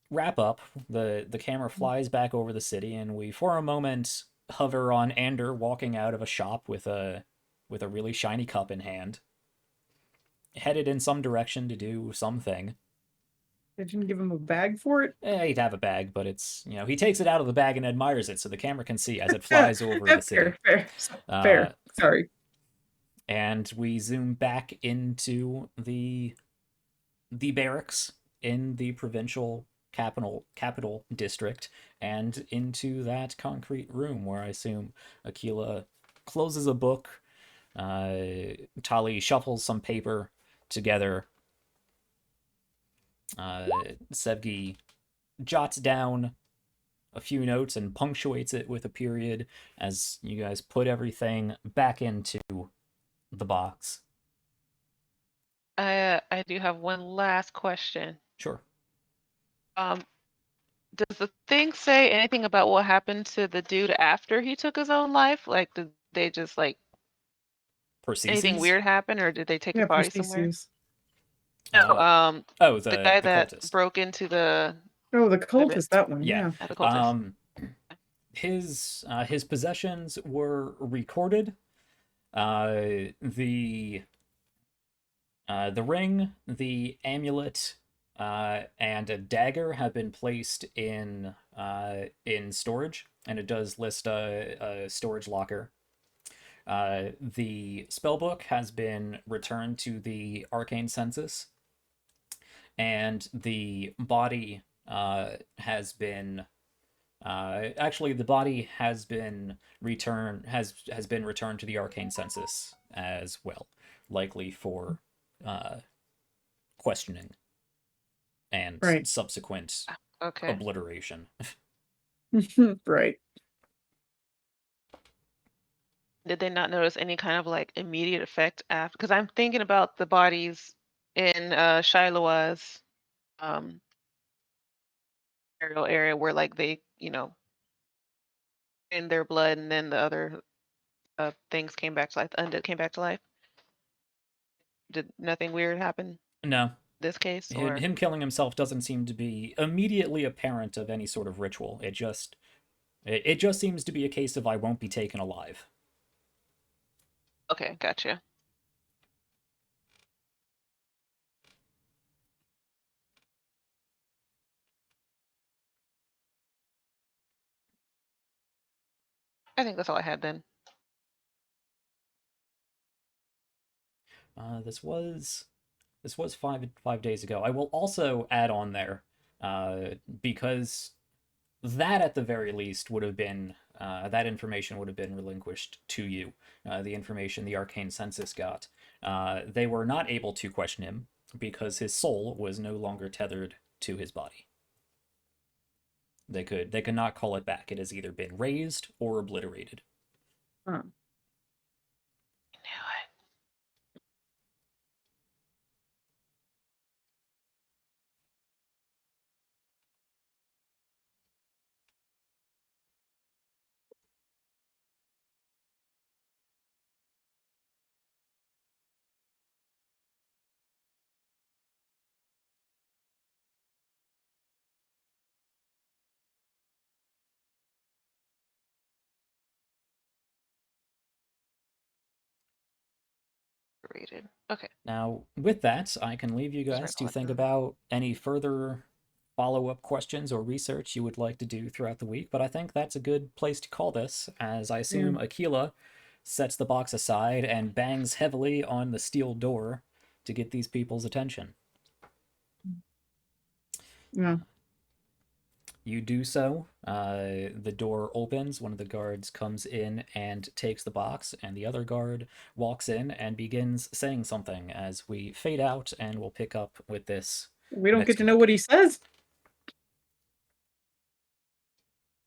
wrap up. The camera flies back over the city, and we for a moment hover on Ander walking out of a shop with a really shiny cup in hand, headed in some direction to do something. They didn't give him a bag for it? He'd have a bag, but it's, he takes it out of the bag and admires it so the camera can see as it flies over the city. Fair. Sorry. And we zoom back into the barracks in the provincial capital district, and into that concrete room where I assume Aquila closes a book. Tali shuffles some paper together. Sevgi jots down a few notes and punctuates it with a period as you guys put everything back into the box. I do have one last question. Sure. Does the thing say anything about what happened to the dude after he took his own life? Like, did they just like anything Persicus? weird happen, or did they take Yeah, your body somewhere? Persicus. No, Oh, the guy the that cultist. broke into the Oh, the exhibit cultist, that one, Yeah. yeah. at the cultist. His possessions were recorded. The ring, the amulet, and a dagger have been placed in storage, and it does list a storage locker. The spellbook has been returned to the arcane census, and the body has been actually the body has been returned to the arcane census as well, likely for questioning and Right. subsequent Okay. obliteration. Right. Did they not notice any kind of like immediate effect after? Because I'm thinking about the bodies in Shiloh's burial area where like they, in their blood, and then the other things came back to life. The undead came back to life. Did nothing weird happen No, this case, him, or him killing himself doesn't seem to be immediately apparent of any sort of ritual. It just seems to be a case of I won't be taken alive. okay, gotcha. I think that's all I had then. This was 5 days ago. I will also add on there, because that at the very least would have been that information would have been relinquished to you. The information the arcane census got. They were not able to question him because his soul was no longer tethered to his body. They could not call it back. It has either been raised or obliterated. Huh. I knew it. Rated. Okay. Now, with that, I can leave you Just guys to recall think it. about any further follow-up questions or research you would like to do throughout the week, but I think that's a good place to call this, as I assume Aquila sets the box aside and bangs heavily on the steel door to get these people's attention. Yeah. You do so. The door opens. One of the guards comes in and takes the box, and the other guard walks in and begins saying something as we fade out, and we'll pick up with this. We don't next get to know week. what he says.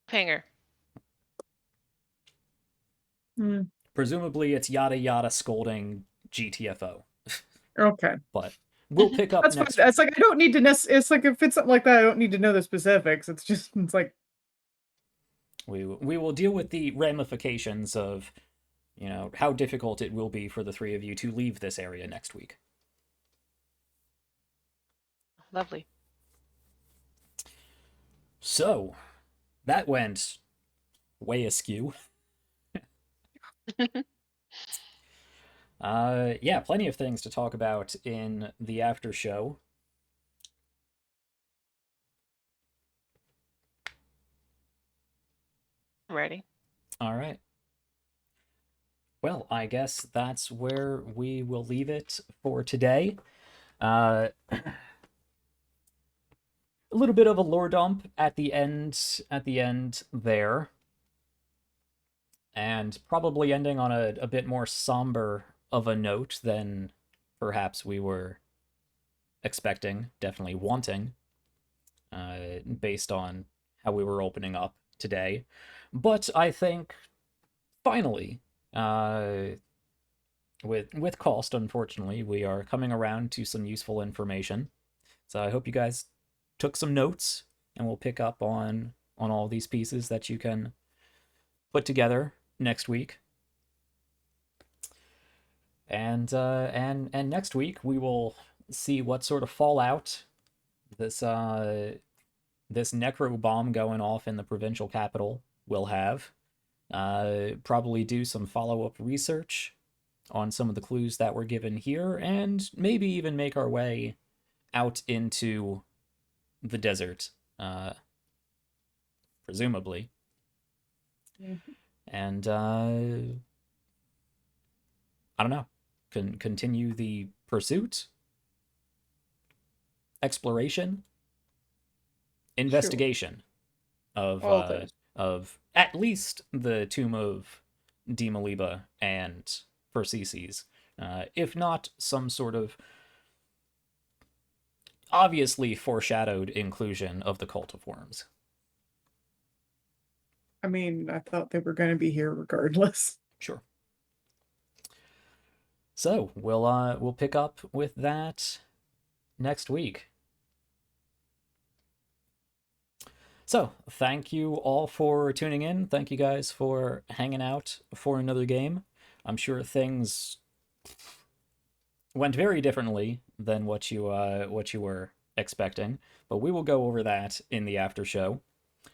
Hanger. Hmm. Presumably, it's yada yada scolding GTFO, Okay. but we'll pick up That's fine. next. It's like I don't need to it's like if it's something like that, I don't need to know the specifics. It's like We will deal with the ramifications of, how difficult it will be for the three of you to leave this area next week. Lovely. So, that went way askew. Yeah, plenty of things to talk about in the after show. Ready. All right. Well, I guess that's where we will leave it for today. A little bit of a lore dump at the end there. And probably ending on a bit more somber of a note than perhaps we were expecting, definitely wanting, based on we were opening up today. But I think finally, with cost, unfortunately, we are coming around to some useful information. So I hope you guys took some notes, and we'll pick up on all these pieces that you can put together next week. And next week we will see what sort of fallout this necro bomb going off in the provincial capital will have. Probably do some follow-up research on some of the clues that were given here, and maybe even make our way out into the desert, presumably. Mhm. And I don't know, continue the pursuit, exploration, investigation All those. of at least the tomb of Demaliba and Persicus, if not some sort of obviously foreshadowed inclusion of the Cult of Worms. I mean, I thought they were going to be here regardless. Sure. So we'll pick up with that next week. So thank you all for tuning in. Thank you guys for hanging out for another game. I'm sure things went very differently than what you were expecting, but we will go over that in the after show.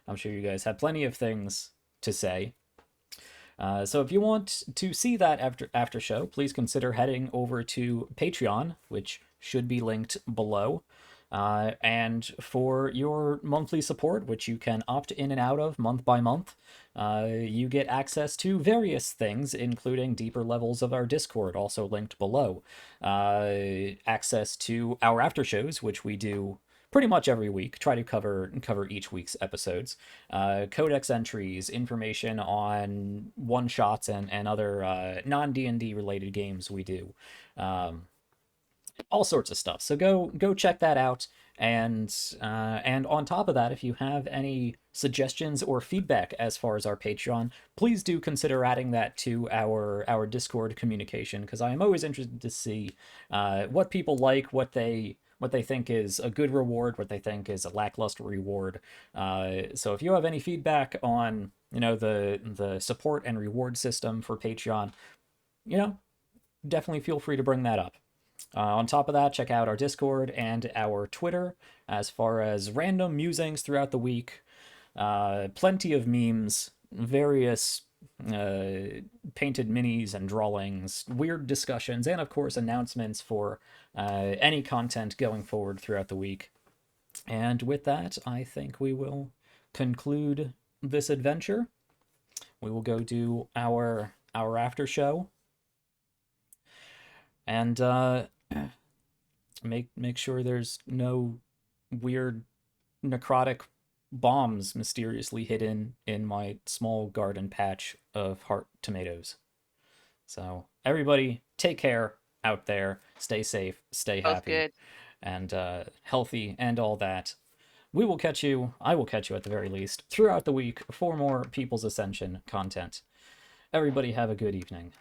I'm sure you guys have plenty of things to say. So if you want to see that after show, please consider heading over to Patreon, which should be linked below. And for your monthly support, which you can opt in and out of month by month, you get access to various things, including deeper levels of our Discord, also linked below. Access to our after shows, which we do pretty much every week, try to cover each week's episodes. Codex entries, information on one-shots and other non-D&D related games we do. All sorts of stuff. So go check that out. And on top of that, if you have any suggestions or feedback as far as our Patreon, please do consider adding that to our Discord communication, because I am always interested to see what people like, what they think is a good reward, what they think is a lackluster reward. So if you have any feedback on the support and reward system for Patreon, definitely feel free to bring that up. On top of that, check out our Discord and our Twitter as far as random musings throughout the week. Plenty of memes, various painted minis and drawings, weird discussions, and of course announcements for any content going forward throughout the week. And with that, I think we will conclude this adventure. We will go do our after show. And make sure there's no weird necrotic bombs mysteriously hidden in my small garden patch of heart tomatoes. So everybody, take care out there. Stay safe, stay happy, Good. and healthy, and all that. I will catch you at the very least throughout the week for more People's Ascension content. Everybody have a good evening.